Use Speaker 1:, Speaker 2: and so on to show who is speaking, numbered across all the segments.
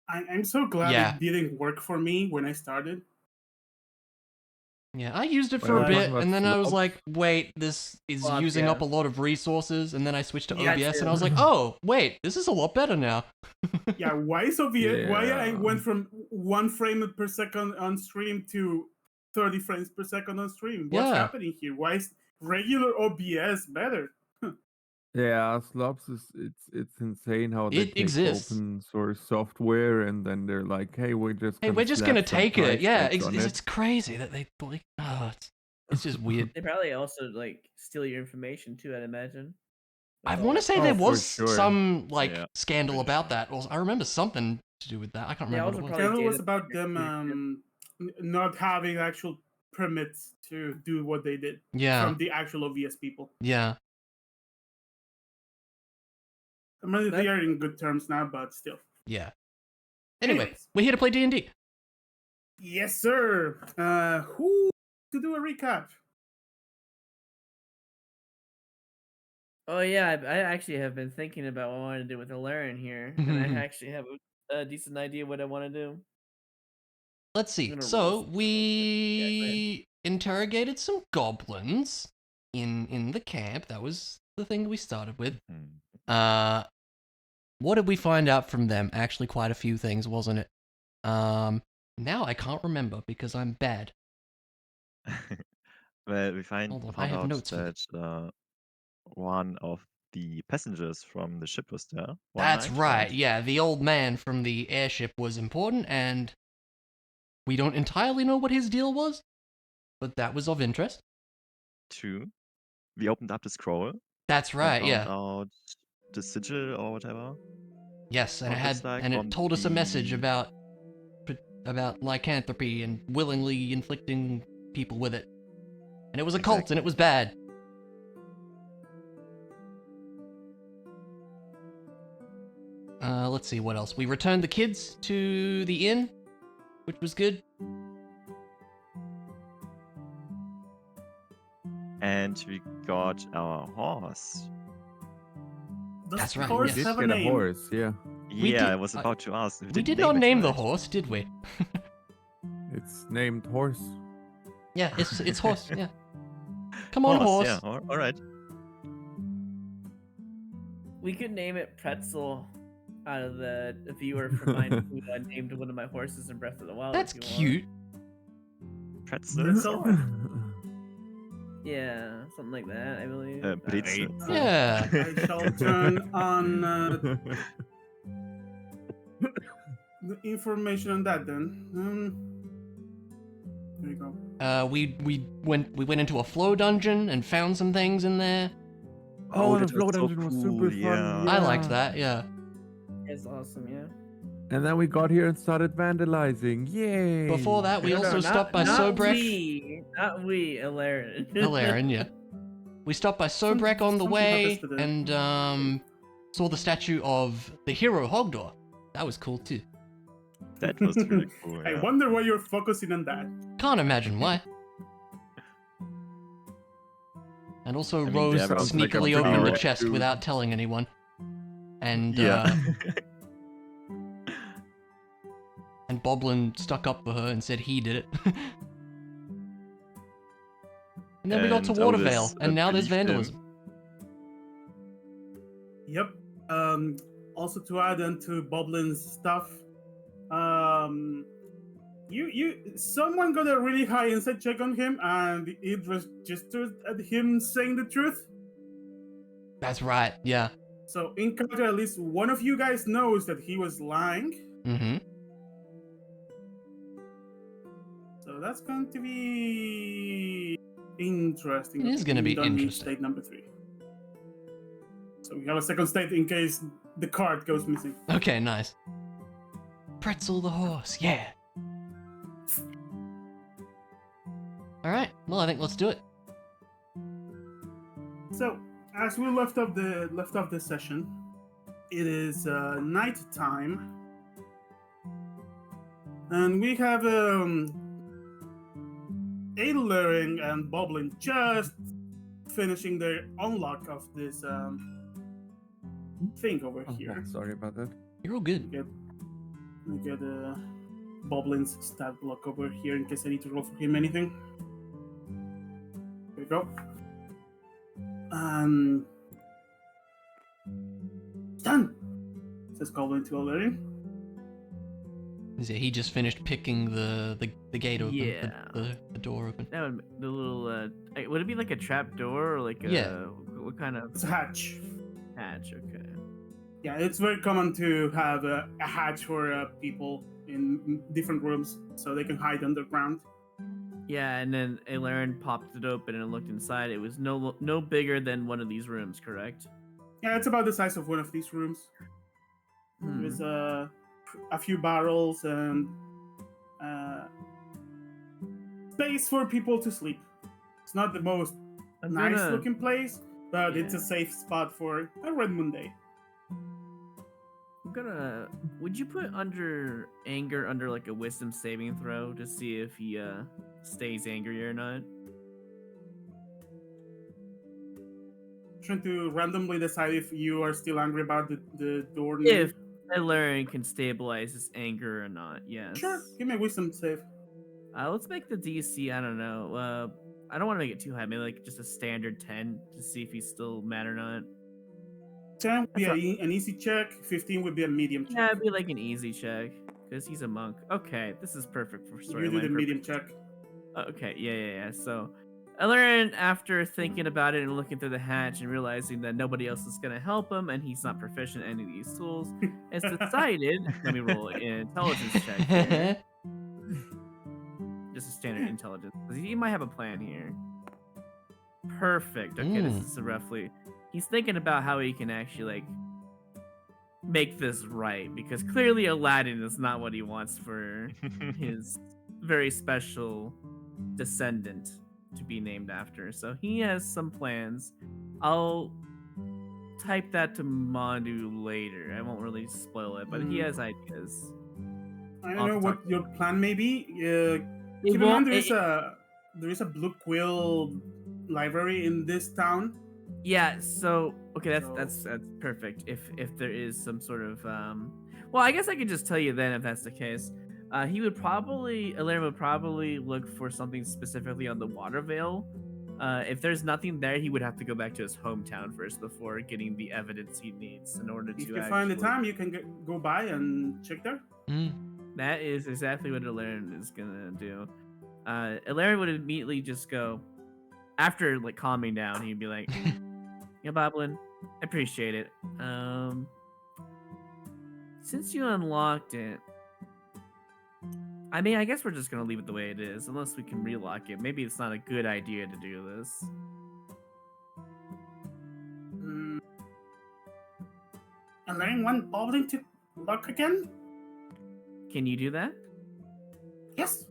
Speaker 1: I'm so glad it didn't work for me when I started.
Speaker 2: Yeah, I used it for a bit, and then I was like, wait, this is using up a lot of resources, and then I switched to OBS, and I was like, oh, wait, this is a lot better now.
Speaker 1: Yeah, why is OBS? Why I went from 1 frame per second on stream to 30 frames per second on stream? What's happening here? Why is regular OBS better?
Speaker 3: Yeah, Slops is it's insane how they take open source software and then they're like, hey, we're just
Speaker 2: gonna take it. Yeah, it's crazy that they like. Oh, it's just weird.
Speaker 4: They probably also like steal your information too, I'd imagine.
Speaker 2: I want to say there was some like scandal about that. I remember something to do with that. I can't remember what it was.
Speaker 1: Scandal was about them not having actual permits to do what they did. From the actual OBS people.
Speaker 2: Yeah.
Speaker 1: I mean, they are in good terms now, but still.
Speaker 2: Yeah. Anyway, we're here to play D&D.
Speaker 1: Yes, sir. Who to do a recap?
Speaker 4: Oh yeah, I actually have been thinking about what I want to do with Ilarion here, and I actually have a decent idea what I want to do.
Speaker 2: Let's see. So we interrogated some goblins in the camp. That was the thing we started with. What did we find out from them? Actually, quite a few things, wasn't it? Now I can't remember because I'm bad.
Speaker 5: Well, we found out that one of the passengers from the ship was there.
Speaker 2: That's right. Yeah, the old man from the airship was important, and we don't entirely know what his deal was, but that was of interest.
Speaker 5: 2, we opened up the scroll.
Speaker 2: That's right.
Speaker 5: And found out the sigil or whatever.
Speaker 2: Yes, and it told us a message about lycanthropy and willingly inflicting people with it. And it was a cult, and it was bad. Let's see what else. We returned the kids to the inn, which was good.
Speaker 5: And we got our horse.
Speaker 2: That's right.
Speaker 3: We did get a horse, yeah.
Speaker 5: Yeah, I was about to ask.
Speaker 2: We did not name the horse, did we?
Speaker 3: It's named Horse.
Speaker 2: Yeah, it's Horse, yeah. Come on, Horse.
Speaker 5: Yeah, all right.
Speaker 4: We could name it Pretzel out of the viewer from mine who named one of my horses in Breath of the Wild.
Speaker 2: That's cute.
Speaker 5: Pretzel?
Speaker 4: Yeah, something like that, I believe.
Speaker 2: Yeah.
Speaker 1: I shall turn on the information on that then. There you go.
Speaker 2: We went into a flow dungeon and found some things in there.
Speaker 3: Oh, the flow dungeon was super fun.
Speaker 5: Yeah.
Speaker 2: I liked that, yeah.
Speaker 4: It's awesome, yeah.
Speaker 3: And then we got here and started vandalizing. Yay!
Speaker 2: Before that, we also stopped by Sobrek.
Speaker 4: Not we, Ilarion.
Speaker 2: Ilarion, yeah. We stopped by Sobrek on the way and saw the statue of the hero Hogdor. That was cool too.
Speaker 5: That was really cool.
Speaker 1: I wonder why you're focusing on that.
Speaker 2: Can't imagine why. And also Rose sneakily opened the chest without telling anyone. And and Boblin stuck up for her and said he did it. And then we got to Watervale, and now there's vandalism.
Speaker 1: Yep. Also to add into Boblin's stuff, someone got a really high insight check on him, and it registered at him saying the truth.
Speaker 2: That's right. Yeah.
Speaker 1: So in character, at least one of you guys knows that he was lying.
Speaker 2: Mm-hmm.
Speaker 1: So that's going to be interesting.
Speaker 2: It is going to be interesting.
Speaker 1: State number 3. So we have a second state in case the card goes missing.
Speaker 2: Okay, nice. Pretzel the horse, yeah. All right. Well, I think let's do it.
Speaker 1: So, as we left off the session, it is night time, and we have Ilarion and Boblin just finishing their unlock of this thing over here.
Speaker 3: Sorry about that.
Speaker 2: You're all good.
Speaker 1: Let me get a Boblin's stat block over here in case I need to roll for him anything. There we go. Done! Says Goblin to Alarian.
Speaker 2: He just finished picking the gate open,
Speaker 4: Yeah.
Speaker 2: the door open.
Speaker 4: That would the little would it be like a trap door or like a what kind of
Speaker 1: It's a hatch.
Speaker 4: hatch? Okay.
Speaker 1: Yeah, it's very common to have a hatch for people in different rooms so they can hide underground.
Speaker 4: Yeah, and then Alarian popped it open and looked inside. It was no bigger than one of these rooms, correct?
Speaker 1: Yeah, it's about the size of one of these rooms. There's a few barrels and space for people to sleep. It's not the most nice looking place, but it's a safe spot for a Red Moon day.
Speaker 4: Would you put anger under like a wisdom saving throw to see if he stays angry or not?
Speaker 1: Trying to randomly decide if you are still angry about the door.
Speaker 4: If Alarian can stabilize his anger or not, yes.
Speaker 1: Sure, give me a wisdom save.
Speaker 4: Let's make the DC, I don't know. I don't want to make it too high, maybe like just a standard 10 to see if he's still mad or not.
Speaker 1: 10 would be an easy check, 15 would be a medium check.
Speaker 4: Yeah, it'd be like an easy check, because he's a monk. Okay, this is perfect for storyline.
Speaker 1: You do the medium check.
Speaker 4: Okay, yeah. So, Alarian, after thinking about it and looking through the hatch and realizing that nobody else is going to help him and he's not proficient in any of these tools, has decided, let me roll an intelligence check here. Just a standard intelligence, because he might have a plan here. Perfect. Okay, this is roughly... He's thinking about how he can actually, like, make this right, because clearly Aladdin is not what he wants for his very special descendant to be named after. So he has some plans. I'll type that to Mondu later. I won't really spoil it, but he has ideas.
Speaker 1: I don't know what your plan may be. Keep in mind there is a Blue Quill library in this town.
Speaker 4: Yeah, so okay, that's perfect. If there is some sort of well, I guess I could just tell you then if that's the case. Alarian would probably look for something specifically on the Water Veil. If there's nothing there, he would have to go back to his hometown first before getting the evidence he needs in order to.
Speaker 1: If you find the time, you can go by and check there.
Speaker 4: That is exactly what Alarian is gonna do. Alarian would immediately just go, after like calming down, he'd be like, "Yeah, Boblin, I appreciate it. Since you unlocked it, I mean, I guess we're just gonna leave it the way it is, unless we can relock it. Maybe it's not a good idea to do this."
Speaker 1: Alarian want Boblin to lock again?
Speaker 4: Can you do that?
Speaker 1: Yes.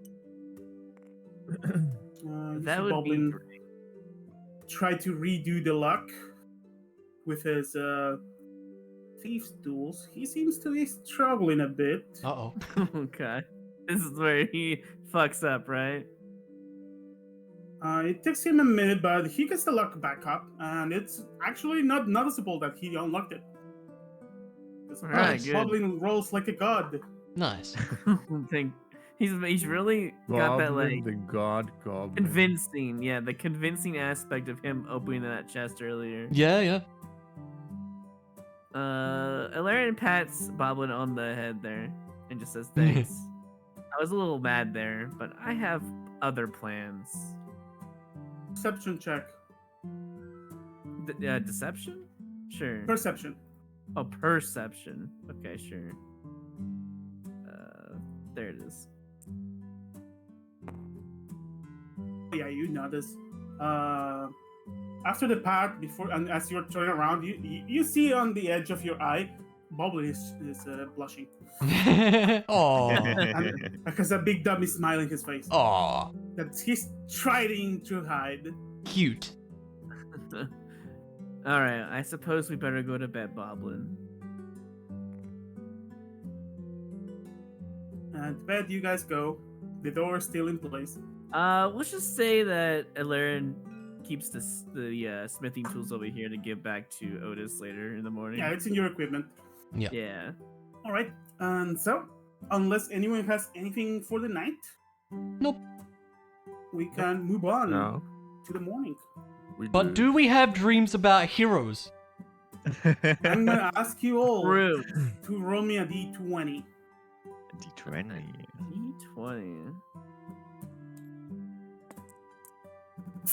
Speaker 4: That would be great.
Speaker 1: Try to redo the lock with his thieves tools. He seems to be struggling a bit.
Speaker 4: Okay. This is where he fucks up, right?
Speaker 1: It takes him a minute, but he gets the lock back up, and it's actually not noticeable that he unlocked it. Goblin rolls like a god.
Speaker 2: Nice.
Speaker 4: He's really got that like
Speaker 3: the god goblin.
Speaker 4: Convincing, yeah, the convincing aspect of him opening that chest earlier.
Speaker 2: Yeah.
Speaker 4: Alarian pats Boblin on the head there and just says thanks. I was a little mad there, but I have other plans.
Speaker 1: Perception check.
Speaker 4: Deception? Sure.
Speaker 1: Perception.
Speaker 4: Oh, perception. Okay, sure. There it is.
Speaker 1: Yeah, you notice. After the pat, before and as you're turning around, you see on the edge of your eye, Boblin is blushing.
Speaker 2: Aww.
Speaker 1: Because a big dummy smile in his face.
Speaker 2: Aww.
Speaker 1: That he's trying to hide.
Speaker 2: Cute.
Speaker 4: All right, I suppose we better go to bed, Boblin.
Speaker 1: And to bed you guys go. The door is still in place.
Speaker 4: Let's just say that Alarian keeps the smithing tools over here to give back to Otis later in the morning.
Speaker 1: Yeah, it's in your equipment.
Speaker 2: Yeah.
Speaker 4: Yeah.
Speaker 1: All right, and so unless anyone has anything for the night,
Speaker 2: Nope.
Speaker 1: we can move on to the morning.
Speaker 2: But do we have dreams about heroes?
Speaker 1: I'm gonna ask you all
Speaker 4: True.
Speaker 1: to roll me a d20.
Speaker 5: D20.
Speaker 4: D20.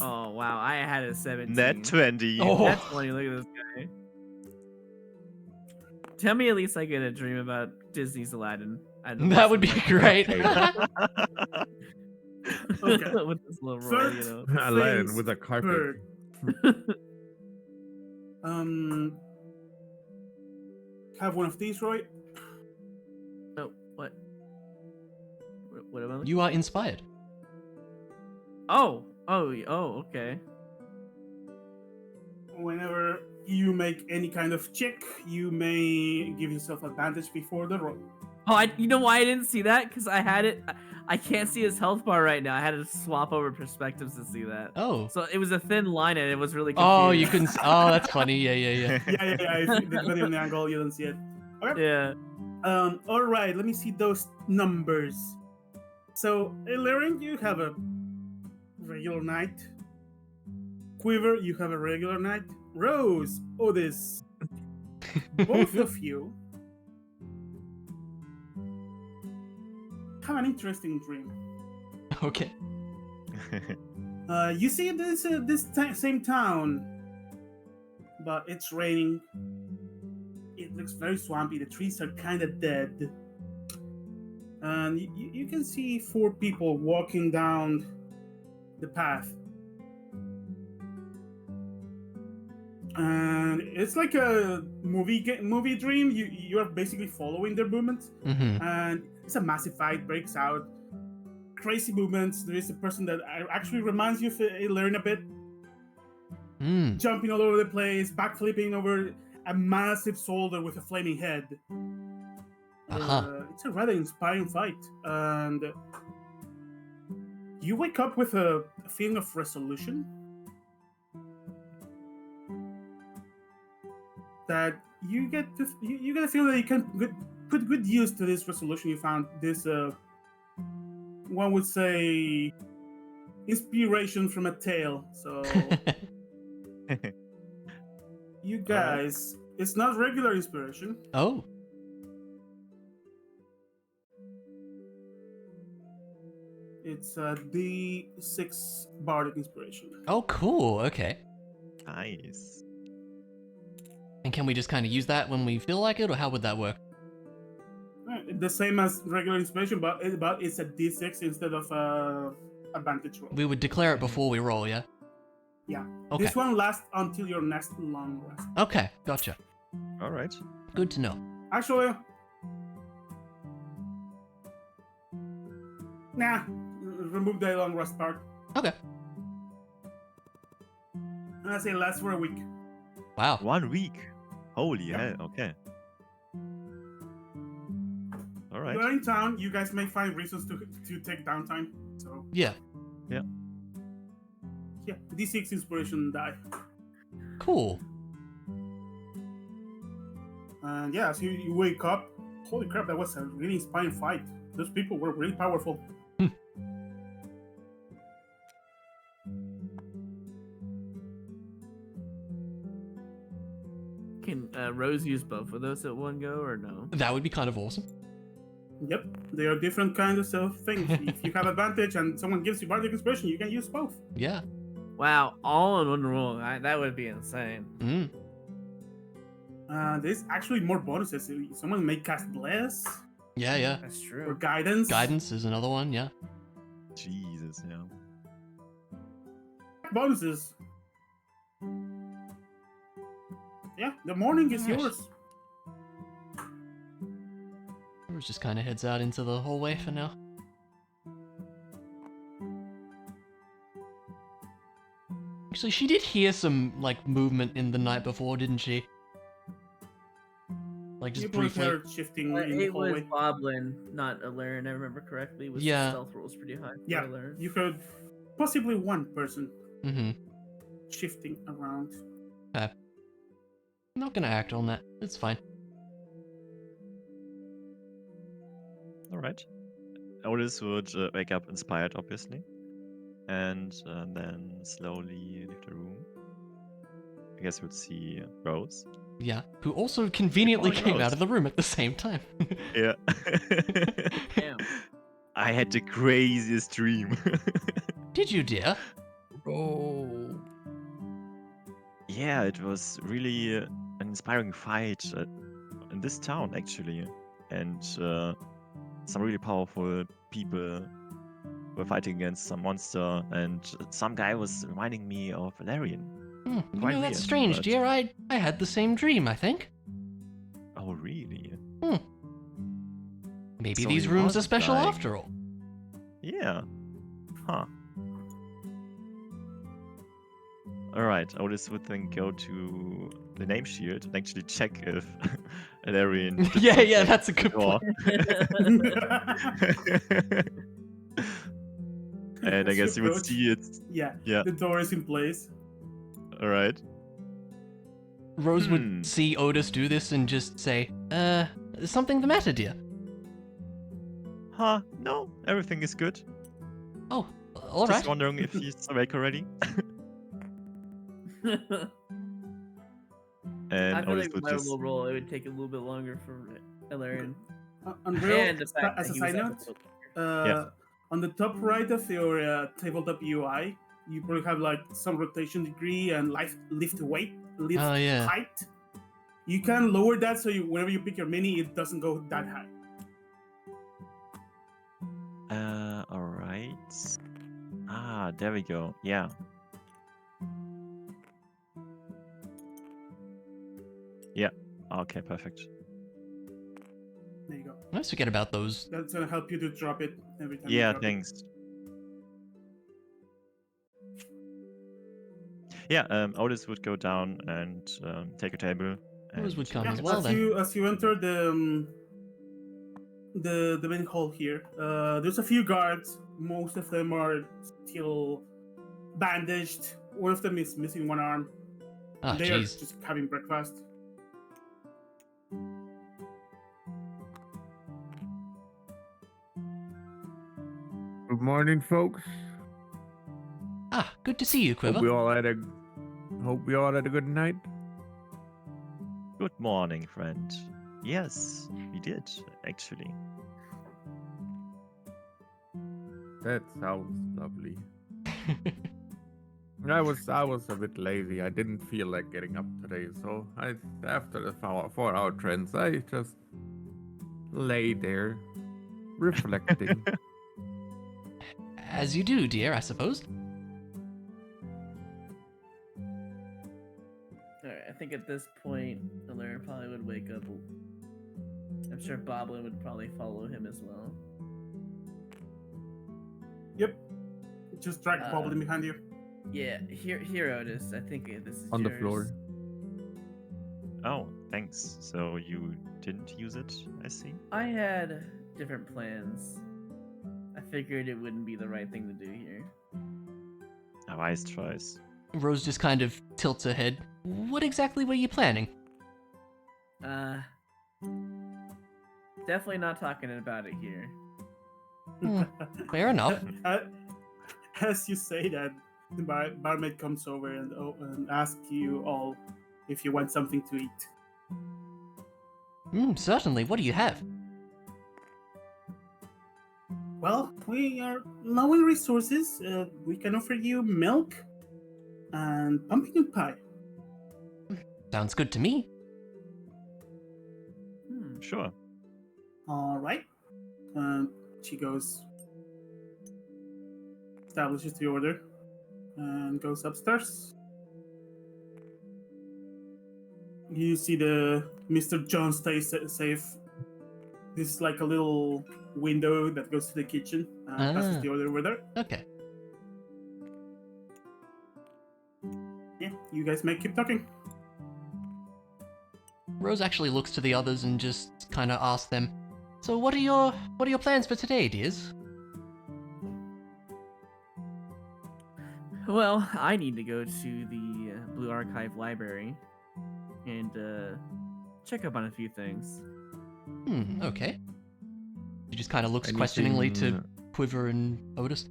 Speaker 4: Oh wow, I had a 17.
Speaker 5: Net 20.
Speaker 2: Oh.
Speaker 4: That's funny. Look at this guy. Tell me at least I get a dream about Disney's Aladdin.
Speaker 2: That would be great.
Speaker 1: Okay.
Speaker 4: With this little roll, you know.
Speaker 3: Aladdin with a carpet.
Speaker 1: Have one of these, Roy.
Speaker 4: No, what? What am I?
Speaker 2: You are inspired.
Speaker 4: Oh, okay.
Speaker 1: Whenever you make any kind of check, you may give yourself advantage before the roll.
Speaker 4: Oh, you know why I didn't see that? Because I had it. I can't see his health bar right now. I had to swap over perspectives to see that.
Speaker 2: Oh.
Speaker 4: So it was a thin line and it was really confusing.
Speaker 2: Oh, you couldn't. Oh, that's funny. Yeah.
Speaker 1: yeah. Depending on the angle, you don't see it. Okay.
Speaker 4: Yeah.
Speaker 1: All right. Let me see those numbers. So, Illyrian, you have a regular night. Quiver, you have a regular night. Rose, Otis, both of you have an interesting dream.
Speaker 2: Okay.
Speaker 1: You see this same town, but it's raining. It looks very swampy. The trees are kind of dead, and you can see 4 people walking down the path. And it's like a movie dream. You are basically following their movements, and it's a massive fight breaks out. Crazy movements. There is a person that actually reminds you of Illyrian a bit, jumping all over the place, backflipping over a massive soldier with a flaming head. It's a rather inspiring fight, and you wake up with a feeling of resolution. That you get a feel that you can put good use to this resolution you found. This one would say inspiration from a tale. So you guys, it's not regular inspiration.
Speaker 2: Oh.
Speaker 1: It's a D6 bardic inspiration.
Speaker 2: Oh, cool. Okay.
Speaker 5: Nice.
Speaker 2: And can we just kind of use that when we feel like it, or how would that work?
Speaker 1: The same as regular inspiration, but it's a D6 instead of a advantage roll.
Speaker 2: We would declare it before we roll, yeah?
Speaker 1: Yeah.
Speaker 2: Okay.
Speaker 1: This one lasts until your next long rest.
Speaker 2: Okay, gotcha.
Speaker 5: All right.
Speaker 2: Good to know.
Speaker 1: Actually, remove the long rest part.
Speaker 2: Okay.
Speaker 1: And I say lasts for a week.
Speaker 2: Wow.
Speaker 5: 1 week. Holy hell. Okay. All right.
Speaker 1: You're in town. You guys may find reasons to take downtime. So
Speaker 2: Yeah.
Speaker 1: yeah, D6 inspiration die.
Speaker 2: Cool.
Speaker 1: And yeah, so you wake up. Holy crap, that was a really inspiring fight. Those people were really powerful.
Speaker 4: Can Rose use both of those at one go or no?
Speaker 2: That would be kind of awesome.
Speaker 1: Yep, they are different kinds of things. If you have advantage and someone gives you bardic inspiration, you can use both.
Speaker 2: Yeah.
Speaker 4: Wow, all in one roll. That would be insane.
Speaker 1: There's actually more bonuses. Someone may cast Bless.
Speaker 2: Yeah.
Speaker 4: That's true.
Speaker 1: Or Guidance.
Speaker 2: Guidance is another one, yeah.
Speaker 5: Jesus, yeah.
Speaker 1: Bonuses. Yeah, the morning is
Speaker 2: Nice.
Speaker 1: yours.
Speaker 2: Rose just kind of heads out into the hallway for now. Actually, she did hear some, like, movement in the night before, didn't she? Like, just
Speaker 1: You
Speaker 2: briefly.
Speaker 1: heard shifting in the
Speaker 4: It was
Speaker 1: hallway.
Speaker 4: Boblin, not Illyrian. I remember correctly. Was
Speaker 2: Yeah.
Speaker 4: stealth rolls pretty high. for
Speaker 1: Yeah,
Speaker 4: Illyrian.
Speaker 1: you heard possibly one person
Speaker 2: Mm-hmm.
Speaker 1: shifting around.
Speaker 2: I'm not gonna act on that. It's fine.
Speaker 5: All right. Otis would wake up inspired, obviously, and then slowly leave the room. I guess we'd see Rose.
Speaker 2: Yeah, who also conveniently came out of the room at the same time.
Speaker 5: Yeah.
Speaker 4: Damn.
Speaker 5: I had the craziest dream.
Speaker 2: Did you, dear?
Speaker 3: Oh.
Speaker 5: Yeah, it was really an inspiring fight in this town, actually. And some really powerful people were fighting against some monster, and some guy was reminding me of Valerian.
Speaker 2: That's
Speaker 5: weird,
Speaker 2: strange,
Speaker 5: but-
Speaker 2: dear. I had the same dream, I think.
Speaker 5: Oh, really?
Speaker 2: Maybe
Speaker 5: So
Speaker 2: these
Speaker 5: he
Speaker 2: rooms are
Speaker 5: was
Speaker 2: special
Speaker 5: dying.
Speaker 2: after all.
Speaker 5: Yeah. Huh. Alright, Otis would then go to the name shield and actually check if Valerian. did
Speaker 2: Yeah,
Speaker 5: something
Speaker 2: that's a
Speaker 5: at the
Speaker 2: good
Speaker 5: door. And I
Speaker 1: As you
Speaker 5: guess you would
Speaker 1: approach-
Speaker 5: see it.
Speaker 1: Yeah,
Speaker 5: Yeah.
Speaker 1: the door is in place.
Speaker 5: Alright.
Speaker 2: Rose would see Otis do this and just say, is something the matter, dear?
Speaker 5: Huh? No, everything is good.
Speaker 2: Oh, all
Speaker 5: Just
Speaker 2: right.
Speaker 5: wondering if he's awake already. And
Speaker 4: I feel
Speaker 5: Otis
Speaker 4: like
Speaker 5: would
Speaker 4: my
Speaker 5: just.
Speaker 4: little role, it would take a little bit longer for Valerian.
Speaker 1: Unreal,
Speaker 4: And the fact
Speaker 1: as
Speaker 4: that
Speaker 1: a
Speaker 4: he
Speaker 1: side
Speaker 4: was
Speaker 1: note, on the top right of your tabletop UI, you probably have like some rotation degree and lift weight, lift
Speaker 2: Oh, yeah.
Speaker 1: height. You can lower that so whenever you pick your mini, it doesn't go that high.
Speaker 5: Alright. Ah, there we go. Yeah. Yeah. Okay, perfect.
Speaker 1: There you go.
Speaker 2: Let's forget about those.
Speaker 1: That's gonna help you to drop it every time.
Speaker 5: Yeah,
Speaker 1: you drop
Speaker 5: thanks. Yeah, Otis would go down and take a table.
Speaker 2: Rose would
Speaker 5: and,
Speaker 2: come
Speaker 1: Yeah,
Speaker 2: as well, then.
Speaker 1: as you enter the main hall here, there's a few guards. Most of them are still bandaged. One of them is missing one arm.
Speaker 2: Ah,
Speaker 1: They are
Speaker 2: jeez.
Speaker 1: just having breakfast.
Speaker 3: Good morning, folks.
Speaker 2: Ah, good to see you, Quiver.
Speaker 3: Hope we all had a good night.
Speaker 5: Good morning, friend. Yes, we did, actually.
Speaker 3: That sounds lovely. I was a bit lazy. I didn't feel like getting up today, so after the 4-hour trance, I just lay there reflecting.
Speaker 2: As you do, dear, I suppose.
Speaker 4: Alright, I think at this point, Valerian probably would wake up. I'm sure Boblin would probably follow him as well.
Speaker 1: Yep. Just drag Boblin behind you.
Speaker 4: Yeah, here, Otis. I think this is
Speaker 3: On the
Speaker 4: yours.
Speaker 3: floor.
Speaker 5: Oh, thanks. So you didn't use it, I see.
Speaker 4: I had different plans. I figured it wouldn't be the right thing to do here.
Speaker 5: A wise choice.
Speaker 2: Rose just kind of tilts her head. What exactly were you planning?
Speaker 4: Definitely not talking about it here.
Speaker 2: Fair enough.
Speaker 1: As you say that, the barmaid comes over and asks you all if you want something to eat.
Speaker 2: Certainly. What do you have?
Speaker 1: Well, we are low in resources. We can offer you milk and pumpkin pie.
Speaker 2: Sounds good to me.
Speaker 5: Sure.
Speaker 1: All right. She goes, establishes the order, and goes upstairs. You see the Mr. John stays safe. This is like a little window that goes to the kitchen. Passes the order over there.
Speaker 2: Okay.
Speaker 1: Yeah, you guys may keep talking.
Speaker 2: Rose actually looks to the others and just kind of asks them, "So what are your plans for today, dears?"
Speaker 4: Well, I need to go to the Blue Archive Library and check up on a few things.
Speaker 2: Okay. She just kind of looks questioningly to
Speaker 3: Anything-
Speaker 2: Quiver and Otis.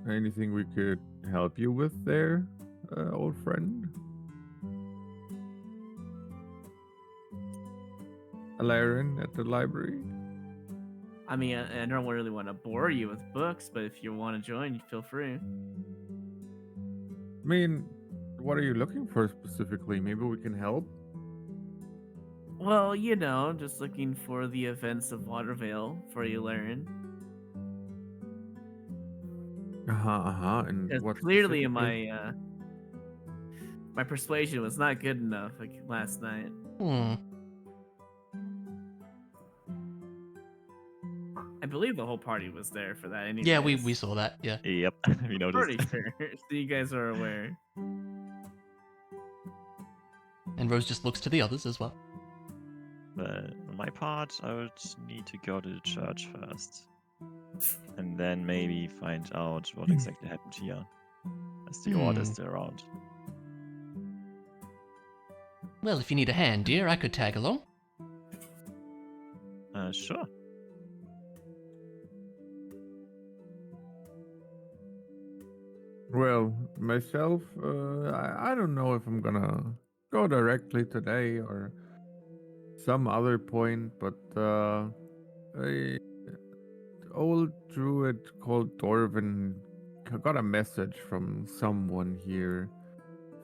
Speaker 3: Anything we could help you with there, old friend? Alarian at the library?
Speaker 4: I mean, I don't really want to bore you with books, but if you want to join, feel free.
Speaker 3: I mean, what are you looking for specifically? Maybe we can help?
Speaker 4: Well, you know, just looking for the events of Watervale for you, Laren.
Speaker 3: And
Speaker 4: Because
Speaker 3: what
Speaker 4: clearly
Speaker 3: specifically?
Speaker 4: my persuasion was not good enough like last night. I believe the whole party was there for that anyway.
Speaker 2: Yeah, we saw that. Yeah.
Speaker 5: Yep, we noticed.
Speaker 4: Pretty sure. So you guys are aware.
Speaker 2: And Rose just looks to the others as well.
Speaker 5: But on my part, I would need to go to the church first. And then maybe find out what exactly happened here. As the order is still around.
Speaker 2: Well, if you need a hand, dear, I could tag along.
Speaker 5: Sure.
Speaker 3: Well, myself, I don't know if I'm gonna go directly today or some other point, but a old druid called Dorvin got a message from someone here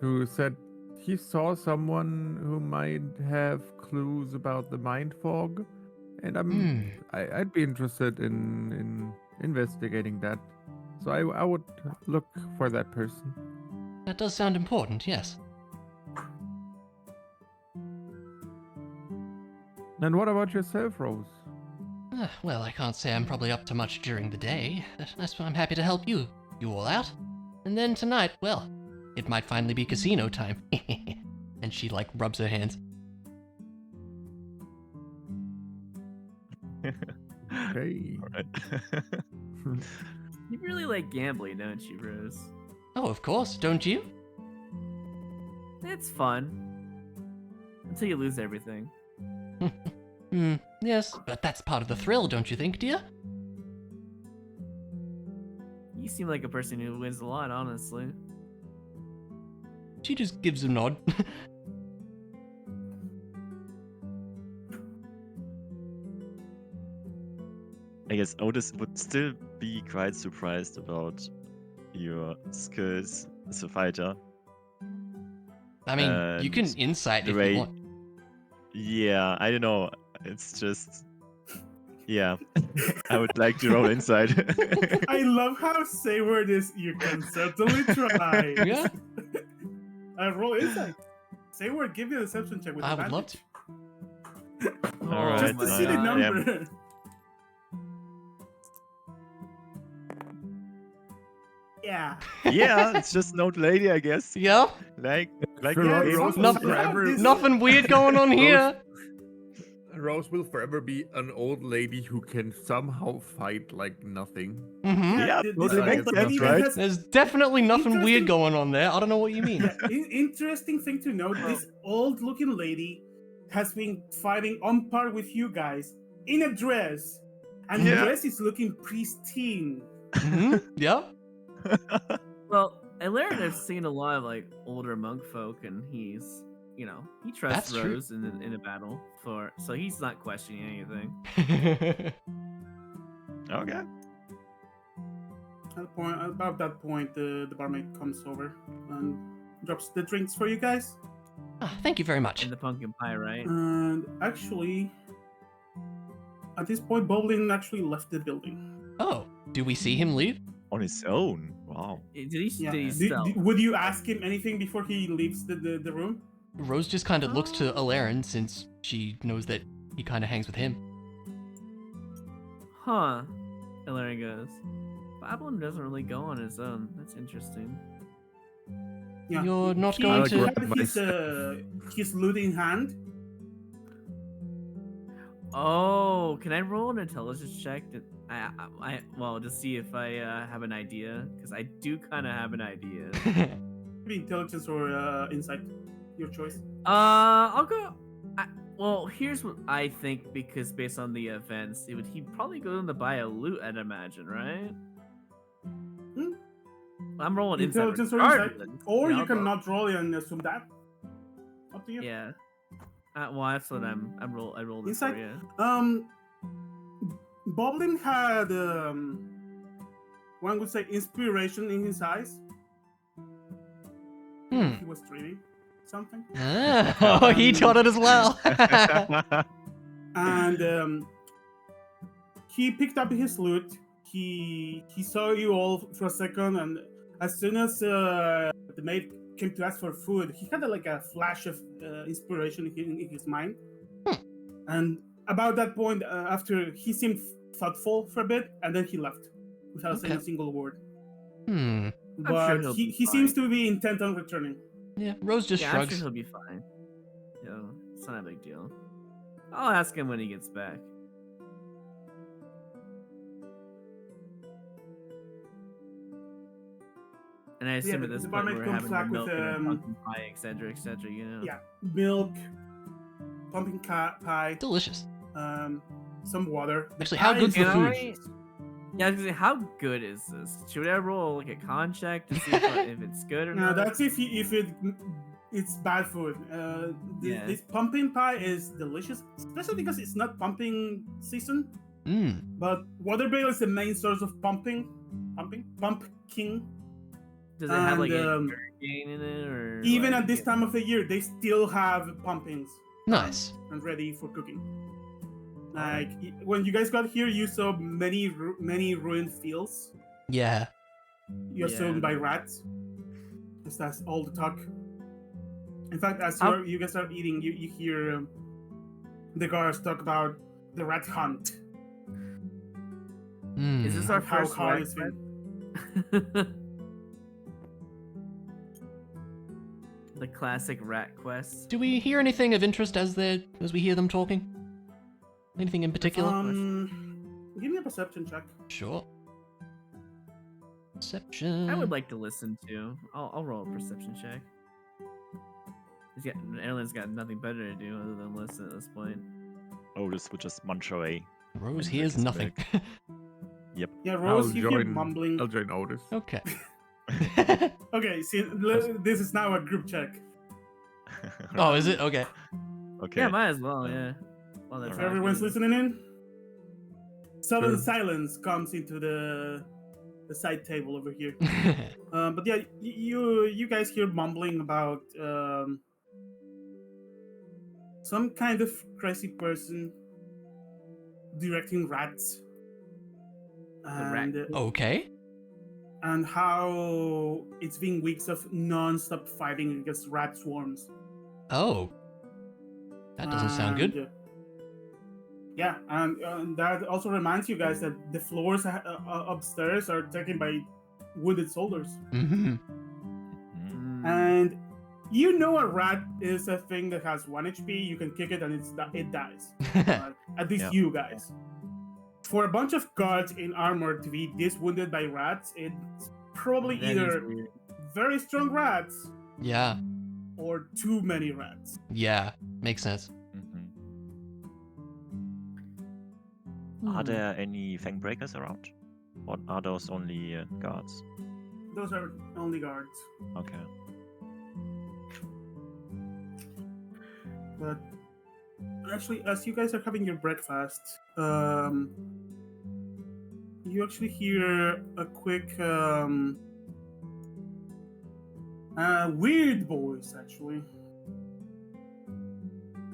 Speaker 3: who said he saw someone who might have clues about the mind fog, and I'd be interested in investigating that. So I would look for that person.
Speaker 2: That does sound important, yes.
Speaker 3: And what about yourself, Rose?
Speaker 2: Well, I can't say I'm probably up to much during the day. That's why I'm happy to help you all out. And then tonight, well, it might finally be casino time. And she, like, rubs her hands.
Speaker 3: Okay.
Speaker 5: Alright.
Speaker 4: You really like gambling, don't you, Rose?
Speaker 2: Oh, of course, don't you?
Speaker 4: It's fun. Until you lose everything.
Speaker 2: Yes, but that's part of the thrill, don't you think, dear?
Speaker 4: You seem like a person who wins a lot, honestly.
Speaker 2: She just gives a nod.
Speaker 5: I guess Otis would still be quite surprised about your skills as a fighter.
Speaker 2: I mean, you can
Speaker 5: And
Speaker 2: insight
Speaker 5: the
Speaker 2: if
Speaker 5: way-
Speaker 2: you want.
Speaker 5: Yeah, I don't know. It's just... Yeah. I would like to roll inside.
Speaker 1: I love how Sayward is. You can certainly try.
Speaker 2: Yeah,
Speaker 1: Roll insight. Sayward, give you a deception check with
Speaker 2: I would love
Speaker 1: advantage.
Speaker 2: to.
Speaker 5: Alright,
Speaker 1: Just to see the
Speaker 5: yeah.
Speaker 1: number. Yeah.
Speaker 5: Yeah, it's just an old lady, I guess.
Speaker 2: Yeah,
Speaker 5: Like
Speaker 3: Ro-
Speaker 5: yeah,
Speaker 3: Rose will
Speaker 2: nothing-
Speaker 3: forever,
Speaker 2: nothing weird going on here.
Speaker 3: Rose will forever be an old lady who can somehow fight like nothing.
Speaker 5: Yeah,
Speaker 1: this
Speaker 5: totally
Speaker 1: old
Speaker 5: makes
Speaker 1: lady
Speaker 5: sense,
Speaker 1: even
Speaker 5: right?
Speaker 1: has-
Speaker 2: There's definitely nothing weird
Speaker 1: Interesting.
Speaker 2: going on there. I don't know what you mean.
Speaker 1: Yeah, interesting thing to note, this old-looking lady has been fighting on par with you guys in a dress, and the
Speaker 5: Yeah.
Speaker 1: dress is looking pristine.
Speaker 2: Yeah.
Speaker 4: Well, Alaric has seen a lot of like older monk folk, and he's, you know, he trusts
Speaker 2: That's true.
Speaker 4: Rose in a battle so he's not questioning anything.
Speaker 5: Okay.
Speaker 1: About that point, the barmaid comes over and drops the drinks for you guys.
Speaker 2: Thank you very much.
Speaker 4: And the pumpkin pie, right?
Speaker 1: And actually, at this point, Boblin actually left the building.
Speaker 2: Oh, do we see him leave?
Speaker 5: On his own. Wow.
Speaker 4: Did he
Speaker 1: Yeah.
Speaker 4: did he stealth?
Speaker 1: Would you ask him anything before he leaves the room?
Speaker 2: Rose just kind of looks to Alaren since she knows that he kind of hangs with him.
Speaker 4: Huh. Alaric goes, Boblin doesn't really go on his own. That's interesting.
Speaker 1: Yeah.
Speaker 2: You're not
Speaker 1: he
Speaker 2: going to-
Speaker 1: had his loot in hand.
Speaker 4: Oh, can I roll an intelligence check? Well, to see if I have an idea, because I do kind of have an idea.
Speaker 1: Maybe intelligence or insight, your choice.
Speaker 4: I'll go. Well, here's what I think, because based on the events, he'd probably go in to buy a loot, I'd imagine, right?
Speaker 1: Hmm?
Speaker 4: I'm rolling insight
Speaker 1: Intelligence or insight,
Speaker 4: regardless.
Speaker 1: or
Speaker 4: Yeah,
Speaker 1: you
Speaker 4: I'll
Speaker 1: can
Speaker 4: roll.
Speaker 1: not roll it and assume that. Up to you.
Speaker 4: Yeah. Well, that's what I rolled it for
Speaker 1: Insight.
Speaker 4: you.
Speaker 1: Boblin had one would say inspiration in his eyes. He was dreaming something,
Speaker 2: Oh, he taught it as well.
Speaker 1: and he picked up his loot. He saw you all for a second, and as soon as the maid came to ask for food, he had like a flash of inspiration in his mind. And about that point, after he seemed thoughtful for a bit, and then he left without saying a single word. But
Speaker 4: sure he'll be
Speaker 1: he
Speaker 4: fine.
Speaker 1: seems to be intent on returning.
Speaker 2: Yeah, Rose just
Speaker 4: I'm
Speaker 2: shrugs.
Speaker 4: sure he'll be fine. It's not a big deal. I'll ask him when he gets back. And I assume
Speaker 1: Yeah,
Speaker 4: at this
Speaker 1: the
Speaker 4: point
Speaker 1: barmaid
Speaker 4: we're
Speaker 1: comes
Speaker 4: having
Speaker 1: back
Speaker 4: the milk
Speaker 1: with,
Speaker 4: and the pumpkin pie, etc., you know?
Speaker 1: Yeah, milk, pumpkin pie,
Speaker 2: Delicious.
Speaker 1: some water.
Speaker 2: Actually, how good's the
Speaker 4: Can
Speaker 2: food?
Speaker 4: I- Yeah, I was gonna say, how good is this? Should I roll like a con check to see if it's good or
Speaker 1: No,
Speaker 4: not?
Speaker 1: that's if it's bad food.
Speaker 4: Yeah.
Speaker 1: This pumpkin pie is delicious, especially because it's not pumpkin season. But Watervale is the main source of pumpkin.
Speaker 4: Does it have like
Speaker 1: And,
Speaker 4: any gain in it, or
Speaker 1: Even
Speaker 4: like,
Speaker 1: at this time of the year, they still have pumpkins
Speaker 2: Nice.
Speaker 1: and ready for cooking. Like when you guys got here, you saw many ruined fields.
Speaker 2: Yeah.
Speaker 1: You're assumed by rats. Because that's all the talk. In fact, as you guys are eating, you hear the guards talk about the rat hunt.
Speaker 4: Is this our
Speaker 1: How
Speaker 4: first
Speaker 1: hard
Speaker 4: rat
Speaker 1: it's been.
Speaker 4: The classic rat quest.
Speaker 2: Do we hear anything of interest as we hear them talking? Anything in particular?
Speaker 1: Give me a perception check.
Speaker 2: Sure. Perception.
Speaker 4: I would like to listen to. I'll roll a perception check. Erlen's got nothing better to do other than listen at this point.
Speaker 5: Otis would just munch away.
Speaker 2: Rose
Speaker 5: and
Speaker 2: hears
Speaker 5: drink his
Speaker 2: nothing.
Speaker 5: Yep.
Speaker 1: Yeah, Rose,
Speaker 3: I'll
Speaker 1: you hear
Speaker 3: join-
Speaker 1: mumbling.
Speaker 3: I'll join Otis.
Speaker 2: Okay.
Speaker 1: Okay, see, this is now a group check.
Speaker 2: Oh, is it? Okay.
Speaker 5: Okay.
Speaker 4: Yeah, might as well. Yeah. Well, that's
Speaker 1: If
Speaker 5: Alright.
Speaker 1: everyone's listening in, sudden
Speaker 3: Sure.
Speaker 1: silence comes into the side table over here. But yeah, you guys hear mumbling about some kind of crazy person directing rats.
Speaker 4: rat
Speaker 1: And,
Speaker 2: Okay.
Speaker 1: and how it's been weeks of non-stop fighting against rat swarms.
Speaker 2: Oh. That doesn't sound good.
Speaker 1: And, yeah, and that also reminds you guys that the floors upstairs are taken by wounded soldiers.
Speaker 2: Mm-hmm.
Speaker 5: Mm.
Speaker 1: And you know a rat is a thing that has 1 HP, you can kick it and it dies. At least
Speaker 5: Yeah.
Speaker 1: you guys. For a bunch of guards in armor to be this wounded by rats, it's probably
Speaker 4: That is
Speaker 1: either
Speaker 4: weird.
Speaker 1: very strong rats
Speaker 2: Yeah.
Speaker 1: or too many rats.
Speaker 2: Yeah. Makes sense.
Speaker 5: Mhm.
Speaker 4: Hmm.
Speaker 5: Are there any fang breakers around? Or are those only guards?
Speaker 1: Those are only guards.
Speaker 5: Okay.
Speaker 1: But actually, as you guys are having your breakfast, you actually hear a quick, weird voice, actually.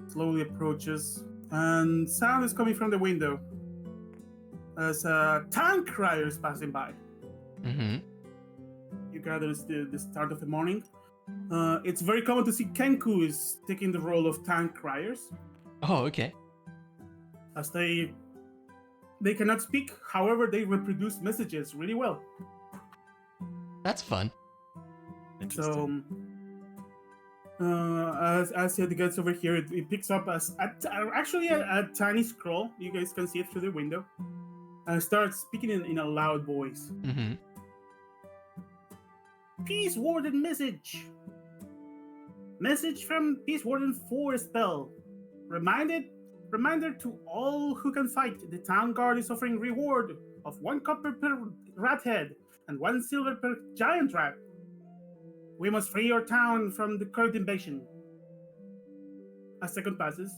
Speaker 1: Slowly approaches, and sound is coming from the window as a tank crier is passing by.
Speaker 2: Mm-hmm.
Speaker 1: You gather it's the start of the morning. It's very common to see Kenku is taking the role of tank criers,
Speaker 2: Oh, okay.
Speaker 1: as they cannot speak. However, they reproduce messages really well.
Speaker 2: That's fun.
Speaker 5: Interesting.
Speaker 1: So, as it gets over here, it picks up as actually a tiny scroll. You guys can see it through the window, and starts speaking in a loud voice.
Speaker 2: Mm-hmm.
Speaker 1: Peace Warden message. Message from Peace Warden 4 spell. Reminder to all who can fight, the town guard is offering reward of 1 copper per rat head and 1 silver per giant rat. We must free your town from the current invasion. A second passes.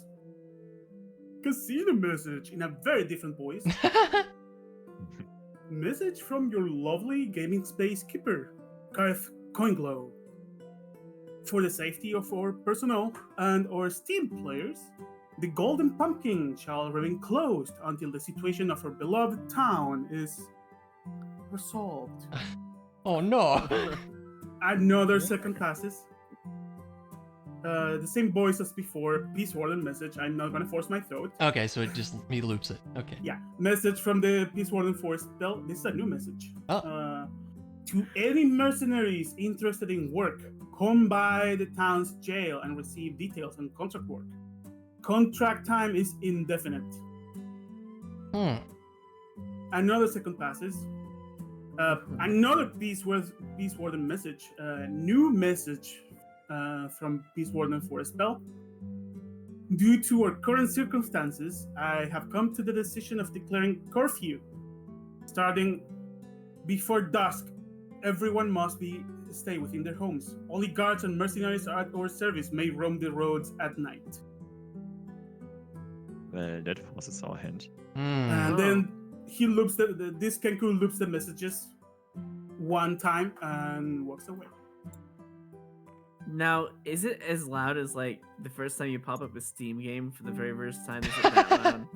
Speaker 1: Casino message in a very different voice. Message from your lovely gaming space keeper, Gareth Coinglow. For the safety of our personnel and our Steam players, the Golden Pumpkin shall remain closed until the situation of our beloved town is resolved.
Speaker 2: Oh no.
Speaker 1: Another second passes. The same voice as before. Peace Warden message. I'm not gonna force my throat.
Speaker 2: Okay, so it just he loops it. Okay.
Speaker 1: Yeah, message from the Peace Warden Force spell. This is a new message.
Speaker 2: Oh.
Speaker 1: To any mercenaries interested in work, come by the town's jail and receive details on contract work. Contract time is indefinite. Another second passes. Another Peace Warden message. New message from Peace Warden for a spell. Due to our current circumstances, I have come to the decision of declaring curfew. Starting before dusk, everyone must stay within their homes. Only guards and mercenaries at our service may roam the roads at night.
Speaker 5: Well, that forces our hand.
Speaker 1: And then he loops this Kenku loops the messages one time and walks away.
Speaker 4: Now, is it as loud as like the first time you pop up a Steam game for the very first time? Is it that loud?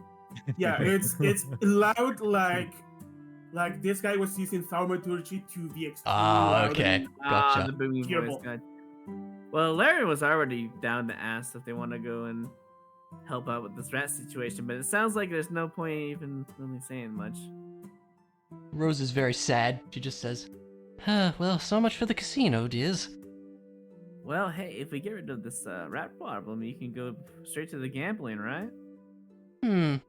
Speaker 1: Yeah, it's loud like this guy was using thaumaturgy to the extreme. loud
Speaker 2: Okay.
Speaker 1: and-
Speaker 2: Gotcha.
Speaker 4: The booming
Speaker 1: Hearable.
Speaker 4: voice guy. Well, Larry was already down to ask if they want to go and help out with this rat situation, but it sounds like there's no point even really saying much.
Speaker 2: Rose is very sad. She just says, well, so much for the casino, dears.
Speaker 4: Well, hey, if we get rid of this rat problem, you can go straight to the gambling, right?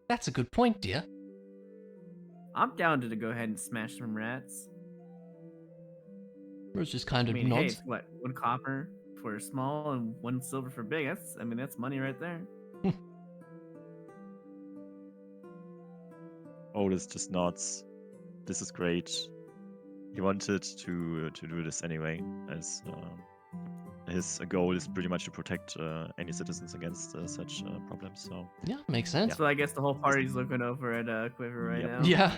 Speaker 2: That's a good point, dear.
Speaker 4: I'm down to go ahead and smash some rats.
Speaker 2: Rose just kind
Speaker 4: I
Speaker 2: of
Speaker 4: mean, hey,
Speaker 2: nods.
Speaker 4: it's what, 1 copper for small and 1 silver for big. That's money right there.
Speaker 5: Otis just nods. This is great. He wanted to do this anyway, as his goal is pretty much to protect any citizens against such problems. So
Speaker 2: Yeah, makes sense.
Speaker 4: So I guess the whole party's looking over at Quiver right
Speaker 5: Yep.
Speaker 4: now.
Speaker 2: Yeah.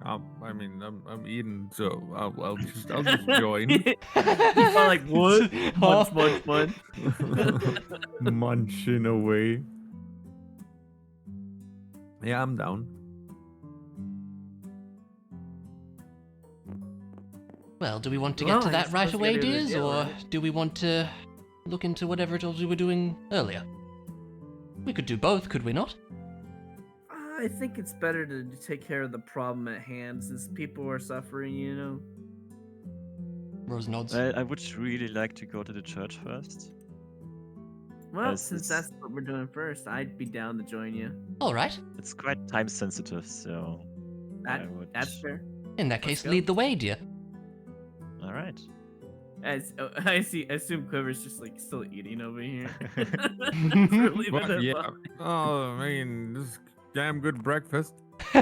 Speaker 3: I mean, I'm eating, so I'll just join.
Speaker 4: You felt like what?
Speaker 2: Huh?
Speaker 4: Munch.
Speaker 3: Munching away. Yeah, I'm down.
Speaker 2: Well, do we want to get
Speaker 4: Well,
Speaker 2: to
Speaker 4: I
Speaker 2: that
Speaker 4: guess
Speaker 2: right
Speaker 4: let's
Speaker 2: away,
Speaker 4: get into the
Speaker 2: dears,
Speaker 4: deal,
Speaker 2: or
Speaker 4: right?
Speaker 2: do we want to look into whatever it was we were doing earlier? We could do both, could we not?
Speaker 4: I think it's better to take care of the problem at hand since people are suffering, you know?
Speaker 2: Rose nods.
Speaker 5: I would really like to go to the church first.
Speaker 4: Well,
Speaker 5: Yes,
Speaker 4: since
Speaker 5: it's-
Speaker 4: that's what we're doing first, I'd be down to join you.
Speaker 2: All right.
Speaker 5: It's quite time sensitive, so I would.
Speaker 4: That's fair.
Speaker 2: In that case,
Speaker 4: go.
Speaker 2: lead the way, dear.
Speaker 5: All right.
Speaker 4: I assume Quiver's just like still eating over here. We're leaving
Speaker 3: But
Speaker 4: it
Speaker 3: yeah.
Speaker 4: alone.
Speaker 3: Oh, I mean, this is damn good breakfast.
Speaker 4: You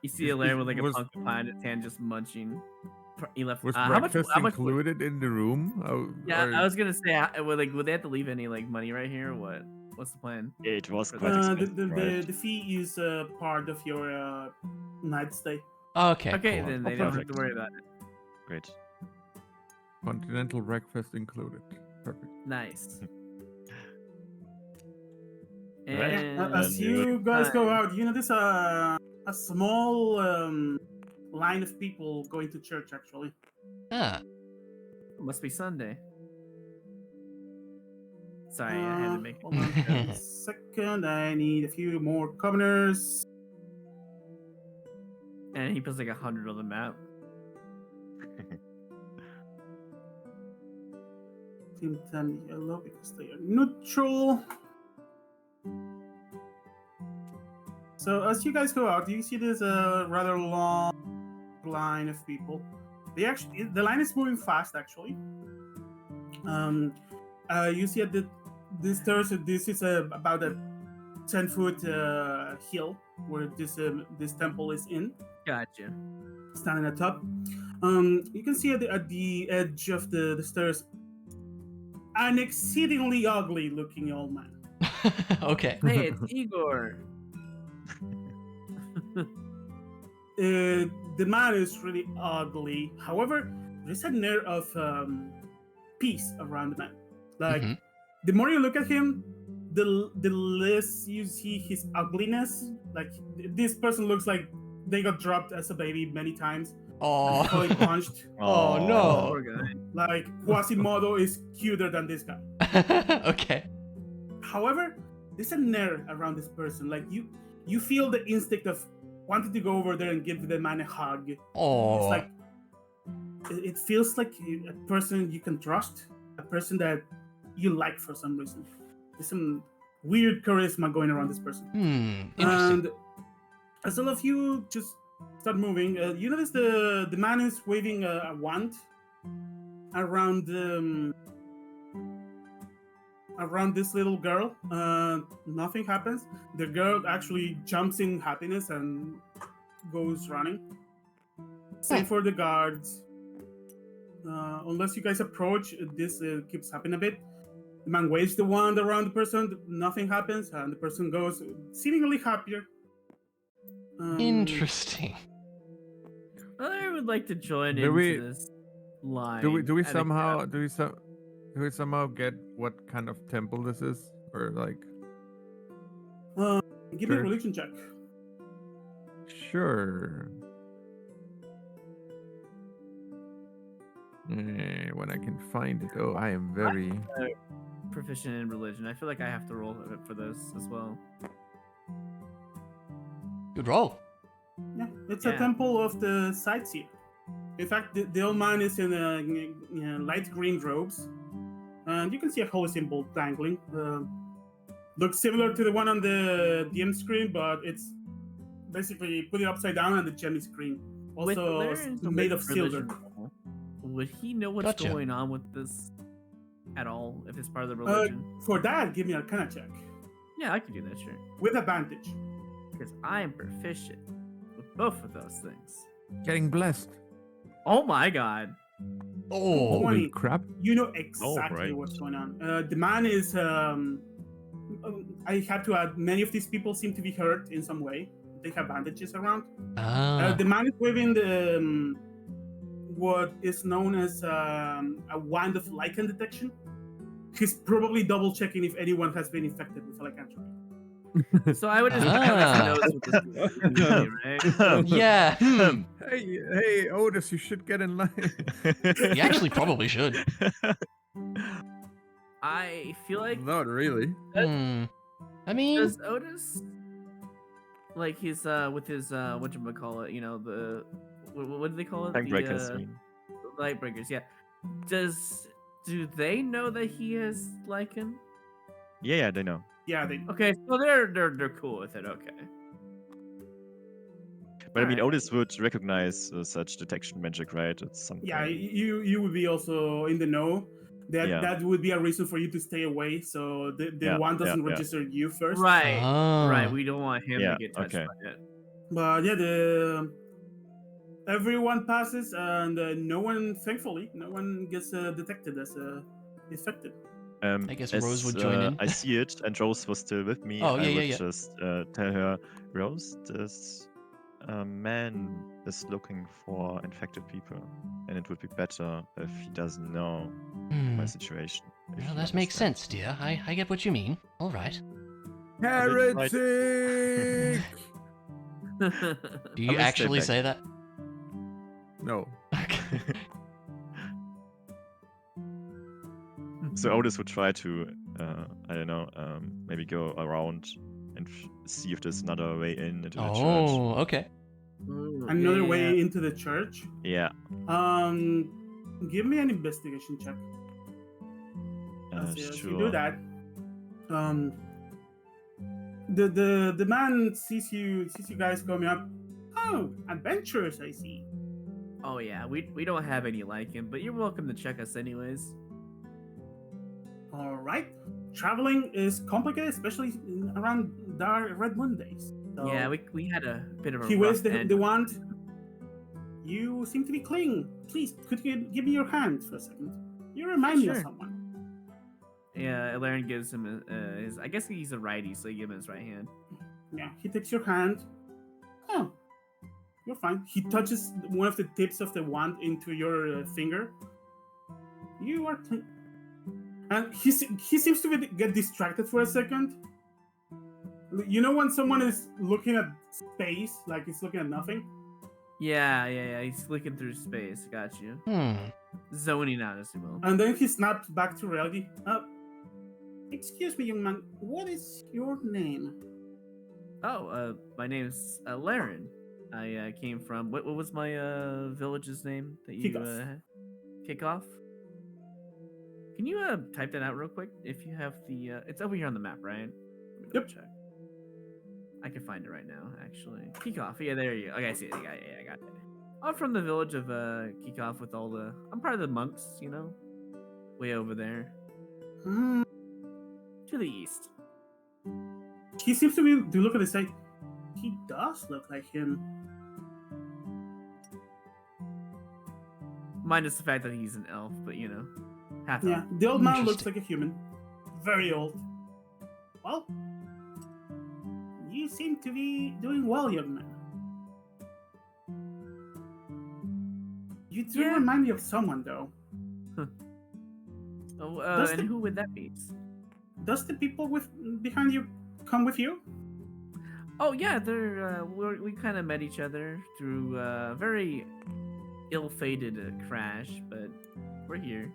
Speaker 4: see Alaire with like a
Speaker 3: Was-
Speaker 4: pumpkin pie in his hand, just munching. He left.
Speaker 3: Was
Speaker 4: how much?
Speaker 3: breakfast
Speaker 4: How much?
Speaker 3: included in the room?
Speaker 4: Yeah,
Speaker 3: Or-
Speaker 4: I was gonna say, would they have to leave any like money right here, or what? What's the plan?
Speaker 5: It was
Speaker 4: The-
Speaker 5: quite expensive,
Speaker 1: the
Speaker 5: right?
Speaker 1: fee is part of your night stay.
Speaker 2: Okay.
Speaker 4: Okay,
Speaker 2: cool.
Speaker 4: then they don't have to worry about it.
Speaker 5: Great.
Speaker 3: Continental breakfast included. Perfect.
Speaker 4: Nice.
Speaker 5: Right.
Speaker 4: And
Speaker 1: As you guys go
Speaker 4: time.
Speaker 1: out, you notice a small line of people going to church. Actually,
Speaker 2: Ah,
Speaker 4: Must be Sunday. Sorry, I had to make it.
Speaker 1: Hold on a second. I need a few more commoners.
Speaker 4: And he puts like 100 on the map.
Speaker 1: Team 10 yellow because they are neutral. So as you guys go out, you see there's a rather long line of people. The line is moving fast actually. You see at this stairs. This is about a 10-foot hill where this temple is in,
Speaker 4: Gotcha.
Speaker 1: standing atop. You can see at the edge of the stairs an exceedingly ugly looking old man.
Speaker 2: Okay.
Speaker 4: Hey, it's Igor.
Speaker 1: The man is really ugly. However, there's an air of peace around the man. Like,
Speaker 2: Mhm.
Speaker 1: the more you look at him, the less you see his ugliness. Like, this person looks like they got dropped as a baby many times.
Speaker 2: Oh.
Speaker 1: Fully punched.
Speaker 2: Oh, no.
Speaker 4: Poor guy.
Speaker 1: Like, Quasimodo is cuter than this guy.
Speaker 2: Okay.
Speaker 1: However, there's an air around this person. Like, you feel the instinct of wanting to go over there and give the man a hug.
Speaker 2: Oh.
Speaker 1: It's like it feels like a person you can trust, a person that you like for some reason. There's some weird charisma going around this person.
Speaker 2: Interesting.
Speaker 1: And as all of you just start moving, you notice the man is waving a wand around around this little girl. Nothing happens. The girl actually jumps in happiness and goes running. Same for the guards. Unless you guys approach, this keeps happening a bit. The man waves the wand around the person, nothing happens, and the person goes seemingly happier.
Speaker 2: Interesting.
Speaker 4: I would like to join
Speaker 3: Do
Speaker 4: into
Speaker 3: we-
Speaker 4: this line.
Speaker 3: Do we
Speaker 4: at a
Speaker 3: somehow
Speaker 4: gap.
Speaker 3: do we somehow get what kind of temple this is, or like?
Speaker 1: Give me a
Speaker 3: Church.
Speaker 1: religion check.
Speaker 3: Sure. When I can find it. Oh, I am very.
Speaker 4: Proficient in religion. I feel like I have to roll for this as well.
Speaker 2: Good roll.
Speaker 1: Yeah, it's a
Speaker 4: Yeah.
Speaker 1: temple of the sightseer. In fact, the old man is in light green robes, and you can see a holy symbol dangling. Looks similar to the one on the DM screen, but it's basically put it upside down and the gem is green.
Speaker 4: With
Speaker 1: Also
Speaker 4: Laren's
Speaker 1: made of
Speaker 4: religion
Speaker 1: silver.
Speaker 4: roll, would he know what's
Speaker 2: Gotcha.
Speaker 4: going on with this at all? If it's part of the religion?
Speaker 1: For that, give me a Arcana check
Speaker 4: Yeah, I can do that, sure.
Speaker 1: with advantage.
Speaker 4: Because I am proficient with both of those things.
Speaker 3: Getting blessed.
Speaker 4: Oh my god.
Speaker 2: Oh.
Speaker 1: Twenty.
Speaker 3: Holy crap.
Speaker 1: You know exactly
Speaker 5: right.
Speaker 1: what's going on. The man is. I had to add, many of these people seem to be hurt in some way. They have bandages around.
Speaker 2: Ah.
Speaker 1: The man is waving the what is known as a wand of lichen detection. He's probably double checking if anyone has been infected with a lycanthropy.
Speaker 4: So I would just
Speaker 2: Ah.
Speaker 4: knows what this is doing, right?
Speaker 2: Yeah.
Speaker 3: Hey, Otis, you should get in line.
Speaker 2: You actually probably should.
Speaker 4: I feel like
Speaker 3: Not really.
Speaker 2: I mean,
Speaker 4: does Otis like he's with his whatchamacallit, you know, the what do they call it?
Speaker 5: Tank
Speaker 4: The,
Speaker 5: breakers. I mean.
Speaker 4: light breakers, yeah. Do they know that he has lichen?
Speaker 5: Yeah, they know.
Speaker 1: Yeah, they.
Speaker 4: Okay, so they're cool with it. Okay.
Speaker 5: But I mean,
Speaker 4: Alright.
Speaker 5: Otis would recognize such detection magic, right? It's something.
Speaker 1: Yeah, you would be also in the know. That
Speaker 5: Yeah.
Speaker 1: that would be a reason for you to stay away, so the
Speaker 5: Yeah,
Speaker 1: one doesn't
Speaker 5: yeah.
Speaker 1: register you first.
Speaker 4: Right.
Speaker 2: Ah.
Speaker 4: Right. We don't want him
Speaker 5: Yeah,
Speaker 4: to get touched
Speaker 5: okay.
Speaker 4: by it.
Speaker 1: But yeah, everyone passes, and no one, thankfully, no one gets detected as infected.
Speaker 2: I guess Rose would join in.
Speaker 5: I see it, and Rose was still with me.
Speaker 2: Oh,
Speaker 5: I
Speaker 2: yeah,
Speaker 5: would
Speaker 2: yeah.
Speaker 5: just tell her, Rose, this man is looking for infected people, and it would be better if he doesn't know my situation. if
Speaker 2: Well,
Speaker 5: you
Speaker 2: that makes
Speaker 5: understand.
Speaker 2: sense, dear. I get what you mean. All right.
Speaker 3: Heretic!
Speaker 2: Do you
Speaker 5: gonna stay
Speaker 2: actually
Speaker 5: back.
Speaker 2: say that?
Speaker 3: No.
Speaker 2: Okay.
Speaker 5: So Otis would try to, I don't know, maybe go around and see if there's another way into the church.
Speaker 2: Oh, okay.
Speaker 4: Ooh,
Speaker 1: Another
Speaker 4: yeah,
Speaker 1: way
Speaker 4: yeah.
Speaker 1: into the church.
Speaker 5: Yeah.
Speaker 1: Give me an investigation check. As you
Speaker 5: Sure.
Speaker 1: do that, the man sees you guys coming up. Oh, adventurers! I see.
Speaker 4: Oh yeah, we don't have any like him, but you're welcome to check us anyways.
Speaker 1: All right. Traveling is complicated, especially around dark Red Moon days. So
Speaker 4: Yeah, we had a bit of a
Speaker 1: he
Speaker 4: rough
Speaker 1: waves the
Speaker 4: end.
Speaker 1: wand. You seem to be clinging. Please, could you give me your hand for a second? You remind me of
Speaker 4: Sure.
Speaker 1: someone.
Speaker 4: Yeah, Laren gives him his. I guess he's a righty, so you give him his right hand.
Speaker 1: Yeah, he takes your hand. Oh, you're fine. He touches one of the tips of the wand into your finger. You are and he seems to get distracted for a second. You know when someone is looking at space, like he's looking at nothing?
Speaker 4: Yeah. He's looking through space. Got you. Zoning out, as you will.
Speaker 1: And then he snaps back to reality. Excuse me, young man. What is your name?
Speaker 4: Oh, my name's Laren. I came from what was my village's name that you kick off? Can you type that out real quick? If you have the it's over here on the map, right? Let me
Speaker 1: Yep.
Speaker 4: check. I can find it right now, actually. Kickoff. Yeah, there you go. Okay, I see it. Yeah, I got it. I'm from the village of Kickoff with all the. I'm part of the monks, you know, way over there
Speaker 1: Hmm.
Speaker 4: to the east.
Speaker 1: He seems to look at the side. He does look like him.
Speaker 4: Minus the fact that he's an elf, but you know, half
Speaker 1: Yeah,
Speaker 4: elf.
Speaker 1: the old man looks
Speaker 2: Interesting.
Speaker 1: like a human. Very old. Well, you seem to be doing well, young man. You do
Speaker 4: Yeah.
Speaker 1: remind me of someone, though.
Speaker 4: Oh,
Speaker 1: Does
Speaker 4: and
Speaker 1: the-
Speaker 4: who would that be?
Speaker 1: Does the people behind you come with you?
Speaker 4: Oh yeah, they're we kind of met each other through a very ill-fated crash, but we're here.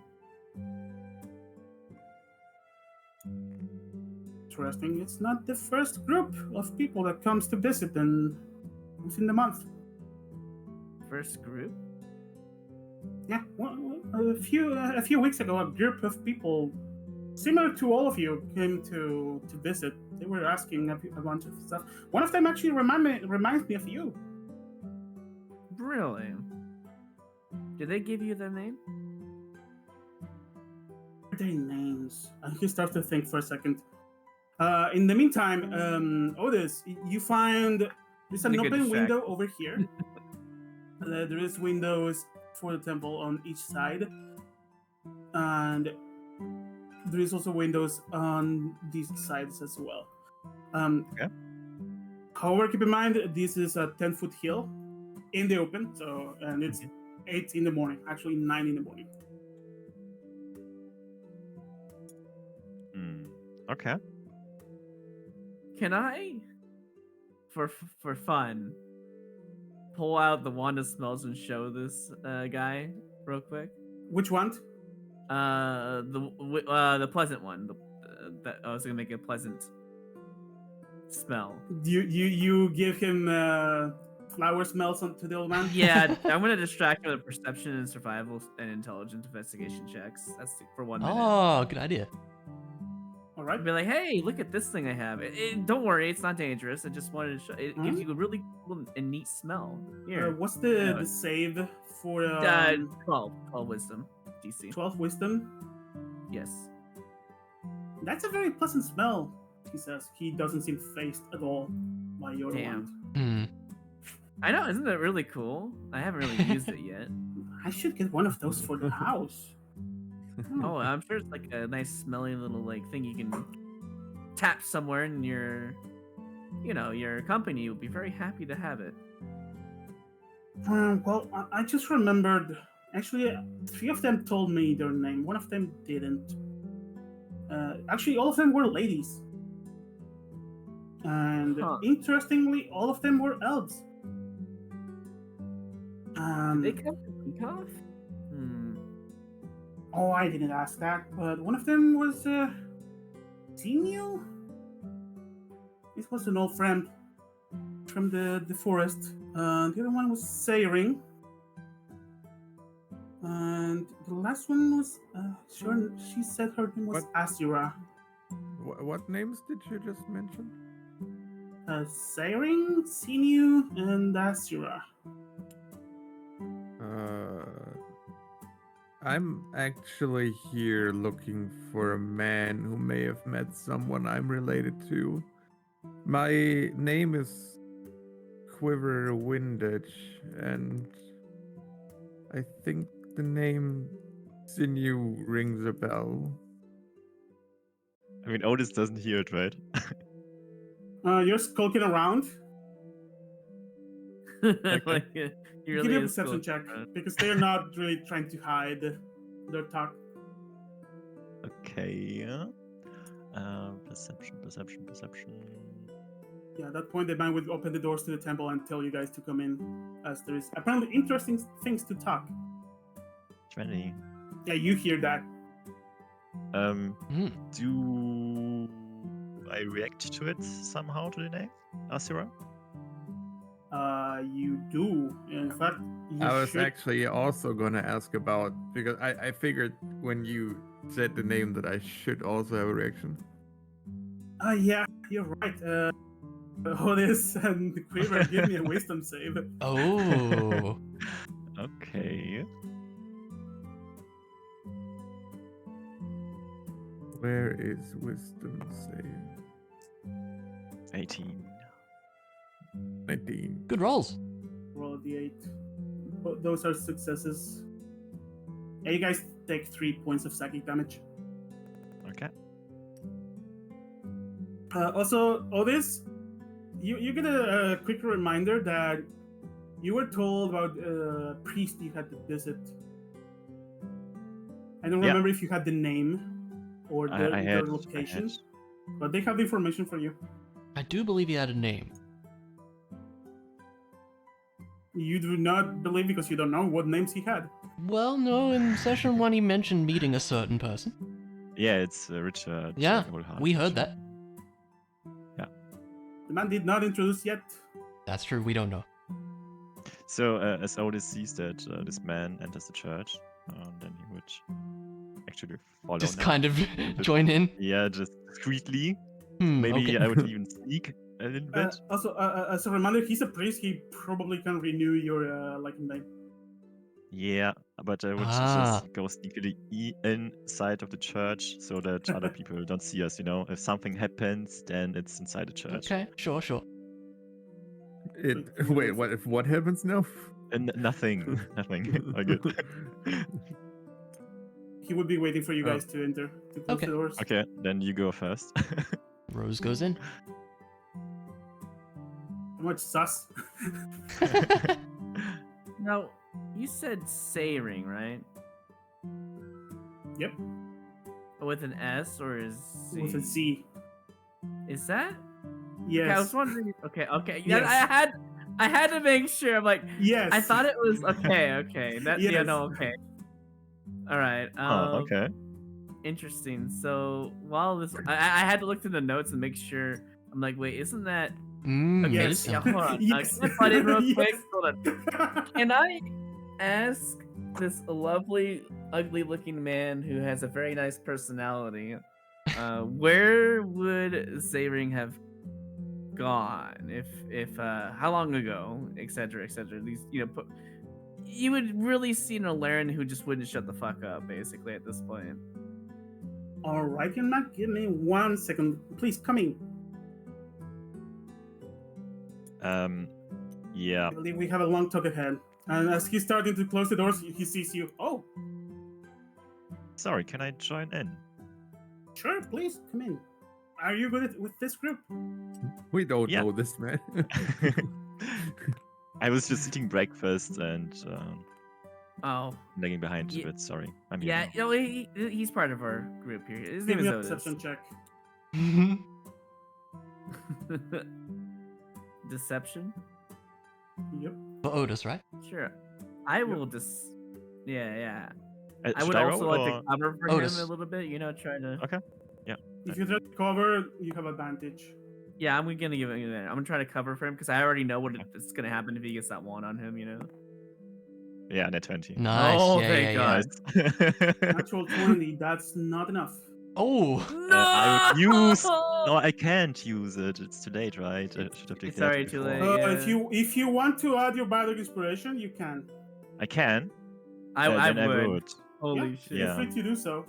Speaker 1: Interesting. It's not the first group of people that comes to visit within the month.
Speaker 4: First group.
Speaker 1: Yeah, a few weeks ago, a group of people similar to all of you came to visit. They were asking a bunch of stuff. One of them actually reminds me of you.
Speaker 4: Really? Did they give you their name?
Speaker 1: Their names. He starts to think for a second. In the meantime, Otis, you find there's an
Speaker 4: Good
Speaker 1: open
Speaker 4: distract.
Speaker 1: window over here. There is windows for the temple on each side, and there is also windows on these sides as well.
Speaker 5: Okay.
Speaker 1: However, keep in mind this is a 10-foot hill in the open, and it's 8 in the morning, actually 9 in the morning.
Speaker 5: Okay.
Speaker 4: Can I, for fun, pull out the wand of smells and show this guy real quick?
Speaker 1: Which one?
Speaker 4: The pleasant one. That I was gonna make a pleasant smell.
Speaker 1: You give him flower smells to the old man?
Speaker 4: Yeah, I'm gonna distract him with perception and survival and intelligence investigation checks. That's for 1 minute.
Speaker 2: Oh, good idea.
Speaker 1: All right.
Speaker 4: I'd be like, hey, look at this thing I have. Don't worry, it's not dangerous. I just wanted to show. It gives you a really cool and neat smell. Here,
Speaker 1: What's
Speaker 4: Yeah.
Speaker 1: the save for
Speaker 4: 12 wisdom DC.
Speaker 1: 12 wisdom?
Speaker 4: Yes.
Speaker 1: That's a very pleasant smell, he says. He doesn't seem phased at all by your
Speaker 4: Damn.
Speaker 1: wand.
Speaker 4: I know, isn't that really cool? I haven't really used it yet.
Speaker 1: I should get one of those for the house.
Speaker 4: Oh, I'm sure it's like a nice smelling little like thing you can tap somewhere in your, your company will be very happy to have it.
Speaker 1: Well, I just remembered. Actually, 3 of them told me their name. One of them didn't. Actually, all of them were ladies. And interestingly, all of them were elves.
Speaker 4: Did they come to Peacock?
Speaker 1: Oh, I didn't ask that, but one of them was Tinu? This was an old friend from the forest. The other one was Sayring. And the last one was she said her name was
Speaker 3: What?
Speaker 1: Asura.
Speaker 3: What names did you just mention?
Speaker 1: Sayring, Tinu, and Asura.
Speaker 3: I'm actually here looking for a man who may have met someone I'm related to. My name is Quiver Windage, and I think the name Sinew rings a bell.
Speaker 5: I mean, Otis doesn't hear it, right?
Speaker 1: You're skulking around.
Speaker 4: Like, you
Speaker 1: Give
Speaker 4: really
Speaker 1: me a
Speaker 4: is
Speaker 1: perception
Speaker 4: cool.
Speaker 1: check because they're not really trying to hide their talk.
Speaker 5: Okay. Perception.
Speaker 1: Yeah, at that point, the man would open the doors to the temple and tell you guys to come in, as there is apparently interesting things to talk.
Speaker 5: 20.
Speaker 1: Yeah, you hear that.
Speaker 5: Do I react to it somehow to the name, Asura?
Speaker 1: You do. In fact, you
Speaker 3: I was
Speaker 1: should.
Speaker 3: actually also gonna ask about, because I figured when you said the name that I should also have a reaction.
Speaker 1: Yeah, you're right. Otis and Quiver, give me a wisdom save.
Speaker 2: Oh.
Speaker 5: Okay.
Speaker 3: Where is wisdom save?
Speaker 5: 18.
Speaker 3: 19.
Speaker 2: Good rolls.
Speaker 1: Roll a d8. Those are successes. Yeah, you guys take 3 points of psychic damage.
Speaker 5: Okay.
Speaker 1: Also, Otis, you get a quick reminder that you were told about a priest you had to visit. I don't
Speaker 5: Yeah.
Speaker 1: remember if you had the name or
Speaker 5: I
Speaker 1: their
Speaker 5: had.
Speaker 1: location, but they have the information for you.
Speaker 2: I do believe he had a name.
Speaker 1: You do not believe because you don't know what names he had.
Speaker 2: Well, no, in session 1 he mentioned meeting a certain person.
Speaker 5: Yeah, it's Richard.
Speaker 2: Yeah,
Speaker 5: Holhart.
Speaker 2: we heard that.
Speaker 1: The man did not introduce yet.
Speaker 2: That's true, we don't know.
Speaker 5: So, as Otis sees that this man enters the church, then he would actually follow.
Speaker 2: Just
Speaker 5: now.
Speaker 2: kind of join in.
Speaker 5: Yeah, just discreetly.
Speaker 2: Hmm,
Speaker 5: Maybe
Speaker 2: okay.
Speaker 5: I would even sneak a little bit.
Speaker 1: Also, as a reminder, he's a priest. He probably can renew your name.
Speaker 5: Yeah, but I would
Speaker 2: Ah.
Speaker 5: just go sneakily inside of the church so that other people don't see us, you know? If something happens, then it's inside the church.
Speaker 2: Okay, sure.
Speaker 3: Wait, what happens now?
Speaker 5: And nothing. Nothing. All good.
Speaker 1: He would be waiting for you guys to enter, to close
Speaker 2: Okay.
Speaker 1: the doors.
Speaker 5: Okay, then you go first.
Speaker 2: Rose goes in.
Speaker 1: How much sus?
Speaker 4: Now, you said Sayring, right?
Speaker 1: Yep,
Speaker 4: With an S or is C?
Speaker 1: with a C.
Speaker 4: Is that?
Speaker 1: Yes.
Speaker 4: Okay, I was wondering. Okay. Yeah,
Speaker 1: Yes.
Speaker 4: I had to make sure. I'm like,
Speaker 1: Yes.
Speaker 4: I thought it was okay. That
Speaker 1: Yes.
Speaker 4: yeah, no, okay. All right.
Speaker 5: Oh, okay.
Speaker 4: Interesting. So while this, I had to look through the notes and make sure. I'm like, wait, isn't that? Okay,
Speaker 1: Yes.
Speaker 4: yeah, hold on.
Speaker 1: Yes.
Speaker 4: Can I butt in real
Speaker 1: Yes.
Speaker 4: quick? Hold on. Can I ask this lovely, ugly-looking man who has a very nice personality, where would Sayring have gone if how long ago, etc., etc. These, you would really see an Alarin who just wouldn't shut the fuck up, basically, at this point.
Speaker 1: All right, young man, give me 1 second. Please come in.
Speaker 5: Yeah.
Speaker 1: I believe we have a long talk ahead. And as he's starting to close the doors, he sees you. Oh,
Speaker 5: Sorry, can I join in?
Speaker 1: sure, please come in. Are you good with this group?
Speaker 3: We don't
Speaker 5: Yeah.
Speaker 3: know this man.
Speaker 5: I was just eating breakfast and
Speaker 4: Oh,
Speaker 5: lagging behind
Speaker 4: Ye-
Speaker 5: a bit. Sorry. I'm here
Speaker 4: yeah,
Speaker 5: now.
Speaker 4: he's part of our group here. His
Speaker 1: Give
Speaker 4: name
Speaker 1: me
Speaker 4: is
Speaker 1: a
Speaker 4: Otis.
Speaker 1: perception check.
Speaker 4: Deception?
Speaker 1: Yep.
Speaker 2: For Otis, right?
Speaker 4: Sure. I will yeah. I
Speaker 5: Should
Speaker 4: would also
Speaker 5: roll
Speaker 4: like
Speaker 5: or-
Speaker 4: to cover for
Speaker 2: Otis.
Speaker 4: him a little bit, try to.
Speaker 5: Okay.
Speaker 1: If you try to cover, you have advantage.
Speaker 4: Yeah, I'm gonna give it. I'm gonna try to cover for him because I already know it's gonna happen if he gets that one on him.
Speaker 5: Yeah, net 20.
Speaker 2: Nice.
Speaker 4: Oh,
Speaker 2: yeah,
Speaker 4: thank
Speaker 2: yeah, yeah.
Speaker 4: God.
Speaker 5: Nice.
Speaker 1: Natural 20, that's not enough.
Speaker 2: Oh,
Speaker 5: I would use. No, I can't use it. It's too late, right? I should have
Speaker 4: It's
Speaker 5: declared
Speaker 4: already
Speaker 5: it
Speaker 4: too
Speaker 5: before.
Speaker 4: late. Yeah.
Speaker 1: If you want to add your bardic inspiration, you can.
Speaker 5: I can.
Speaker 4: I
Speaker 5: Then I
Speaker 4: would.
Speaker 5: would.
Speaker 4: Holy
Speaker 1: Yeah,
Speaker 4: shit.
Speaker 1: feel
Speaker 5: Yeah.
Speaker 1: free to do so.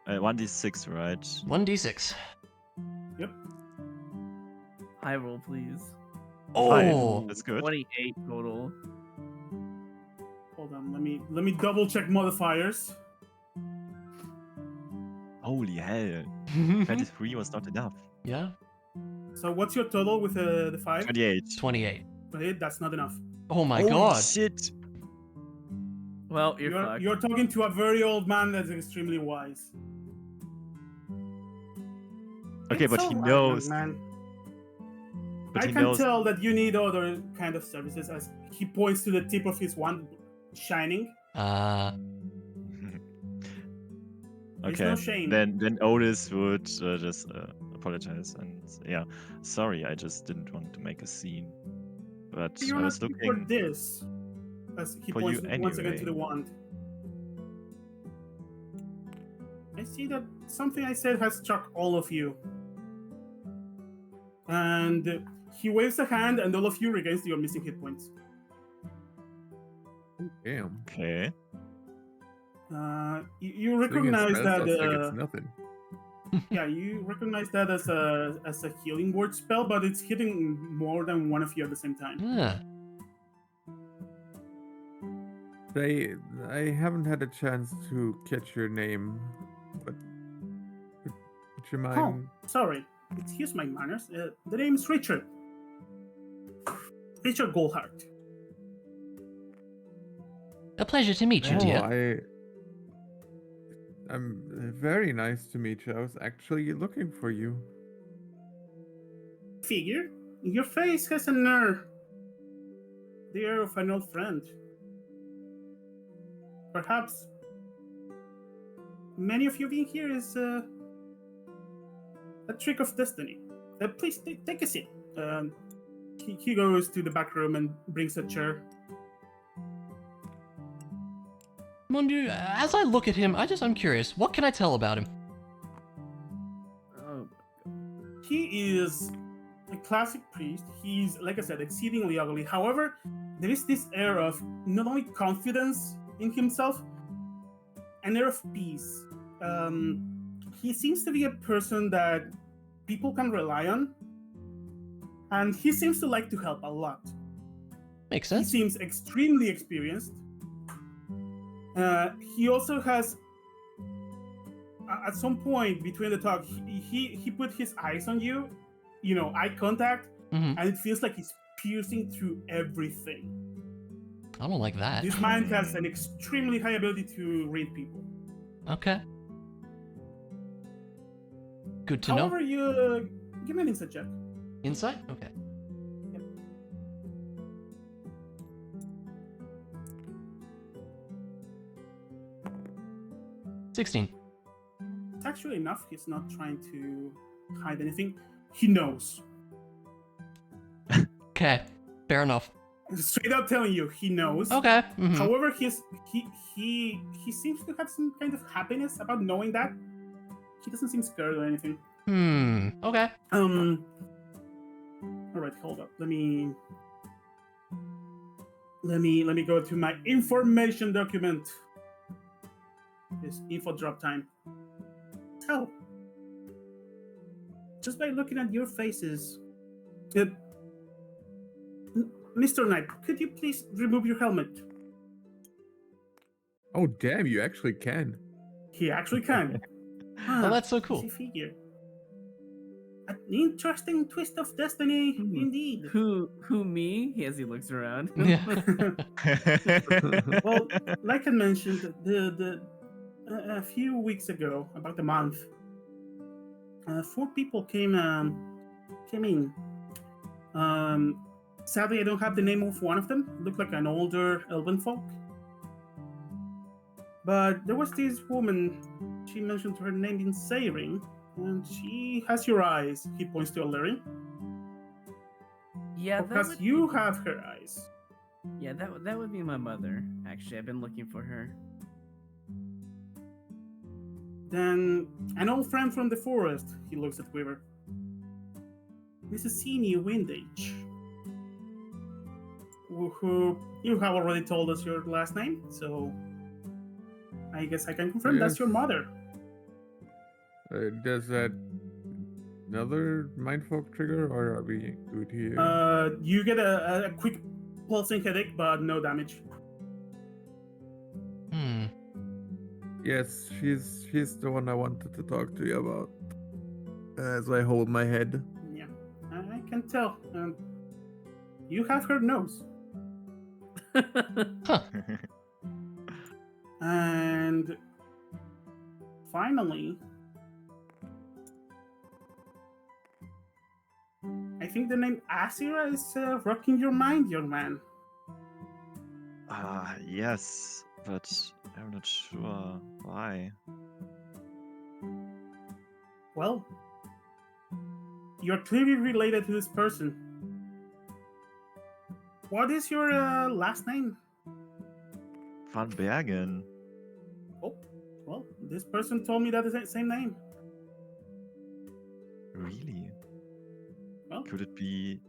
Speaker 5: 1d6, right?
Speaker 2: 1d6.
Speaker 1: Yep.
Speaker 4: High roll, please.
Speaker 2: Oh,
Speaker 5: That's good.
Speaker 4: 28 total.
Speaker 1: Hold on, let me double check modifiers.
Speaker 5: Holy hell. 23 was not enough.
Speaker 2: yeah,
Speaker 1: So what's your total with the 5?
Speaker 5: 28.
Speaker 2: 28.
Speaker 1: Okay, that's not enough.
Speaker 2: Oh my
Speaker 5: Holy
Speaker 2: god.
Speaker 5: shit.
Speaker 4: Well, you're fucked.
Speaker 1: You're talking to a very old man that's extremely wise.
Speaker 5: Okay,
Speaker 1: It's
Speaker 5: but he
Speaker 1: all right,
Speaker 5: knows.
Speaker 1: young man.
Speaker 5: But
Speaker 1: I
Speaker 5: he
Speaker 1: can
Speaker 5: knows.
Speaker 1: tell that you need other kind of services as he points to the tip of his wand shining. There's
Speaker 5: Okay.
Speaker 1: no shame.
Speaker 5: Then Otis would just apologize and yeah, sorry, I just didn't want to make a scene. But
Speaker 1: You're
Speaker 5: I
Speaker 1: not
Speaker 5: was
Speaker 1: here for
Speaker 5: looking
Speaker 1: this. As he
Speaker 5: for
Speaker 1: points
Speaker 5: you
Speaker 1: once again to
Speaker 5: anyway.
Speaker 1: the wand. I see that something I said has struck all of you. And he waves a hand and all of you regains your missing hit points.
Speaker 3: Damn.
Speaker 5: Okay.
Speaker 1: You
Speaker 3: Slinging
Speaker 1: recognize
Speaker 3: spell
Speaker 1: that
Speaker 3: does like it's nothing.
Speaker 1: yeah, you recognize that as a healing word spell, but it's hitting more than one of you at the same time.
Speaker 2: Yeah.
Speaker 3: I haven't had a chance to catch your name, but would you
Speaker 1: Oh,
Speaker 3: mind?
Speaker 1: sorry. Excuse my manners. The name is Richard. Richard Goldhart.
Speaker 2: A pleasure to meet you, dear.
Speaker 3: I'm very nice to meet you. I was actually looking for you.
Speaker 1: Figure, your face has an air. The air of an old friend. Perhaps many of you being here is a trick of destiny. Please take a seat. He goes to the back room and brings a chair.
Speaker 2: Mon Dieu, as I look at him, I'm curious. What can I tell about him?
Speaker 4: Oh,
Speaker 1: He is a classic priest. He's, like I said, exceedingly ugly. However, there is this air of not only confidence in himself, an air of peace. He seems to be a person that people can rely on, and he seems to like to help a lot.
Speaker 2: Makes
Speaker 1: He
Speaker 2: sense.
Speaker 1: seems extremely experienced. He also has, at some point between the talk, he put his eyes on you, eye contact,
Speaker 2: Mhm.
Speaker 1: and it feels like he's piercing through everything.
Speaker 2: I don't like that.
Speaker 1: This man has an extremely high ability to read people.
Speaker 2: Okay. Good to know.
Speaker 1: However, you give me an insight check.
Speaker 2: Insight? Okay.
Speaker 1: Yep.
Speaker 2: $16.
Speaker 1: It's actually enough. He's not trying to hide anything. He knows.
Speaker 2: Okay. Fair enough.
Speaker 1: Straight up telling you, he knows.
Speaker 2: Okay. Mhm.
Speaker 1: However, he seems to have some kind of happiness about knowing that. He doesn't seem scared or anything.
Speaker 2: Okay.
Speaker 1: All right, hold up. Let me go to my information document. It's info drop time. So, just by looking at your faces, Mr. Knight, could you please remove your helmet?
Speaker 3: Oh damn! You actually can.
Speaker 1: He actually can.
Speaker 2: Oh, that's so cool.
Speaker 1: Easy figure. An interesting twist of destiny, indeed.
Speaker 4: who me? As he looks around.
Speaker 2: Yeah.
Speaker 1: Well, like I mentioned, a few weeks ago, about a month, 4 people came in. Sadly, I don't have the name of one of them. Looked like an older elven folk. But there was this woman. She mentioned her name in Sayring, and she has your eyes. He points to Alluring.
Speaker 4: Yeah,
Speaker 1: Because you have her eyes.
Speaker 4: Yeah, that would be my mother. Actually, I've been looking for her.
Speaker 1: Then an old friend from the forest. He looks at Weaver. Mrs. Senior Windage. Who you have already told us your last name, so I guess I can confirm that's your
Speaker 3: Yes.
Speaker 1: mother.
Speaker 3: Does that another mindfuck trigger, or are we good here?
Speaker 1: You get a quick pulsing headache, but no damage.
Speaker 2: Hmm.
Speaker 3: Yes, she's the one I wanted to talk to you about. As I hold my head.
Speaker 1: Yeah, I can tell. You have her nose.
Speaker 2: Huh.
Speaker 1: And finally, I think the name Asira is rocking your mind, young man.
Speaker 5: Yes, but I'm not sure why.
Speaker 1: Well, you're clearly related to this person. What is your last name?
Speaker 5: Van Bergen.
Speaker 1: Oh, well, this person told me that is the same name.
Speaker 5: Really?
Speaker 1: Well,
Speaker 5: Could it be?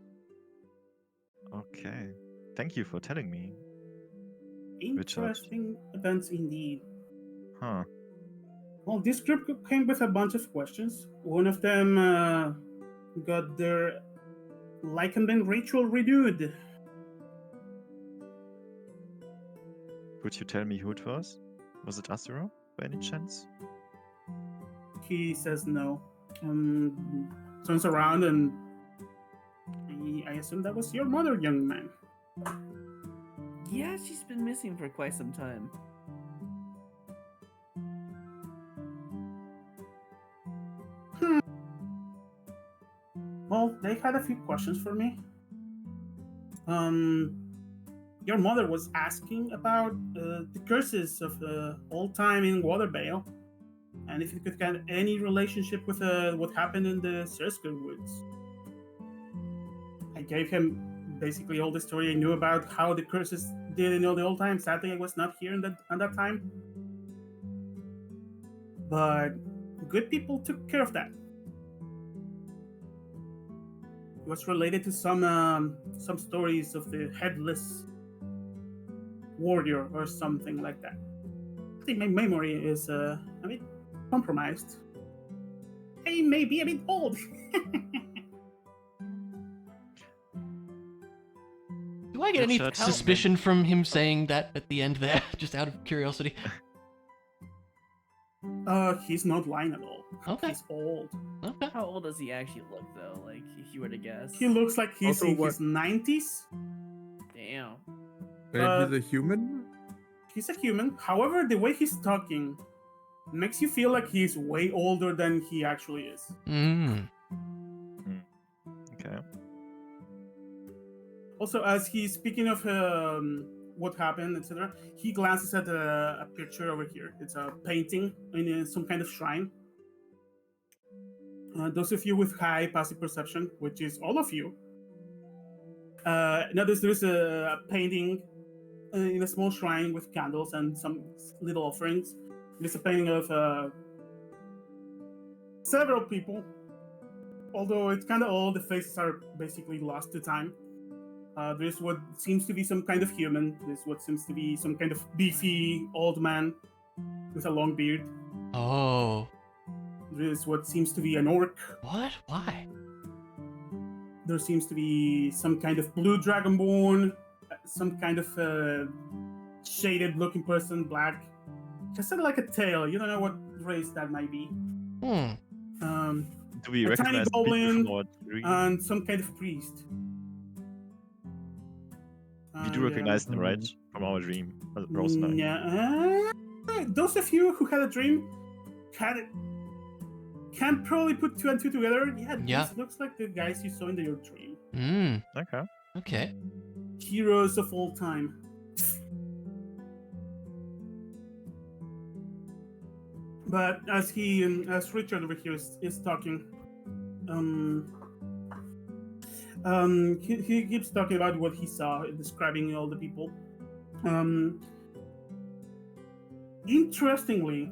Speaker 5: Okay. Thank you for telling me.
Speaker 1: interesting events indeed.
Speaker 5: Huh.
Speaker 1: Well, this group came with a bunch of questions. One of them got their Lycanben ritual renewed.
Speaker 5: Could you tell me who it was? Was it Asura, by any chance?
Speaker 1: He says no. Turns around and I assume that was your mother, young man.
Speaker 4: Yeah, she's been missing for quite some time.
Speaker 1: Well, they had a few questions for me. Your mother was asking about the curses of old time in Watervale, and if it could get any relationship with what happened in the Sersker Woods. I gave him basically all the story I knew about how the curses did in all the old time. Sadly, I was not here at that time, but good people took care of that. It was related to some stories of the headless warrior or something like that. I think my memory is a bit compromised. I may be a bit old.
Speaker 2: Do I get any
Speaker 5: Richard,
Speaker 2: suspicion from him saying that at the end there, just out of curiosity?
Speaker 1: He's not lying at all.
Speaker 2: Okay.
Speaker 1: He's old.
Speaker 2: Okay.
Speaker 4: How old does he actually look, though? Like, if you were to guess.
Speaker 1: He looks like he's
Speaker 3: Also,
Speaker 1: in
Speaker 3: what-
Speaker 1: his 90s.
Speaker 4: Damn.
Speaker 3: And he's a human?
Speaker 1: He's a human. However, the way he's talking makes you feel like he's way older than he actually is.
Speaker 2: Mm.
Speaker 5: Okay.
Speaker 1: Also, as he's speaking of what happened, etc., he glances at a picture over here. It's a painting in some kind of shrine. Those of you with high passive perception, which is all of you, notice there's a painting in a small shrine with candles and some little offerings. There's a painting of several people. Although it's kind of old, the faces are basically lost to time. There's what seems to be some kind of human. There's what seems to be some kind of beefy old man with a long beard.
Speaker 2: Oh.
Speaker 1: There's what seems to be an orc.
Speaker 2: What? Why?
Speaker 1: There seems to be some kind of blue dragonborn, some kind of shaded looking person, black. Just sort of like a tail. You don't know what race that might be.
Speaker 2: Hmm.
Speaker 5: Do we
Speaker 1: A tiny
Speaker 5: recognize the people
Speaker 1: goblin,
Speaker 5: from our dream?
Speaker 1: and some kind of priest.
Speaker 5: We do recognize them, right? From our dream. Rose and I.
Speaker 1: Yeah. Those of you who had a dream can probably put two and two together. Yeah, this looks like the guys you saw in your dream.
Speaker 2: Mm.
Speaker 5: Okay.
Speaker 2: Okay.
Speaker 1: Heroes of all time. But as Richard over here is talking, he keeps talking about what he saw, describing all the people. Interestingly,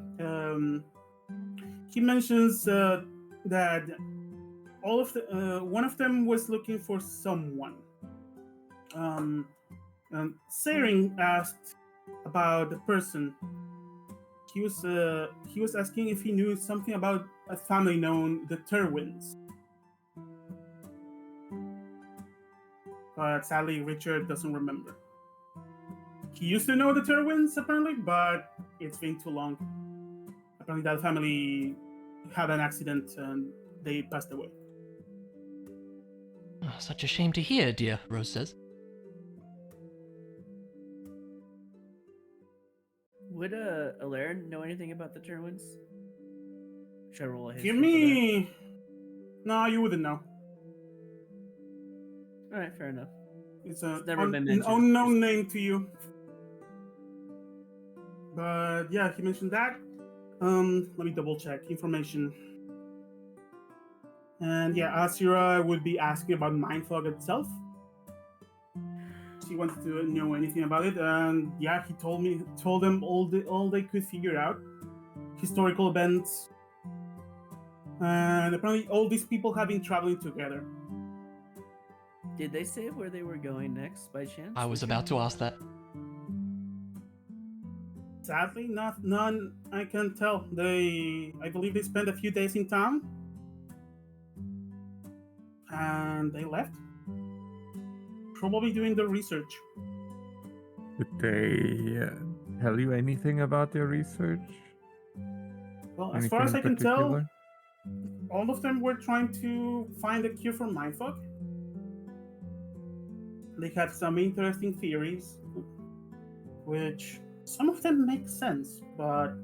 Speaker 1: he mentions that all of the one of them was looking for someone. And Sering asked about the person he was asking if he knew something about a family known the Terwins. But sadly, Richard doesn't remember. He used to know the Terwins, apparently, but it's been too long. Apparently, that family had an accident and they passed away.
Speaker 2: Oh, such a shame to hear, dear, Rose says.
Speaker 6: Would Alarin know anything about the Terwins? Should I roll a history
Speaker 1: Give
Speaker 6: for that?
Speaker 1: me. No, you wouldn't know.
Speaker 6: All right, fair enough.
Speaker 1: It's
Speaker 6: It's
Speaker 1: an
Speaker 6: never been mentioned.
Speaker 1: unknown name to you. But yeah, he mentioned that. Let me double check information. And yeah, Asira would be asking about Mindfog itself. She wanted to know anything about it, and yeah, he told them all they could figure out, historical events, and apparently all these people have been traveling together.
Speaker 6: Did they say where they were going next by chance?
Speaker 2: I was about to ask that.
Speaker 1: Sadly, none I can tell. I believe they spent a few days in town, and they left. Probably doing their research.
Speaker 3: Did they tell you anything about their research?
Speaker 1: Well, as far as I
Speaker 3: Anything
Speaker 1: can tell,
Speaker 3: particular?
Speaker 1: all of them were trying to find a cure for mindfuck. They had some interesting theories, which some of them make sense, but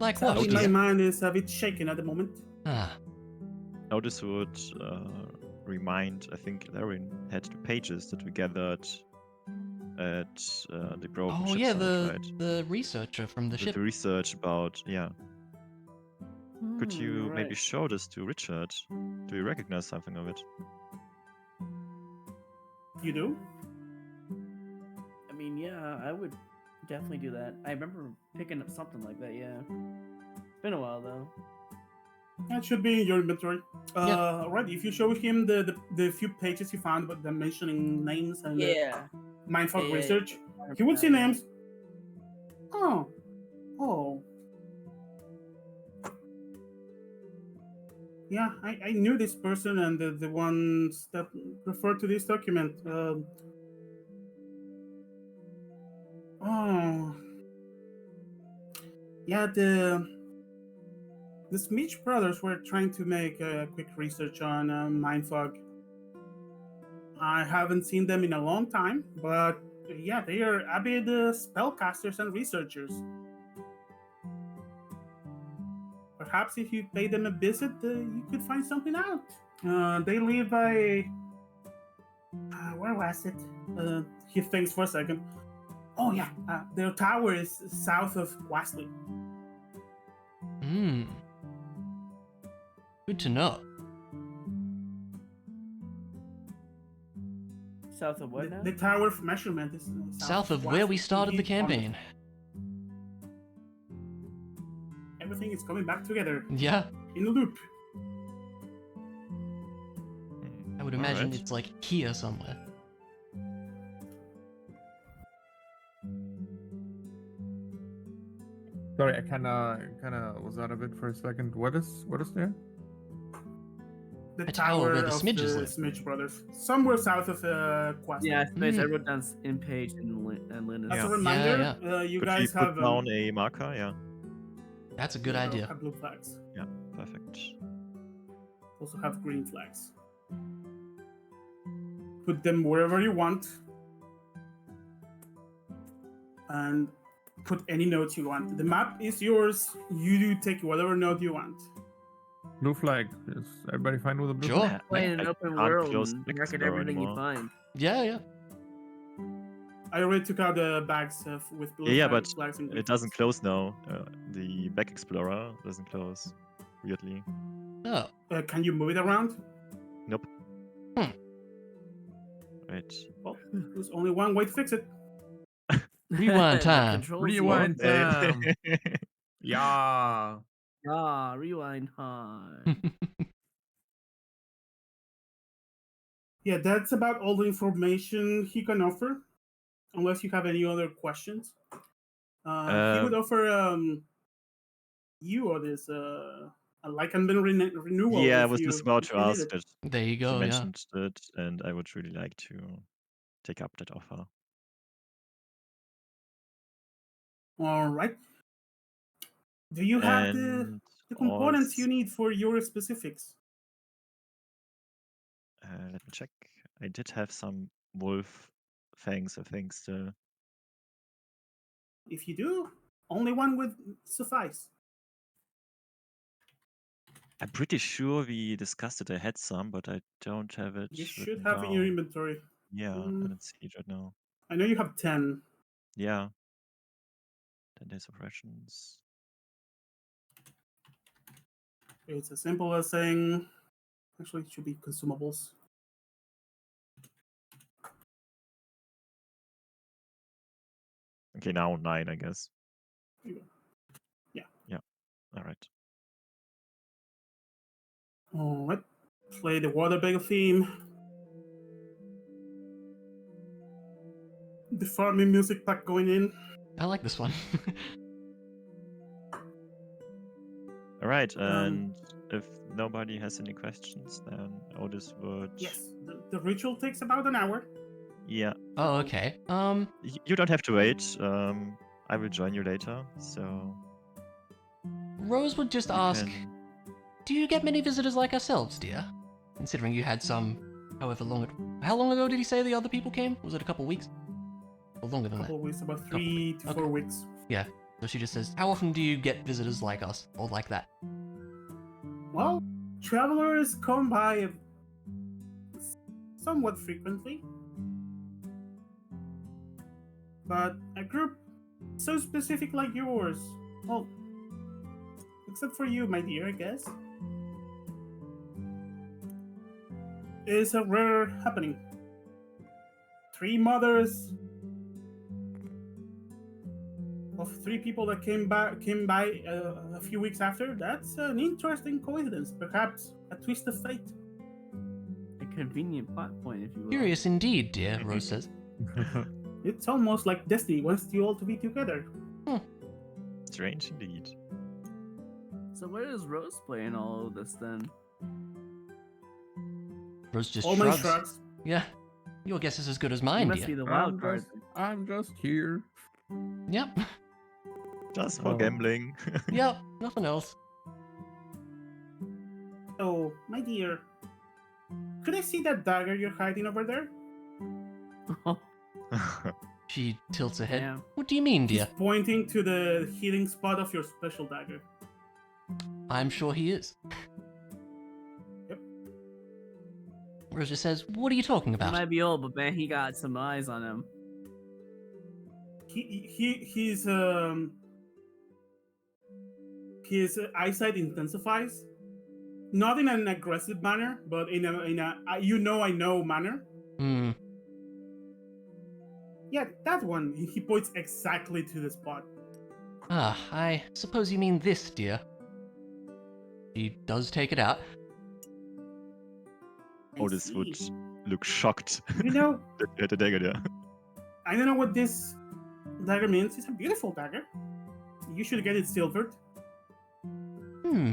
Speaker 2: Like what?
Speaker 1: sadly, my
Speaker 2: dear?
Speaker 1: mind is a bit shaken at the moment.
Speaker 2: Ah,
Speaker 5: Now this would remind, I think Larian had the pages that we gathered at the broken
Speaker 2: oh
Speaker 5: ship
Speaker 2: yeah,
Speaker 5: site, right?
Speaker 2: the researcher from the
Speaker 5: With
Speaker 2: ship.
Speaker 5: the research about, yeah. Could you maybe
Speaker 6: right.
Speaker 5: show this to Richard? Do you recognize something of it?
Speaker 1: You do?
Speaker 6: I mean, yeah, I would definitely do that. I remember picking up something like that. Yeah, it's been a while though.
Speaker 1: That should be in your inventory.
Speaker 2: Yeah.
Speaker 1: Right, if you show him the few pages you found about them mentioning names and
Speaker 6: Yeah.
Speaker 1: mindfuck
Speaker 6: Yeah,
Speaker 1: research,
Speaker 6: I
Speaker 1: he would see
Speaker 6: remember that,
Speaker 1: names. Oh. Yeah, I knew this person and the ones that referred to this document. Oh. Yeah, the Smith brothers were trying to make a quick research on mindfog. I haven't seen them in a long time, but yeah, they are avid spellcasters and researchers. Perhaps if you pay them a visit, you could find something out. They live by. Where was it? He thinks for a second. Oh yeah, their tower is south of Wesley.
Speaker 2: Hmm. Good to know.
Speaker 6: South of what now?
Speaker 1: The tower of measurement is
Speaker 2: South of where we
Speaker 1: Wesley.
Speaker 2: started the
Speaker 1: He almost-
Speaker 2: campaign.
Speaker 1: Everything is coming back together
Speaker 2: Yeah,
Speaker 1: in a loop.
Speaker 2: I would imagine
Speaker 5: Alright.
Speaker 2: it's like here somewhere.
Speaker 3: Sorry, I kind of was out of it for a second. What is there?
Speaker 1: The
Speaker 2: A tower
Speaker 1: tower
Speaker 2: where the
Speaker 1: of
Speaker 2: Smidges
Speaker 1: the
Speaker 2: live.
Speaker 1: Smidge brothers, somewhere south of Quest.
Speaker 6: Yeah, I
Speaker 2: Hmm.
Speaker 6: wrote down in Page and Linus.
Speaker 1: As
Speaker 5: Yeah.
Speaker 1: a reminder,
Speaker 2: Yeah,
Speaker 1: you
Speaker 5: Could
Speaker 1: guys
Speaker 5: we
Speaker 1: have
Speaker 5: put down a marker? Yeah,
Speaker 2: That's a good
Speaker 1: you
Speaker 2: idea.
Speaker 1: have blue flags.
Speaker 5: perfect.
Speaker 1: Also have green flags. Put them wherever you want, and put any notes you want. The map is yours. You do take whatever note you want.
Speaker 3: Blue flag. Is everybody fine with the blue
Speaker 2: Sure.
Speaker 3: flag?
Speaker 6: Play in an
Speaker 5: I
Speaker 6: open
Speaker 5: can't
Speaker 6: world
Speaker 5: close
Speaker 6: and
Speaker 5: the
Speaker 6: mark at
Speaker 5: Explorer
Speaker 6: everything you
Speaker 5: anymore.
Speaker 6: find.
Speaker 2: Yeah, yeah.
Speaker 1: I already took out the bags with blue
Speaker 5: Yeah, but
Speaker 1: flags and green
Speaker 5: it doesn't
Speaker 1: flags.
Speaker 5: close now. The back explorer doesn't close. Weirdly.
Speaker 2: Oh,
Speaker 1: Can you move it around?
Speaker 5: Nope.
Speaker 2: Hmm.
Speaker 5: Right.
Speaker 1: Well, there's only one way to fix it.
Speaker 2: rewind
Speaker 6: The
Speaker 2: time.
Speaker 6: controls
Speaker 3: Rewind
Speaker 6: work.
Speaker 3: time. Yeah.
Speaker 6: Ah, rewind time.
Speaker 1: Yeah, that's about all the information he can offer, unless you have any other questions. He would offer you or this a like-and-been renewal
Speaker 5: Yeah, I
Speaker 1: if
Speaker 5: was
Speaker 1: you
Speaker 5: just about
Speaker 1: if
Speaker 5: to
Speaker 1: you need
Speaker 5: ask
Speaker 1: it.
Speaker 5: it.
Speaker 2: There you
Speaker 5: He
Speaker 2: go, yeah.
Speaker 5: mentioned it, and I would really like to take up that offer.
Speaker 1: All right. Do you have
Speaker 5: And
Speaker 1: the components
Speaker 5: also,
Speaker 1: you need for your specifics?
Speaker 5: let me check. I did have some wolf fangs, I think, still.
Speaker 1: If you do, only one would suffice.
Speaker 5: I'm pretty sure we discussed it. I had some, but I don't have it
Speaker 1: You should
Speaker 5: written
Speaker 1: have in your
Speaker 5: down.
Speaker 1: inventory.
Speaker 5: Yeah,
Speaker 1: Mm.
Speaker 5: I don't see it right now.
Speaker 1: I know you have 10.
Speaker 5: Yeah. 10 days of rations.
Speaker 1: It's as simple as saying, actually, it should be consumables.
Speaker 5: Okay, now 9, I guess.
Speaker 1: There you go. Yeah.
Speaker 5: Yeah. All right.
Speaker 1: All right. Play the water bagel theme. The farming music pack going in.
Speaker 2: I like this one.
Speaker 5: All right. And if nobody has any questions, then Otis would.
Speaker 1: Yes, the ritual takes about an hour.
Speaker 5: Yeah.
Speaker 2: Oh, okay.
Speaker 5: You don't have to wait. I will join you later. So.
Speaker 2: Rose would just
Speaker 5: you
Speaker 2: ask,
Speaker 5: can-
Speaker 2: do you get many visitors like ourselves, dear? Considering you had some, however long it... How long ago did he say the other people came? Was it a couple weeks? Or longer than
Speaker 1: A
Speaker 2: that?
Speaker 1: couple of weeks, about 3 to 4 weeks.
Speaker 2: Yeah. So she just says, how often do you get visitors like us? Or like that?
Speaker 1: Well, travelers come by somewhat frequently. But a group so specific like yours, well, except for you, my dear, I guess, is a rare happening. 3 mothers of 3 people that came by a few weeks after. That's an interesting coincidence, perhaps a twist of fate.
Speaker 4: A convenient plot point, if you will.
Speaker 2: Curious indeed, dear, Rose says.
Speaker 1: It's almost like destiny wants you all to be together.
Speaker 5: Strange indeed.
Speaker 4: So where does Rose play in all of this then?
Speaker 2: Rose just
Speaker 1: All my
Speaker 2: shrugs.
Speaker 1: shrugs.
Speaker 2: Yeah. Your guess is as good as
Speaker 4: He
Speaker 2: mine,
Speaker 4: must be
Speaker 2: dear.
Speaker 4: the wild card.
Speaker 3: I'm just here.
Speaker 2: Yep.
Speaker 5: Just for
Speaker 3: Oh.
Speaker 5: gambling.
Speaker 2: Yep. Nothing else.
Speaker 1: Oh, my dear. Could I see that dagger you're hiding over there?
Speaker 2: She tilts her head.
Speaker 4: Yeah.
Speaker 2: What do you mean,
Speaker 1: He's
Speaker 2: dear?
Speaker 1: pointing to the healing spot of your special dagger.
Speaker 2: I'm sure he is.
Speaker 1: Yep.
Speaker 2: Rose just says, what are you talking
Speaker 4: He
Speaker 2: about?
Speaker 4: might be old, but man, he got some eyes on him.
Speaker 1: His eyesight intensifies, not in an aggressive manner, but in a I know manner.
Speaker 2: Hmm.
Speaker 1: Yeah, that one. He points exactly to the spot.
Speaker 2: Ah, I suppose you mean this, dear. She does take it out.
Speaker 1: I
Speaker 5: Otis
Speaker 1: see.
Speaker 5: would look shocked.
Speaker 1: You know,
Speaker 5: that you had the dagger there.
Speaker 1: I don't know what this dagger means. It's a beautiful dagger. You should get it silvered.
Speaker 2: Hmm.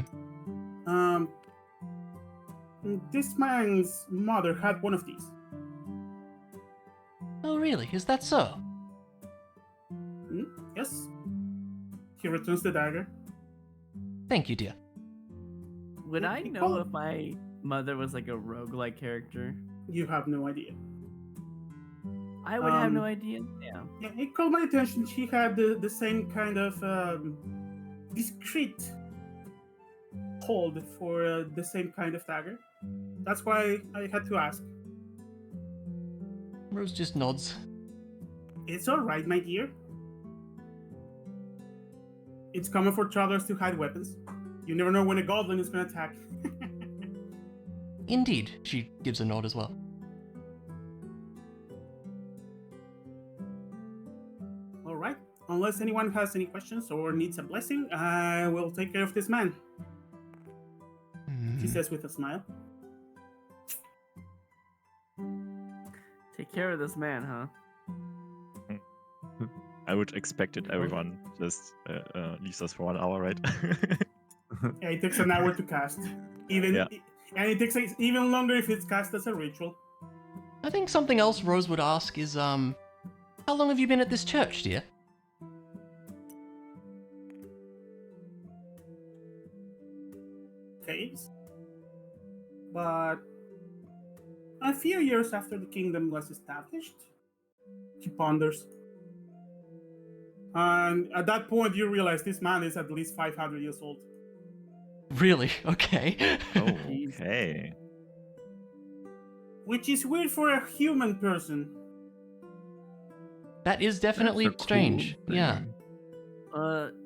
Speaker 1: This man's mother had one of these.
Speaker 2: Oh, really? Is that so?
Speaker 1: Yes. He returns the dagger.
Speaker 2: Thank you, dear.
Speaker 4: Would I
Speaker 1: He
Speaker 4: know
Speaker 1: called-
Speaker 4: if my mother was like a roguelike character?
Speaker 1: You have no idea.
Speaker 4: I would have no
Speaker 1: Um,
Speaker 4: idea. Yeah.
Speaker 1: Yeah, it called my attention. She had the same kind of discreet hold for the same kind of dagger. That's why I had to ask.
Speaker 2: Rose just nods.
Speaker 1: It's all right, my dear. It's common for travelers to hide weapons. You never know when a goblin is going to attack.
Speaker 2: Indeed, she gives a nod as well.
Speaker 1: All right. Unless anyone has any questions or needs a blessing, I will take care of this man. She says with a smile.
Speaker 4: Take care of this man, huh?
Speaker 5: I would expect it. Everyone just leaves us for 1 hour, right?
Speaker 1: Yeah, it takes an hour to cast. And it takes even longer if it's cast as a ritual.
Speaker 2: I think something else Rose would ask is, how long have you been at this church, dear?
Speaker 1: Caves. But a few years after the kingdom was established, he ponders. And at that point, you realize this man is at least 500 years old.
Speaker 2: Really? Okay.
Speaker 5: Oh, okay.
Speaker 1: Which is weird for a human person.
Speaker 2: That is definitely
Speaker 3: That's a cool
Speaker 2: strange. Yeah.
Speaker 3: thing.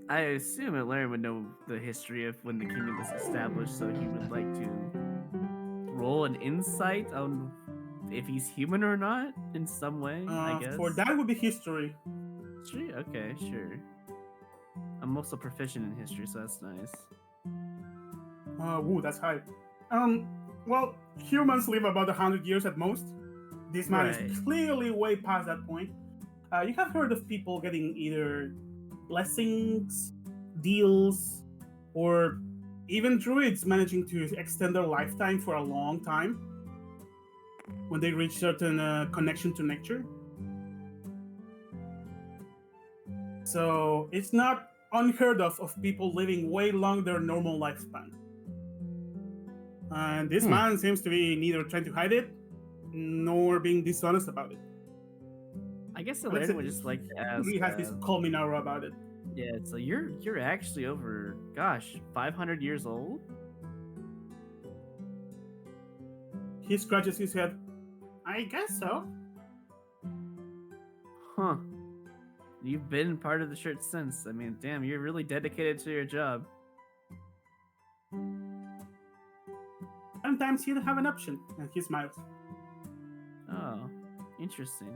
Speaker 4: I assume Larry would know the history of when the kingdom was established, so he would like to roll an insight on if he's human or not in some way, I guess.
Speaker 1: For that would be history.
Speaker 4: History? Okay, sure. I'm also proficient in history, so that's nice.
Speaker 1: Woo, that's high. Well, humans live about 100 years at most. This man is clearly way past that point. You have heard of people getting either blessings, deals, or even druids managing to extend their lifetime for a long time when they reach certain connection to nature. So it's not unheard of people living way long their normal lifespan. And this man seems to be neither trying to hide it nor being dishonest about it.
Speaker 4: I guess Elaine would just like to ask.
Speaker 1: He has this calming aura about it.
Speaker 4: Yeah, so you're actually over, 500 years old?
Speaker 1: He scratches his head. I guess so.
Speaker 4: Huh. You've been part of the church since. I mean, damn, you're really dedicated to your job.
Speaker 1: Sometimes you don't have an option. And he smiles.
Speaker 4: Oh, interesting.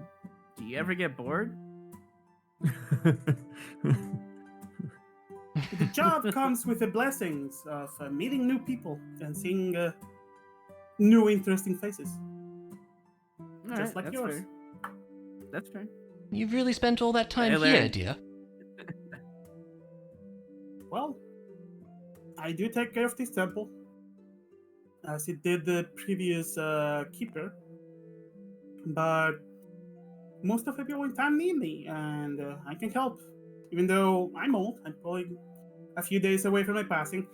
Speaker 4: Do you ever get bored?
Speaker 1: The job comes with the blessings of meeting new people and seeing new interesting faces. Just like
Speaker 4: that's
Speaker 1: yours.
Speaker 4: fair. That's fair.
Speaker 2: You've really spent all that time
Speaker 4: Hey,
Speaker 2: here,
Speaker 4: Larry.
Speaker 2: dear.
Speaker 1: Well, I do take care of this temple, as it did the previous keeper. But most of the people in town need me, and I can help. Even though I'm old, I'm probably a few days away from my passing.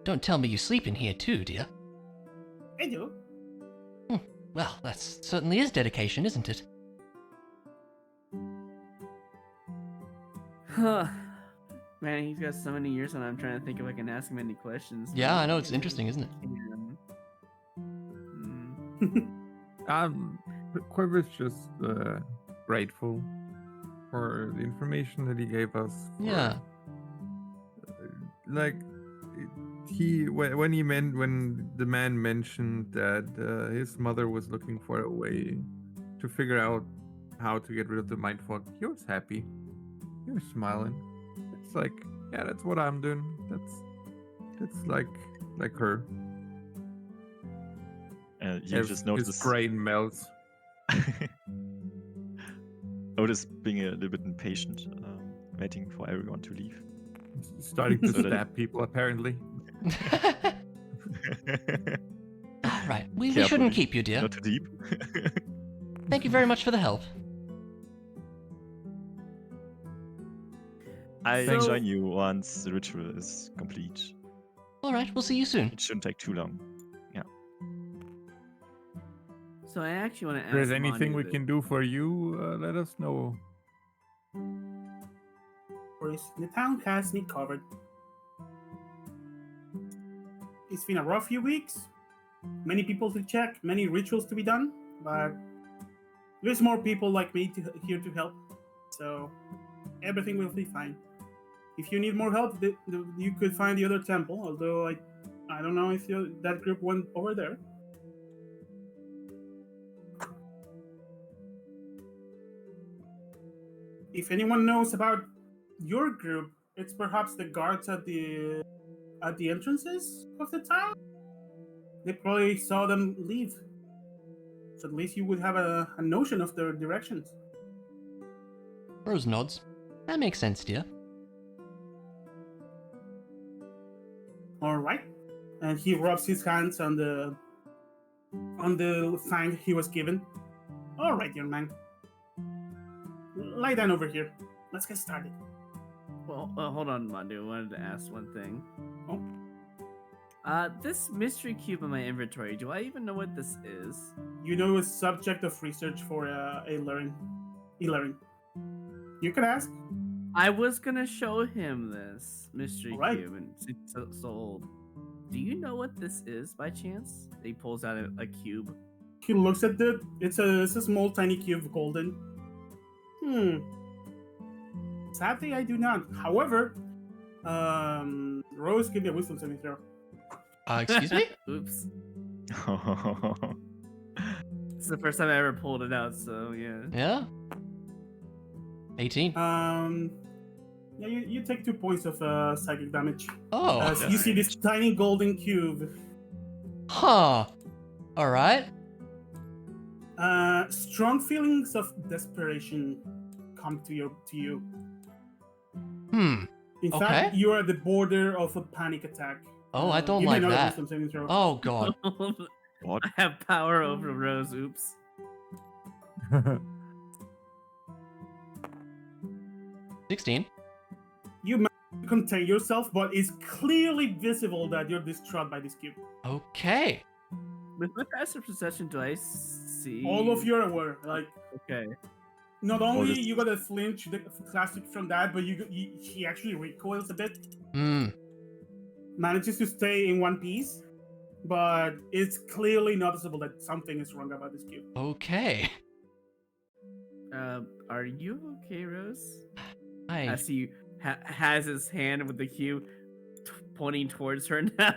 Speaker 2: Don't tell me you sleep in here too, dear.
Speaker 1: I do.
Speaker 2: Well, that certainly is dedication, isn't it?
Speaker 4: Huh. Man, he's got so many years on. I'm trying to think if I can ask him any questions.
Speaker 2: Yeah, I know, it's interesting, isn't it?
Speaker 3: Quiver's just grateful for the information that he gave us.
Speaker 2: Yeah.
Speaker 3: Like when the man mentioned that his mother was looking for a way to figure out how to get rid of the mind fog, he was happy. He was smiling. It's like, yeah, that's what I'm doing. That's like her.
Speaker 5: You just notice
Speaker 3: his brain melts.
Speaker 5: Otis being a little bit impatient, waiting for everyone to leave.
Speaker 3: Starting to
Speaker 5: So that-
Speaker 3: stab people, apparently.
Speaker 2: Right, we
Speaker 5: Carefully,
Speaker 2: shouldn't keep you, dear.
Speaker 5: Not too deep.
Speaker 2: Thank you very much for the help.
Speaker 5: I'll
Speaker 4: So-
Speaker 5: join you once the ritual is complete.
Speaker 2: Alright, we'll see you soon.
Speaker 5: It shouldn't take too long.
Speaker 4: So I actually want to ask.
Speaker 3: If there's anything
Speaker 4: Manu
Speaker 3: we
Speaker 4: that-
Speaker 3: can do for you, let us know.
Speaker 1: Of course, the town has me covered. It's been a rough few weeks. Many people to check, many rituals to be done, but there's more people like me here to help. So everything will be fine. If you need more help, you could find the other temple. Although I don't know if that group went over there. If anyone knows about your group, it's perhaps the guards at the entrances of the town. They probably saw them leave. So at least you would have a notion of their directions.
Speaker 2: Rose nods. That makes sense, dear.
Speaker 1: All right. And he rubs his hands on the fang he was given. All right, young man. Lie down over here. Let's get started.
Speaker 4: Well, hold on, Mandu. I wanted to ask one thing.
Speaker 1: Oh.
Speaker 4: This mystery cube in my inventory, do I even know what this is?
Speaker 1: You know, a subject of research for e-learning. You can ask.
Speaker 4: I was gonna show him this mystery
Speaker 1: Alright.
Speaker 4: cube, and it's so old. Do you know what this is by chance? He pulls out a cube.
Speaker 1: He looks at it. It's a small, tiny cube of golden. Sadly, I do not. However, Rose, give me a wisdom saving throw.
Speaker 2: Excuse me?
Speaker 4: Oops. It's the first time I ever pulled it out, so yeah.
Speaker 2: Yeah? 18.
Speaker 1: Yeah, you take 2 points of psychic damage.
Speaker 2: Oh.
Speaker 1: As you see this tiny golden cube.
Speaker 2: Huh. Alright.
Speaker 1: Strong feelings of desperation come to you.
Speaker 2: Hmm.
Speaker 1: In
Speaker 2: Okay.
Speaker 1: fact, you are at the border of a panic attack.
Speaker 2: Oh, I don't
Speaker 1: give me
Speaker 2: like
Speaker 1: another
Speaker 2: that.
Speaker 1: wisdom saving throw.
Speaker 2: Oh, God.
Speaker 5: What?
Speaker 4: I have power over Rose. Oops.
Speaker 2: 16.
Speaker 1: You manage to contain yourself, but it's clearly visible that you're distraught by this cube.
Speaker 2: Okay.
Speaker 4: With my passive perception, do I see
Speaker 1: All of you are aware. Like,
Speaker 4: Okay.
Speaker 1: not only
Speaker 5: this-
Speaker 1: you got a flinch, the classic from that, but he actually recoils a bit.
Speaker 2: Hmm.
Speaker 1: Manages to stay in one piece, but it's clearly noticeable that something is wrong about this cube.
Speaker 2: Okay.
Speaker 4: Are you okay, Rose?
Speaker 2: I
Speaker 4: As he has his hand with the cube pointing towards her now.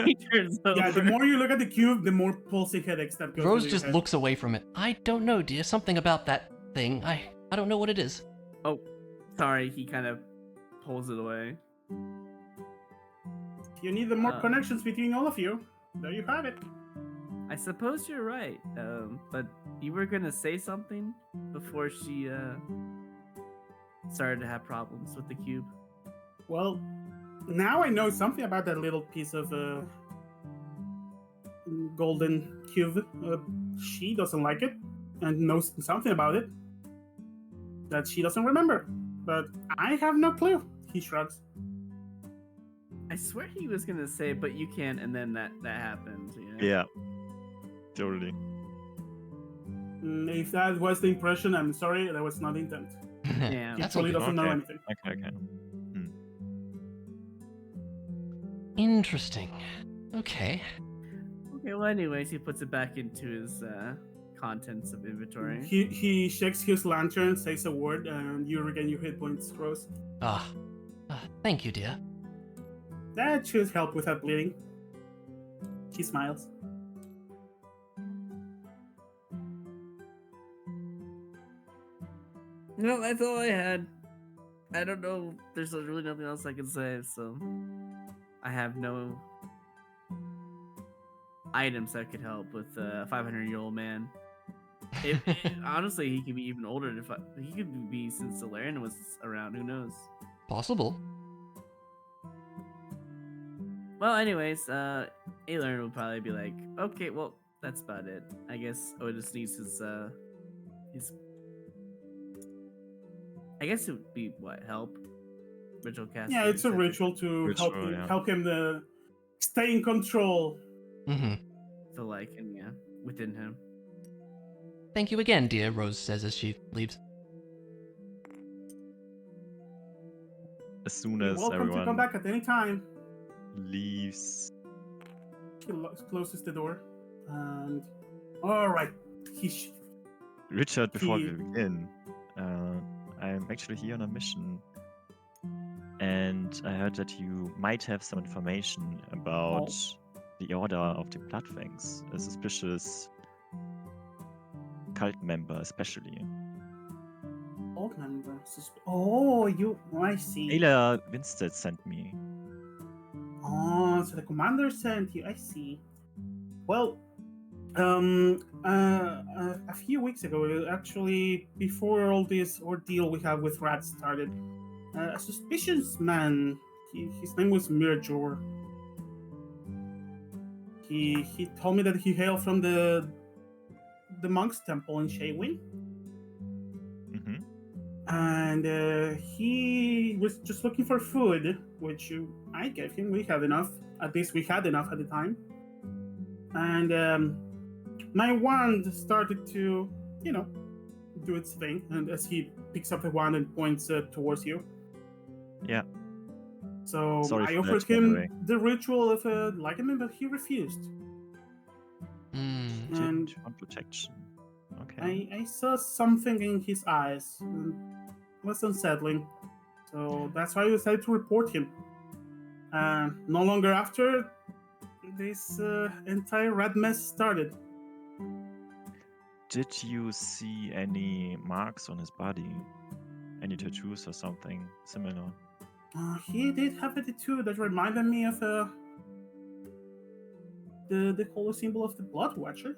Speaker 4: He turns over.
Speaker 1: Yeah, the more you look at the cube, the more pulsing headaches that go
Speaker 2: Rose
Speaker 1: through your
Speaker 2: just
Speaker 1: head.
Speaker 2: looks away from it. I don't know, dear. Something about that thing. I don't know what it is.
Speaker 4: Sorry, he kind of pulls it away.
Speaker 1: You need the more
Speaker 4: Uh.
Speaker 1: connections between all of you. There you have it.
Speaker 4: I suppose you're right. But you were gonna say something before she started to have problems with the cube.
Speaker 1: Well, now I know something about that little piece of golden cube. She doesn't like it and knows something about it that she doesn't remember. But I have no clue. He shrugs.
Speaker 4: I swear he was gonna say, but you can't, and then that happened.
Speaker 5: Yeah. Totally.
Speaker 1: If that was the impression, I'm sorry. That was not the intent.
Speaker 4: Yeah.
Speaker 1: He
Speaker 2: That's
Speaker 1: truly
Speaker 2: okay.
Speaker 1: doesn't know
Speaker 5: Okay.
Speaker 1: anything.
Speaker 5: Okay.
Speaker 2: Interesting. Okay.
Speaker 4: Okay. Well, anyways, he puts it back into his contents of inventory.
Speaker 1: He shakes his lantern, says a word, and you regain your hit points, Rose.
Speaker 2: Thank you, dear.
Speaker 1: That should help without bleeding. She smiles.
Speaker 4: No, that's all I had. I don't know. There's really nothing else I can say, so I have no items that could help with a 500-year-old man. Honestly, he could be even older. He could be since Solarian was around. Who knows?
Speaker 2: Possible.
Speaker 4: Well, anyways, Aelern would probably be like, okay, well, that's about it. I guess Otis needs his. I guess it would be what, help? Ritual casting.
Speaker 1: Yeah, it's a
Speaker 4: etc.
Speaker 1: ritual to
Speaker 5: Ritual, yeah.
Speaker 1: help him to stay in control.
Speaker 2: Mm-hmm.
Speaker 4: So like, and yeah, within him.
Speaker 2: Thank you again, dear, Rose says as she leaves.
Speaker 5: As soon
Speaker 1: You're
Speaker 5: as
Speaker 1: welcome to come
Speaker 5: everyone
Speaker 1: back at any time.
Speaker 5: leaves,
Speaker 1: He closes the door, and all right,
Speaker 5: Richard, before we
Speaker 1: He-
Speaker 5: begin, I'm actually here on a mission. And I heard that you might have some information about the Order of the Bloodfangs, a suspicious cult member, especially.
Speaker 1: old member. Oh, I see.
Speaker 5: Ayla Winstead sent me.
Speaker 1: Oh, so the commander sent you. I see. Well, A few weeks ago, actually, before all this ordeal we have with rats started, a suspicious man. His name was Mirjor. He told me that he hailed from the monk's temple in Shaywin,
Speaker 5: Mm-hmm.
Speaker 1: and he was just looking for food, which I gave him. We had enough. At least we had enough at the time. And my wand started to, do its thing. And as he picks up the wand and points towards you.
Speaker 5: Yeah.
Speaker 1: So
Speaker 5: Sorry
Speaker 1: I
Speaker 5: for that,
Speaker 1: offered
Speaker 5: by the
Speaker 1: him
Speaker 5: way.
Speaker 1: the ritual of enlightenment, but he refused.
Speaker 2: Hmm.
Speaker 1: And
Speaker 5: Didn't want protection. Okay.
Speaker 1: I saw something in his eyes. And it was unsettling. So that's why I decided to report him. No longer after, this entire rat mess started.
Speaker 5: Did you see any marks on his body? Any tattoos or something similar?
Speaker 1: He did have a tattoo that reminded me of the holy symbol of the Blood Watcher.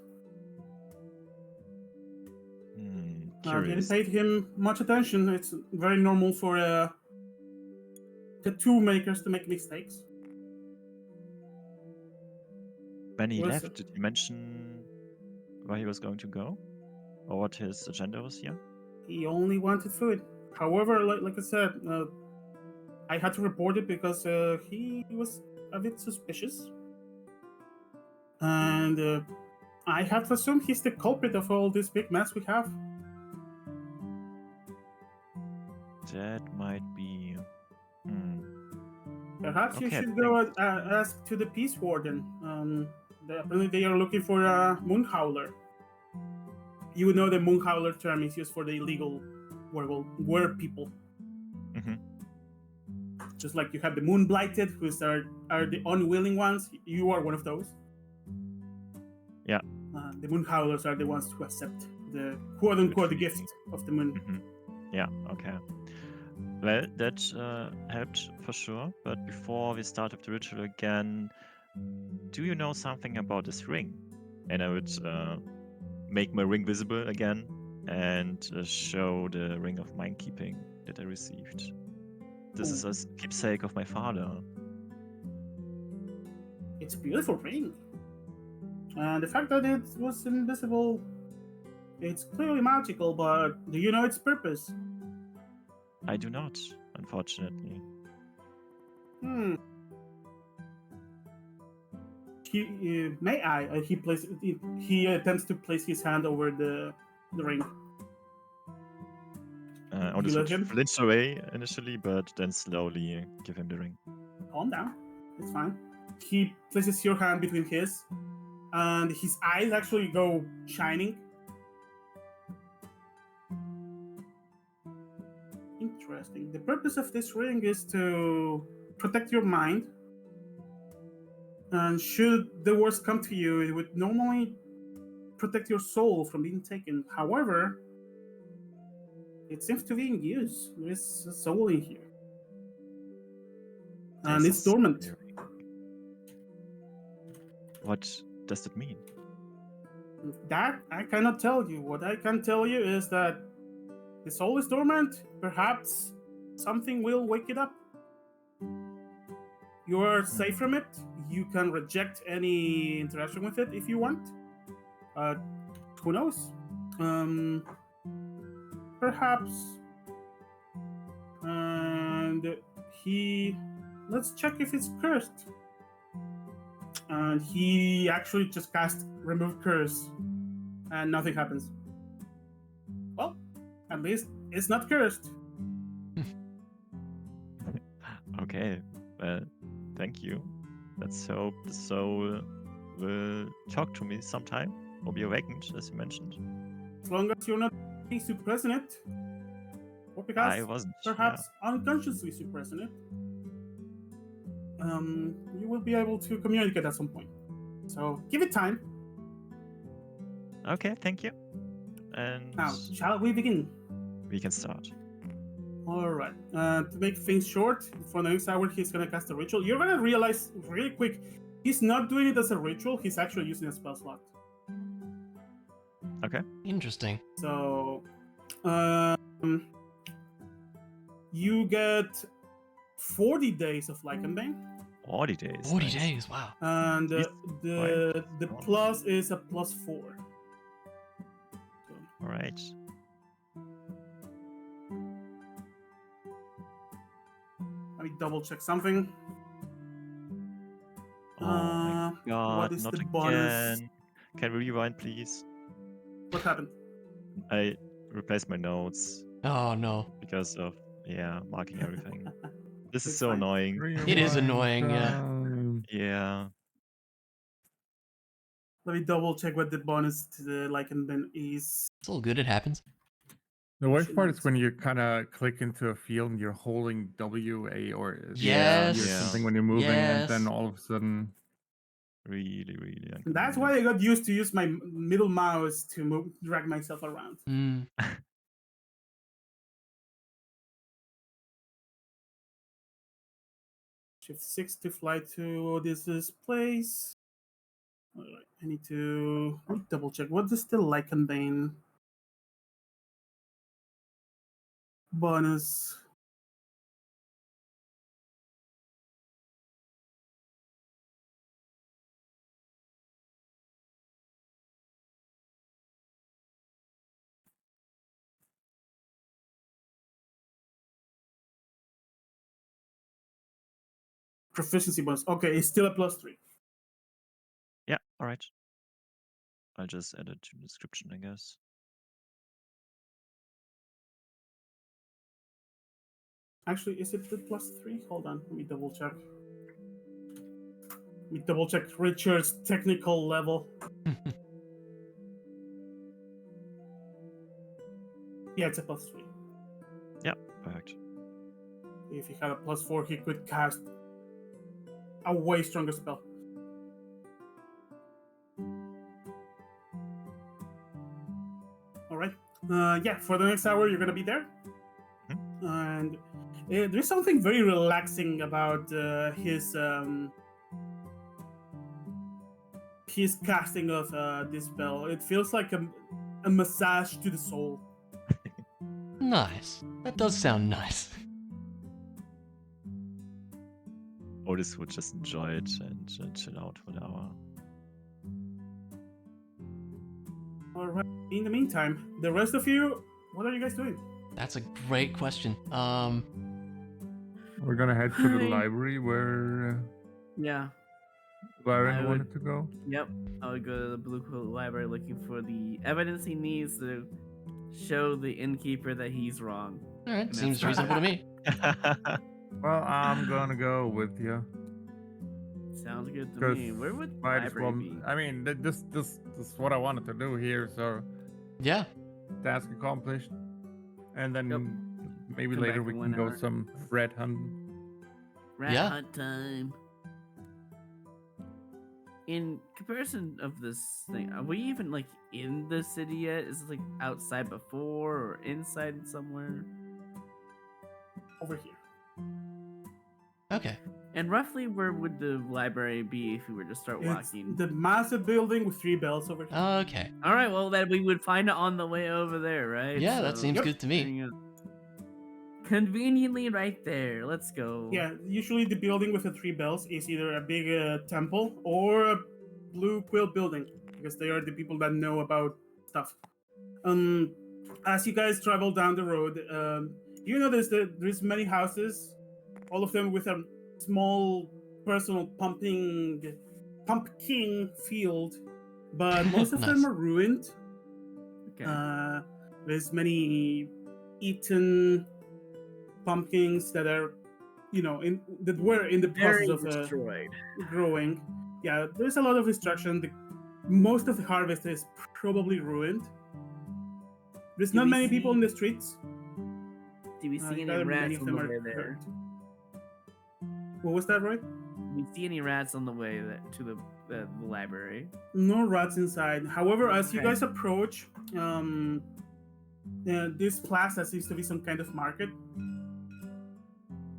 Speaker 1: Didn't
Speaker 5: Curious.
Speaker 1: pay him much attention. It's very normal for tattoo makers to make mistakes.
Speaker 5: When he
Speaker 1: Was-
Speaker 5: left, did he mention where he was going to go? Or what his agenda was here?
Speaker 1: He only wanted food. However, like I said, I had to report it because he was a bit suspicious. And I have to assume he's the culprit of all this big mess we have.
Speaker 5: That might be.
Speaker 1: Perhaps you
Speaker 5: Okay,
Speaker 1: should go and ask to the Peace Warden. Apparently they are looking for a Moon Howler. You would know the Moon Howler term is used for the illegal were people.
Speaker 5: Mm-hmm.
Speaker 1: Just like you have the Moon Blighted, who are the unwilling ones. You are one of those.
Speaker 5: Yeah.
Speaker 1: The Moon Howlers are the ones who accept the quote-unquote the gift of the moon.
Speaker 5: Mm-hmm. Yeah, okay. Well, that helped for sure. But before we start with the ritual again, do you know something about this ring? And I would make my ring visible again and show the ring of mind keeping that I received. This is a keepsake of my father.
Speaker 1: It's a beautiful ring. And the fact that it was invisible, it's clearly magical, but do you know its purpose?
Speaker 5: I do not, unfortunately.
Speaker 1: May I? He attempts to place his hand over the ring.
Speaker 5: I want
Speaker 1: You
Speaker 5: to
Speaker 1: let him?
Speaker 5: flinch away initially, but then slowly give him the ring.
Speaker 1: Calm down. It's fine. He places your hand between his, and his eyes actually go shining. Interesting. The purpose of this ring is to protect your mind. And should the worst come to you, it would normally protect your soul from being taken. However, it seems to be in use. There is a soul in here. And
Speaker 5: This
Speaker 1: it's
Speaker 5: is
Speaker 1: dormant.
Speaker 5: scary. What does it mean?
Speaker 1: That I cannot tell you. What I can tell you is that the soul is dormant. Perhaps something will wake it up. You are safe from it. You can reject any interaction with it if you want. Who knows? Perhaps. And let's check if it's cursed. And he actually just cast remove curse, and nothing happens. Well, at least it's not cursed.
Speaker 5: Okay, well, thank you. Let's hope the soul will talk to me sometime or be awakened, as you mentioned.
Speaker 1: As long as you're not suppressing it, or
Speaker 5: I
Speaker 1: because
Speaker 5: wasn't.
Speaker 1: perhaps unconsciously suppressing it, you will be able to communicate at some point. So give it time.
Speaker 5: Yeah. Okay, thank you. And
Speaker 1: Now, shall we begin?
Speaker 5: we can start.
Speaker 1: All right. To make things short, for the next hour, he's gonna cast a ritual. You're gonna realize really quick, he's not doing it as a ritual. He's actually using a spell slot.
Speaker 2: Interesting.
Speaker 1: So, you get 40 days of Lycanbane,
Speaker 5: 40 days.
Speaker 2: 40
Speaker 5: nice.
Speaker 2: days, wow.
Speaker 1: and
Speaker 5: Jeez,
Speaker 1: the
Speaker 5: right.
Speaker 1: plus is a +4. So,
Speaker 5: All right.
Speaker 1: let me double check something.
Speaker 5: Oh my god,
Speaker 1: what is
Speaker 5: not
Speaker 1: the bonus?
Speaker 5: again. Can we rewind, please?
Speaker 1: What happened?
Speaker 5: I replaced my notes
Speaker 2: Oh no.
Speaker 5: because of, marking everything. This is
Speaker 1: It's
Speaker 5: so
Speaker 1: fine.
Speaker 5: annoying.
Speaker 2: It is
Speaker 3: Rewind
Speaker 2: annoying, yeah.
Speaker 3: time.
Speaker 5: Yeah.
Speaker 1: Let me double check what the bonus to the Lycanbane is.
Speaker 2: It's all good, it happens.
Speaker 3: The worst
Speaker 1: Should
Speaker 3: part
Speaker 1: not-
Speaker 3: is when you kind of click into a field and you're holding W, A, or
Speaker 2: Yes.
Speaker 3: or something when you're moving, and then
Speaker 2: Yes.
Speaker 3: all of a sudden,
Speaker 5: Really, really
Speaker 1: And that's why I got used to use my middle mouse to drag myself around.
Speaker 2: Mm.
Speaker 1: Shift 6 to fly to Odysseus' place. Alright, I need to double check. What is the Lycanbane bonus? Proficiency bonus. Okay, it's still a +3.
Speaker 5: Yeah, all right. I'll just add it to the description, I guess.
Speaker 1: Actually, is it the +3? Hold on, let me double check. Let me double check Richard's technical level. Yeah, it's a +3.
Speaker 5: Yeah, perfect.
Speaker 1: If he had a +4, he could cast a way stronger spell. All right. Yeah, for the next hour, you're gonna be there, and there's something very relaxing about his casting of this spell. It feels like a massage to the soul.
Speaker 2: Nice. That does sound nice.
Speaker 5: Otis would just enjoy it and chill out for an hour.
Speaker 1: All right. In the meantime, the rest of you, what are you guys doing?
Speaker 2: That's a great question.
Speaker 3: we're gonna head to the
Speaker 4: Hi.
Speaker 3: library where
Speaker 4: Yeah.
Speaker 3: Byron
Speaker 4: I
Speaker 3: wanted
Speaker 4: would-
Speaker 3: to go.
Speaker 4: Yep. I would go to the Blue Quilt Library looking for the evidence he needs to show the innkeeper that he's wrong.
Speaker 2: Alright,
Speaker 4: And
Speaker 2: seems
Speaker 4: that's
Speaker 2: reasonable to me.
Speaker 3: Well, I'm gonna go with you.
Speaker 4: Sounds good to
Speaker 3: Because
Speaker 4: me. Where would the
Speaker 3: might as
Speaker 4: library
Speaker 3: well.
Speaker 4: be?
Speaker 3: I mean, this is what I wanted to do here, so
Speaker 2: Yeah.
Speaker 3: task accomplished. And then
Speaker 4: Yep.
Speaker 3: maybe
Speaker 4: Come
Speaker 3: later
Speaker 4: back
Speaker 3: we
Speaker 4: in
Speaker 3: can
Speaker 4: 1
Speaker 3: go
Speaker 4: hour.
Speaker 3: some red hunting.
Speaker 4: Rat
Speaker 2: Yeah.
Speaker 4: hunt time. In comparison of this thing, are we even like in the city yet? Is it like outside before or inside somewhere?
Speaker 1: Over here.
Speaker 2: Okay.
Speaker 4: And roughly where would the library be if we were to start
Speaker 1: It's
Speaker 4: walking?
Speaker 1: the massive building with 3 bells over here.
Speaker 2: Okay.
Speaker 4: All right, well then we would find it on the way over there, right?
Speaker 2: Yeah, that seems
Speaker 1: Yep.
Speaker 2: good to me.
Speaker 4: hang on. Conveniently right there. Let's go.
Speaker 1: Yeah, usually the building with the 3 bells is either a big temple or a blue quilt building, because they are the people that know about stuff. As you guys travel down the road, you notice that there's many houses, all of them with a small personal pumpkin field, but most of them
Speaker 2: Nice.
Speaker 1: are ruined.
Speaker 4: Okay.
Speaker 1: There's many eaten pumpkins that are, that were in the process
Speaker 4: Very
Speaker 1: of
Speaker 4: destroyed.
Speaker 1: growing. Yeah, there's a lot of destruction. Most of the harvest is probably ruined. There's
Speaker 4: Do
Speaker 1: not
Speaker 4: we
Speaker 1: many people
Speaker 4: see-
Speaker 1: in the streets.
Speaker 4: Do we see any
Speaker 1: Many
Speaker 4: rats
Speaker 1: of
Speaker 4: on
Speaker 1: them
Speaker 4: the
Speaker 1: are
Speaker 4: way there?
Speaker 1: hurt. What was that, Roy?
Speaker 4: Do we see any rats on the way to the library?
Speaker 1: No rats inside. However, as you
Speaker 4: Okay.
Speaker 1: guys approach, this plaza seems to be some kind of market.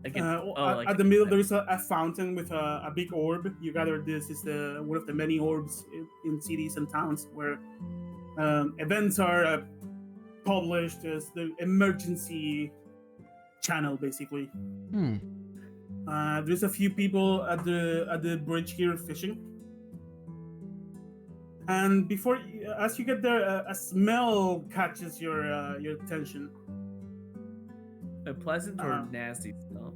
Speaker 4: Like an, like
Speaker 1: At the middle, there is a fountain with a big orb. You gather this is one of the many orbs in cities and towns where Events are published as the emergency channel, basically.
Speaker 2: Hmm.
Speaker 1: There's a few people at the bridge here fishing, and as you get there, a smell catches your attention.
Speaker 4: A pleasant or
Speaker 1: Uh,
Speaker 4: nasty smell?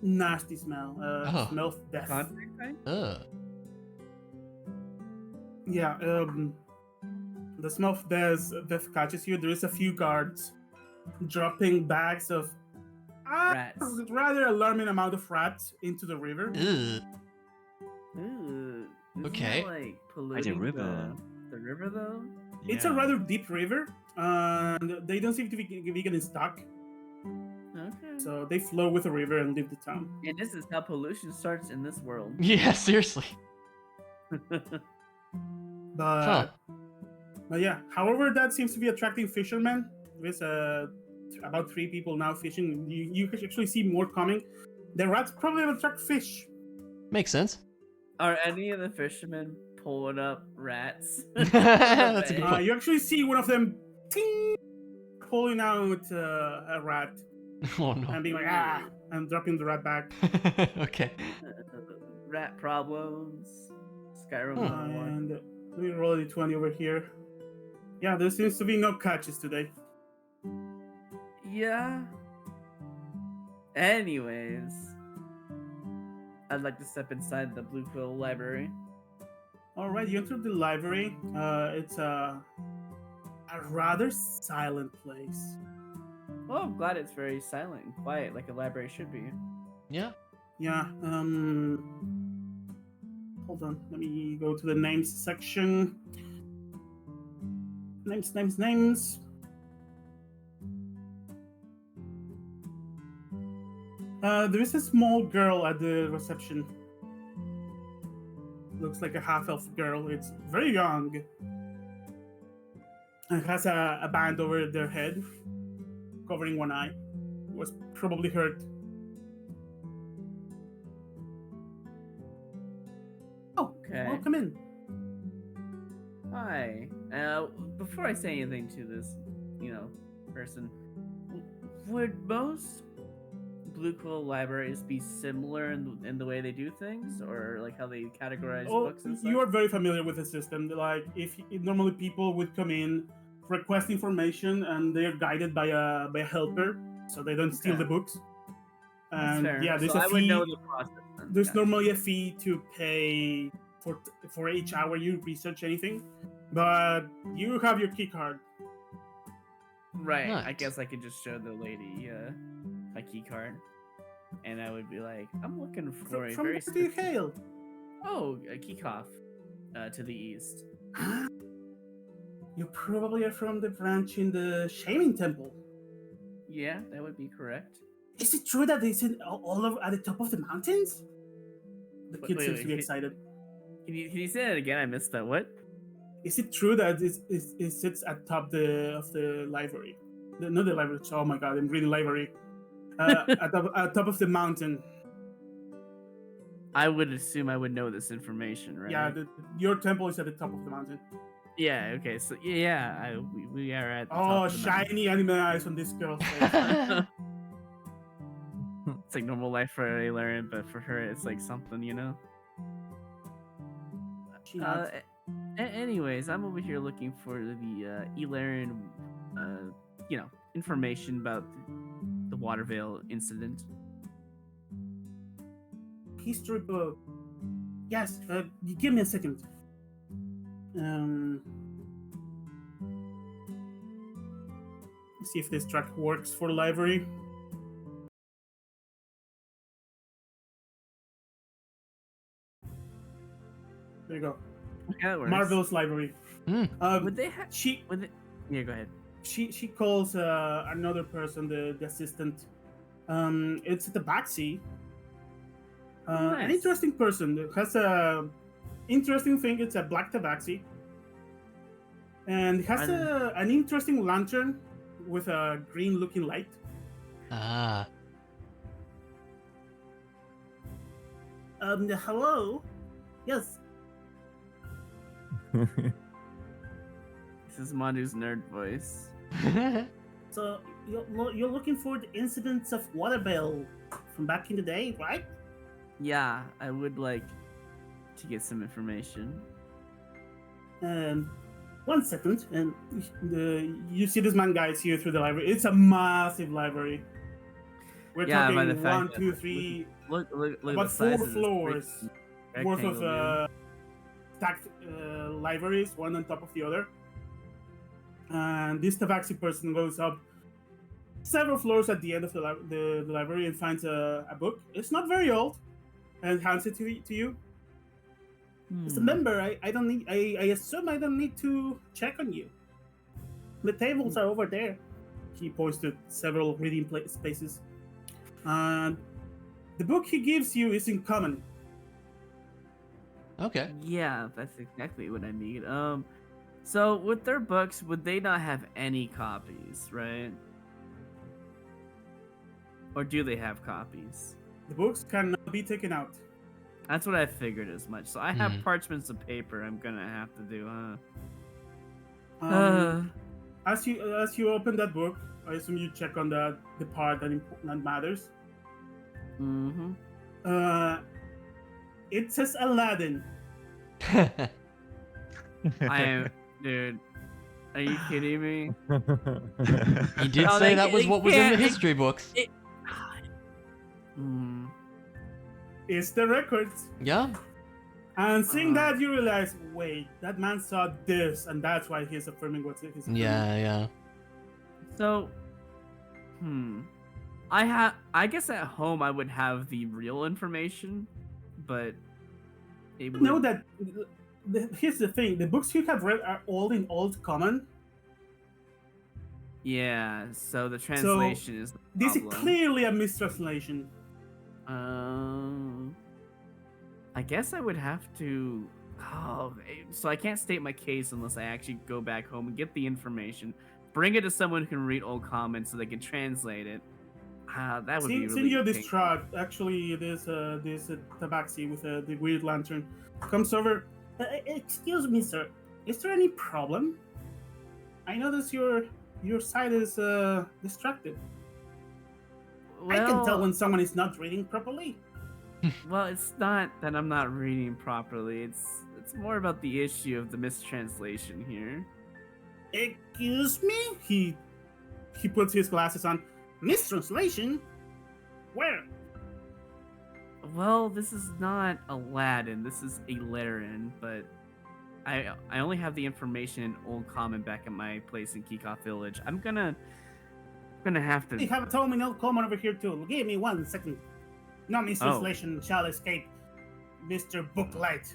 Speaker 1: Nasty smell.
Speaker 2: Oh.
Speaker 1: Smell of death.
Speaker 4: Contact kind?
Speaker 2: Ugh.
Speaker 1: Yeah. The smell of death catches you. There is a few guards dropping bags of
Speaker 4: Rats.
Speaker 1: rather alarming amount of rats into the river.
Speaker 2: Ugh.
Speaker 4: Ooh. Isn't
Speaker 2: Okay.
Speaker 4: that, like polluting
Speaker 5: river.
Speaker 4: the river though?
Speaker 1: It's a rather deep river, and they don't seem to be getting stuck.
Speaker 4: Okay.
Speaker 1: So they flow with the river and leave the town.
Speaker 4: And this is how pollution starts in this world.
Speaker 2: Yeah, seriously.
Speaker 1: But
Speaker 2: Huh.
Speaker 1: but yeah, however, that seems to be attracting fishermen. There's about 3 people now fishing. You can actually see more coming. The rats probably attract fish.
Speaker 2: Makes sense.
Speaker 4: Are any of the fishermen pulling up rats?
Speaker 2: That's a good point.
Speaker 1: You actually see one of them ting, pulling out a rat
Speaker 2: Oh no.
Speaker 1: and being like and dropping the rat back.
Speaker 2: Okay.
Speaker 4: Rat problems. Skyrim
Speaker 2: Hmm.
Speaker 4: 101.
Speaker 1: And let me roll a 20 over here. Yeah, there seems to be no catches today.
Speaker 4: Yeah. Anyways, I'd like to step inside the Blue Quill Library.
Speaker 1: All right, you enter the library. It's a rather silent place.
Speaker 4: Well, I'm glad it's very silent and quiet, like a library should be.
Speaker 2: Yeah.
Speaker 1: Yeah. Hold on. Let me go to the names section. Names. There is a small girl at the reception. Looks like a half-elf girl. It's very young. And has a band over their head, covering one eye. Was probably hurt. Oh,
Speaker 4: Okay.
Speaker 1: welcome in.
Speaker 4: Hi. Before I say anything to this, person, would most Blue Quill libraries be similar in the way they do things, or like how they categorize books and stuff?
Speaker 1: You are very familiar with the system. Like, normally people would come in, request information, and they're guided by a helper, so they don't steal
Speaker 4: Okay.
Speaker 1: the books.
Speaker 4: That's
Speaker 1: And
Speaker 4: fair.
Speaker 1: yeah, there's
Speaker 4: So
Speaker 1: a
Speaker 4: I
Speaker 1: fee.
Speaker 4: would know the process then.
Speaker 1: There's
Speaker 4: Gotcha.
Speaker 1: normally a fee to pay for each hour you research anything, but you have your key card.
Speaker 4: Right. I
Speaker 2: Nice.
Speaker 4: guess I could just show the lady my key card, and I would be like, I'm looking for a
Speaker 1: From
Speaker 4: very
Speaker 1: where do you
Speaker 4: specific...
Speaker 1: hail?
Speaker 4: Oh, a Kikoff, to the east.
Speaker 1: You probably are from the branch in the Shaming Temple.
Speaker 4: Yeah, that would be correct.
Speaker 1: Is it true that it's all over at the top of the mountains? The kid seems to be
Speaker 4: wait,
Speaker 1: excited.
Speaker 4: Can you say that again? I missed that. What?
Speaker 1: Is it true that it sits at top of the library? Not the library. Oh my god, I'm reading library. At top of the mountain.
Speaker 4: I would assume I would know this information, right?
Speaker 1: Yeah, your temple is at the top of the mountain.
Speaker 4: Yeah. Okay. So yeah, we are at. The
Speaker 1: Oh,
Speaker 4: top of the mountain.
Speaker 1: shiny anime eyes on this girl's face.
Speaker 4: It's like normal life for Aelarian, but for her, it's like something,
Speaker 1: She nods.
Speaker 4: Anyways, I'm over here looking for the Aelarian, information about the Watervale incident.
Speaker 1: History book. Yes, give me a second. See if this track works for library. There you go.
Speaker 4: Yeah, that works.
Speaker 1: Marvel's library.
Speaker 4: Would they have?
Speaker 1: She
Speaker 4: Yeah, go ahead.
Speaker 1: she calls another person, the assistant. It's the Tabaxi. An
Speaker 4: Nice.
Speaker 1: interesting person. It has a interesting thing. It's a black Tabaxi, and it has an interesting lantern with a green-looking light.
Speaker 2: Ah.
Speaker 1: Hello. Yes.
Speaker 4: This is Mandu's nerd voice.
Speaker 1: So you're looking for the incidents of Waterbell from back in the day, right?
Speaker 4: Yeah, I would like to get some information.
Speaker 1: 1 second, and you see this man guides you through the library. It's a massive library. We're
Speaker 4: Yeah, by the
Speaker 1: talking
Speaker 4: fact
Speaker 1: 1,
Speaker 4: that-
Speaker 1: 2, 3,
Speaker 4: Look at
Speaker 1: about
Speaker 4: the size
Speaker 1: 4
Speaker 4: of this
Speaker 1: floors
Speaker 4: freaking
Speaker 1: worth
Speaker 4: rectangle, dude.
Speaker 1: of stacked libraries, one on top of the other. And this tabaxi person goes up several floors at the end of the library and finds a book. It's not very old, and hands it to you. As a member, I don't need. I assume I don't need to check on you. The tables are over there. He points to several reading spaces, and the book he gives you is in common.
Speaker 2: Okay.
Speaker 4: Yeah, that's exactly what I need. So with their books, would they not have any copies, right? Or do they have copies?
Speaker 1: The books cannot be taken out.
Speaker 4: That's what I figured as much. So I have
Speaker 2: Hmm.
Speaker 4: parchments of paper I'm gonna have to do, huh?
Speaker 1: As you open that book, I assume you check on the part that matters.
Speaker 4: Mm-hmm.
Speaker 1: It says Aladdin.
Speaker 4: I am, dude. Are you kidding me?
Speaker 2: He did
Speaker 4: Oh,
Speaker 2: say
Speaker 4: they-
Speaker 2: that was
Speaker 4: they
Speaker 2: what was in the
Speaker 4: can't-
Speaker 2: history books.
Speaker 4: Mm.
Speaker 1: It's the records.
Speaker 2: Yeah.
Speaker 1: And seeing
Speaker 4: Uh-huh.
Speaker 1: that, you realize, wait, that man saw this, and that's why he's affirming what's he's affirming.
Speaker 2: Yeah.
Speaker 4: So, I guess at home I would have the real information, but it would...
Speaker 1: Know that. Here's the thing: the books you have read are all in Old Common.
Speaker 4: Yeah, so the translation is the
Speaker 1: This is
Speaker 4: problem.
Speaker 1: clearly a mistranslation.
Speaker 4: I guess I would have to. Oh, so I can't state my case unless I actually go back home and get the information, bring it to someone who can read Old Common so they can translate it. That would be
Speaker 1: Seeing
Speaker 4: really
Speaker 1: you're
Speaker 4: painful.
Speaker 1: distraught, actually, this tabaxi with the weird lantern comes over. Excuse me, sir. Is there any problem? I notice your side is distracted. I can tell
Speaker 4: Well-
Speaker 1: when someone is not reading properly.
Speaker 4: Well, it's not that I'm not reading properly. It's more about the issue of the mistranslation here.
Speaker 1: Excuse me? He puts his glasses on. Mistranslation? Where?
Speaker 4: Well, this is not Aladdin. This is Alarin, but I only have the information in Old Common back at my place in Kikoff Village. I'm gonna have
Speaker 1: We
Speaker 4: to.
Speaker 1: have a terminal common over here too. Give me 1 second. No
Speaker 4: Oh.
Speaker 1: mistranslation shall escape, Mr. Booklight.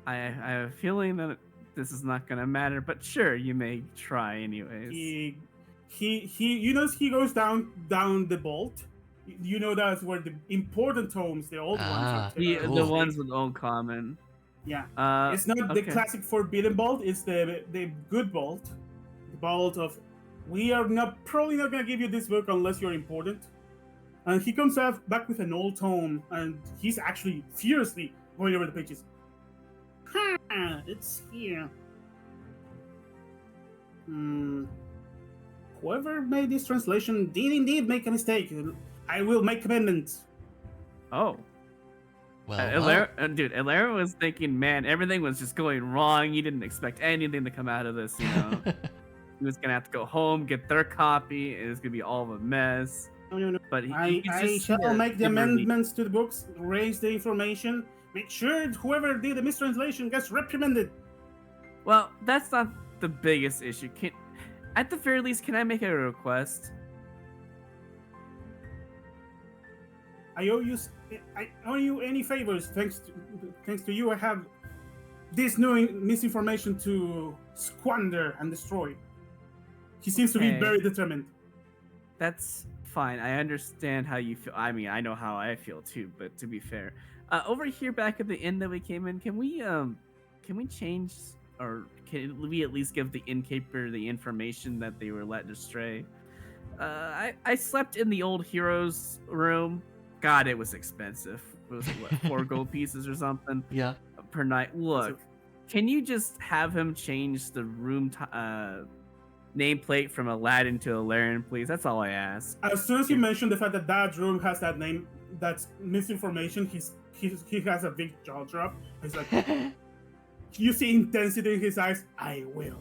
Speaker 4: I have a feeling that this is not gonna matter, but sure, you may try anyways.
Speaker 1: He you notice he goes down the vault. You know that's where the important tomes, the old
Speaker 2: Ah,
Speaker 1: ones.
Speaker 4: The
Speaker 2: Cool.
Speaker 4: ones with Old Common.
Speaker 1: Yeah.
Speaker 4: It's
Speaker 1: It's not the classic forbidden vault. It's the good vault. The vault of we are probably not gonna give you this book unless you're important. And he comes back with an old tome, and he's actually furiously going over the pages. It's here. Whoever made this translation did indeed make a mistake. I will make amendments.
Speaker 4: Oh.
Speaker 2: Well,
Speaker 4: Dude, Alara was thinking, man, everything was just going wrong. He didn't expect anything to come out of this, you know. He was gonna have to go home, get their copy, and it's gonna be all of a mess.
Speaker 1: No.
Speaker 4: But
Speaker 1: I shall make the amendments to the books, raise the information, make sure whoever did the mistranslation gets reprimanded.
Speaker 4: Well, that's not the biggest issue. At the very least, can I make a request?
Speaker 1: I owe you any favors. Thanks to you, I have this new misinformation to squander and destroy. He seems to be
Speaker 4: Okay.
Speaker 1: very determined.
Speaker 4: That's fine. I understand how you feel. I mean, I know how I feel too. But to be fair, over here back at the inn that we came in, can we change, or can we at least give the innkeeper the information that they were led astray? I slept in the old hero's room. God, it was expensive. It was like, what, 4 gold pieces or something
Speaker 2: yeah.
Speaker 4: per night. Look, can you just have him change the room nameplate from Aladdin to Alarin, please? That's all I ask.
Speaker 1: As soon as you mention the fact that that room has that name, that's misinformation, he has a big jaw drop. He's like, you see intensity in his eyes. I will.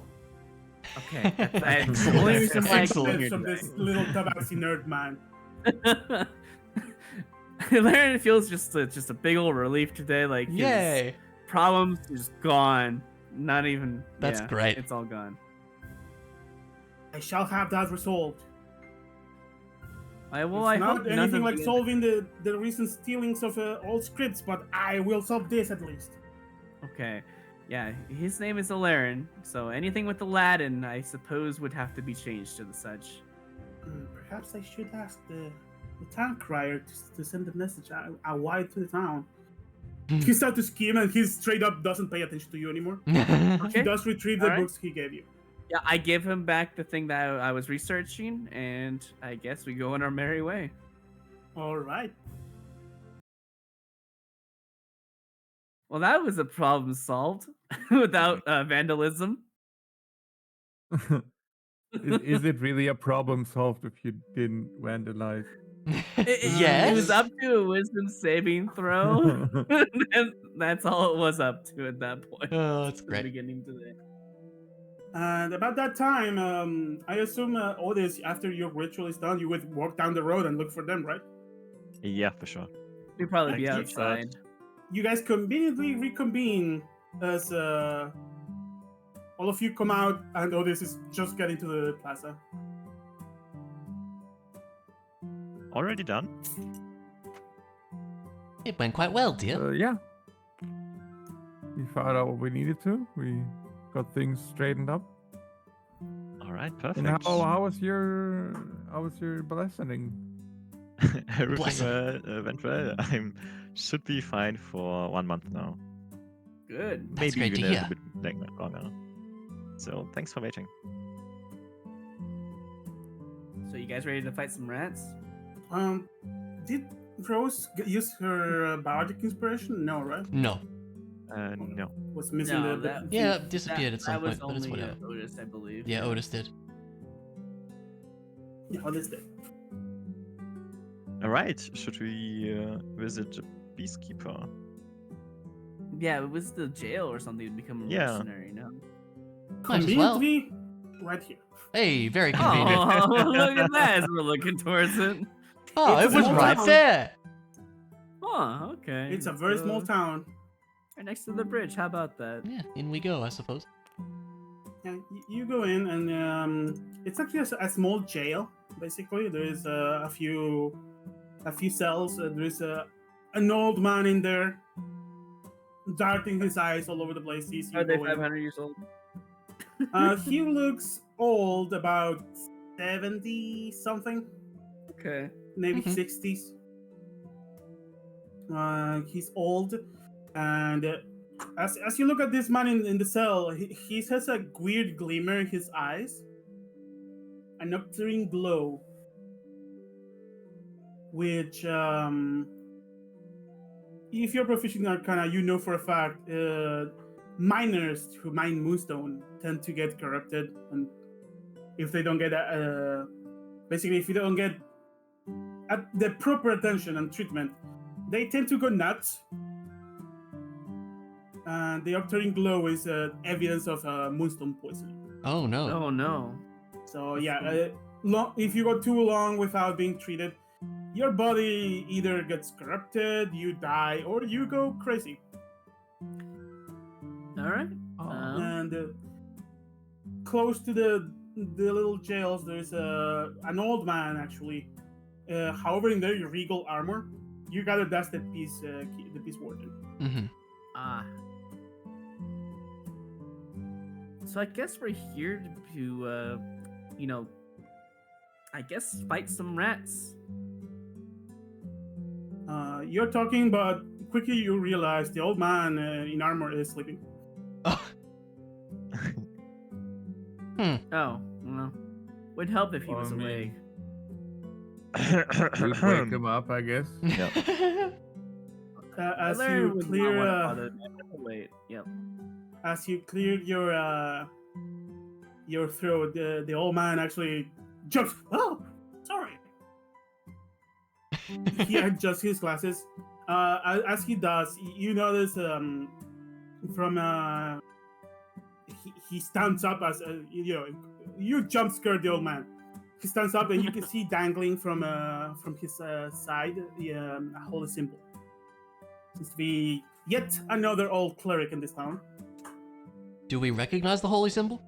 Speaker 4: Okay, that's the only reason why I came
Speaker 2: Excellent.
Speaker 4: here
Speaker 1: From
Speaker 4: today.
Speaker 1: this little tabaxi nerd man.
Speaker 4: Alarin feels just a big old relief today. Like his
Speaker 2: Yay!
Speaker 4: problems is gone. Not even.
Speaker 2: That's
Speaker 4: yeah,
Speaker 2: great.
Speaker 4: It's all gone.
Speaker 1: I shall have that resolved.
Speaker 4: I
Speaker 1: It's
Speaker 4: hope
Speaker 1: not
Speaker 4: none
Speaker 1: anything
Speaker 4: of
Speaker 1: like
Speaker 4: the-
Speaker 1: solving the recent stealings of old scripts, but I will solve this at least.
Speaker 4: Okay, yeah, his name is Alarin, so anything with Aladdin, I suppose, would have to be changed to the such.
Speaker 1: Perhaps I should ask the town crier to send a message out wide to the town. He starts to scheme and he straight up doesn't pay attention to you anymore. He
Speaker 4: Okay.
Speaker 1: does retrieve the
Speaker 4: Alright.
Speaker 1: books he gave you.
Speaker 4: Yeah, I give him back the thing that I was researching, and I guess we go on our merry way.
Speaker 1: All right.
Speaker 4: Well, that was a problem solved without vandalism.
Speaker 3: Is it really a problem solved if you didn't vandalize?
Speaker 4: It was
Speaker 2: Yes.
Speaker 4: up to a wisdom saving throw. And that's all it was up to at that point.
Speaker 2: Oh, that's
Speaker 4: The
Speaker 2: great.
Speaker 4: beginning today.
Speaker 1: And about that time, I assume Otis, after your ritual is done, you would walk down the road and look for them, right?
Speaker 5: Yeah, for sure.
Speaker 4: We'd probably be
Speaker 5: Thank you, Chad.
Speaker 4: outside.
Speaker 1: You guys conveniently reconvene as all of you come out, and Otis is just getting to the plaza.
Speaker 5: Already done?
Speaker 2: It went quite well, dear.
Speaker 3: Yeah. We found out what we needed to. We got things straightened up.
Speaker 5: Alright, perfect.
Speaker 3: And how was your blessing?
Speaker 5: Everything
Speaker 2: Blessing.
Speaker 5: went well. I should be fine for 1 month now.
Speaker 4: Good.
Speaker 2: That's
Speaker 5: Maybe
Speaker 2: great to
Speaker 5: even a
Speaker 2: hear.
Speaker 5: little bit longer. So thanks for waiting.
Speaker 4: So you guys ready to fight some rats?
Speaker 1: Did Rose use her bardic inspiration? No, right?
Speaker 2: No.
Speaker 5: No.
Speaker 1: Was missing
Speaker 4: No,
Speaker 1: the
Speaker 4: that-
Speaker 2: Yeah, it disappeared at some
Speaker 4: that was
Speaker 2: point, but it's
Speaker 4: only,
Speaker 2: whatever.
Speaker 4: Otis, I believe.
Speaker 2: Yeah, Otis did.
Speaker 1: Yeah, Otis did.
Speaker 5: Alright, should we visit the Peacekeeper?
Speaker 4: Yeah, it was the jail or something to become a
Speaker 5: Yeah.
Speaker 4: mercenary, no?
Speaker 2: Might as well.
Speaker 1: Conveniently, right here.
Speaker 2: Hey, very convenient.
Speaker 4: Oh, look at that as we're looking towards it.
Speaker 2: Oh,
Speaker 1: It's
Speaker 2: it
Speaker 1: a
Speaker 2: was
Speaker 1: small
Speaker 2: right
Speaker 1: town.
Speaker 2: there.
Speaker 4: Oh, okay.
Speaker 1: It's a very small town.
Speaker 4: Right next to the bridge. How about that?
Speaker 2: Yeah, in we go, I suppose.
Speaker 1: Yeah, you go in, and it's actually a small jail. Basically, there is a few cells. There is an old man in there, darting his eyes all over the place. Sees you
Speaker 4: Are they
Speaker 1: go in.
Speaker 4: 500 years old?
Speaker 1: He looks old, about 70 something,
Speaker 4: Okay.
Speaker 1: maybe
Speaker 2: Mhm.
Speaker 1: 60s. He's old, and as you look at this man in the cell, he has a weird glimmer in his eyes, a nocturne glow, which, if you're proficient in Arcana, you know for a fact, miners who mine moonstone tend to get corrupted, and if they don't get basically if you don't get the proper attention and treatment, they tend to go nuts. And the nocturne glow is evidence of moonstone poisoning.
Speaker 2: Oh no.
Speaker 4: Oh no.
Speaker 1: So yeah, if you go too long without being treated, your body either gets corrupted, you die, or you go crazy.
Speaker 4: All right.
Speaker 1: And close to the little jails, there's an old man actually. However, in their regal armor, you gather that's the peace warden.
Speaker 2: Mm-hmm.
Speaker 4: Ah. So I guess we're here to, I guess fight some rats.
Speaker 1: You're talking, but quickly you realize the old man in armor is sleeping.
Speaker 2: Oh.
Speaker 4: Oh, well, would help if he
Speaker 3: Well,
Speaker 4: was
Speaker 3: I mean-
Speaker 4: awake.
Speaker 3: We'd wake him up, I guess.
Speaker 1: As
Speaker 4: Larry
Speaker 1: you
Speaker 4: would not
Speaker 1: clear,
Speaker 4: wanna bother them. Wait. Yep.
Speaker 1: as you clear your throat, the old man actually jumps. Oh, sorry. He adjusts his glasses. As he does, you notice from he stands up as you jump scare the old man. He stands up and you can see dangling from his side a holy symbol. Seems to be yet another old cleric in this town.
Speaker 2: Do we recognize the holy symbol?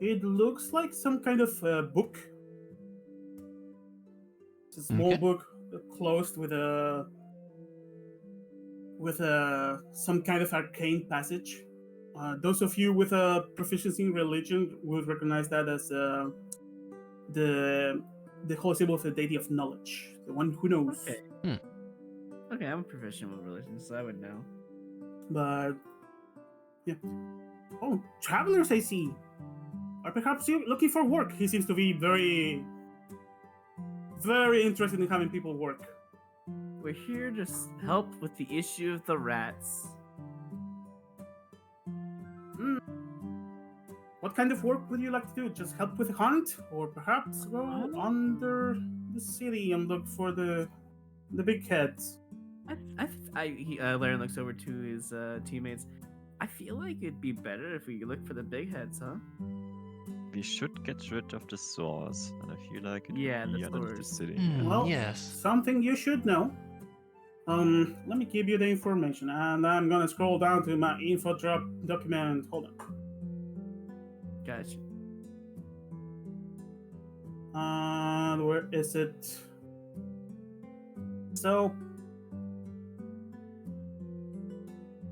Speaker 1: It looks like some kind of book. It's a small
Speaker 2: Okay.
Speaker 1: book closed with some kind of arcane passage. Those of you with a proficiency in religion would recognize that as the holy symbol of the deity of knowledge, the one who knows.
Speaker 4: Okay. Okay, I'm a proficient with religion, so I would know.
Speaker 1: But yeah. Oh, travelers I see. Or perhaps you looking for work. He seems to be very, very interested in having people work.
Speaker 4: We're here to help with the issue of the rats.
Speaker 1: What kind of work would you like to do? Just help with the hunt, or perhaps go under the city and look for the big heads?
Speaker 4: Laren looks over to his teammates. I feel like it'd be better if we look for the big heads, huh?
Speaker 5: We should get rid of the source, and I feel like it
Speaker 4: Yeah,
Speaker 5: would be
Speaker 4: the
Speaker 5: underneath the
Speaker 4: source.
Speaker 5: city.
Speaker 1: Well,
Speaker 2: Yes.
Speaker 1: something you should know. Let me give you the information, and I'm gonna scroll down to my info drop document. Hold on.
Speaker 4: Gotcha.
Speaker 1: Where is it? So,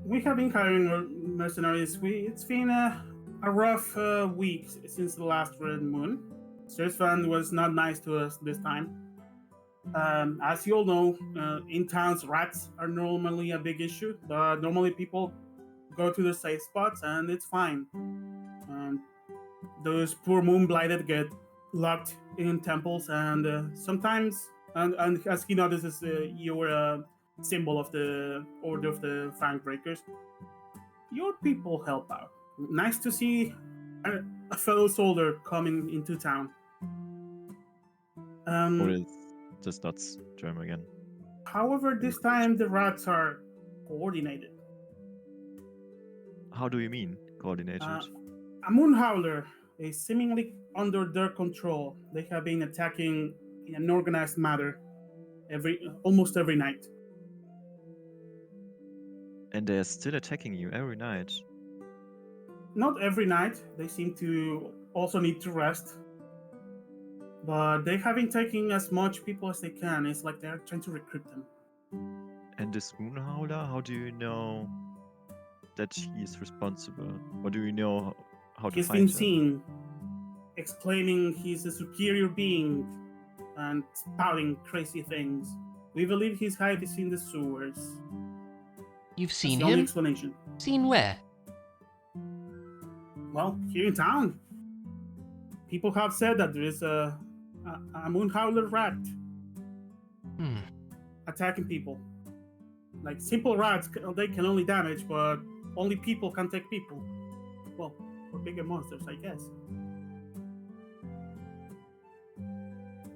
Speaker 1: we have been hiring mercenaries. It's been a rough week since the last Red Moon. Sirfan was not nice to us this time. As you all know, in towns, rats are normally a big issue, but normally people go to the safe spots and it's fine. Those poor moon-blighted get locked in temples, and sometimes, and as he notices, you're a symbol of the Order of the Fang Breakers. Your people help out. Nice to see a fellow soldier coming into town.
Speaker 5: Or is just not German again?
Speaker 1: However, this time the rats are coordinated.
Speaker 5: How do you mean coordinated?
Speaker 1: A moon howler is seemingly under their control. They have been attacking in an organized manner almost every night.
Speaker 5: And they're still attacking you every night.
Speaker 1: Not every night. They seem to also need to rest. But they have been taking as much people as they can. It's like they're trying to recruit them.
Speaker 5: And this Moonhowler, how do you know that he is responsible? Or do you know how to
Speaker 1: He's
Speaker 5: fight
Speaker 1: been
Speaker 5: him?
Speaker 1: seen exclaiming he's a superior being and spouting crazy things. We believe his hide is in the sewers.
Speaker 2: You've
Speaker 1: That's
Speaker 2: seen
Speaker 1: the only
Speaker 2: him?
Speaker 1: explanation.
Speaker 2: Seen where?
Speaker 1: Well, here in town. People have said that there is a moonhowler rat attacking people. Like simple rats, they can only damage, but only people can take people. Well, for bigger monsters, I guess.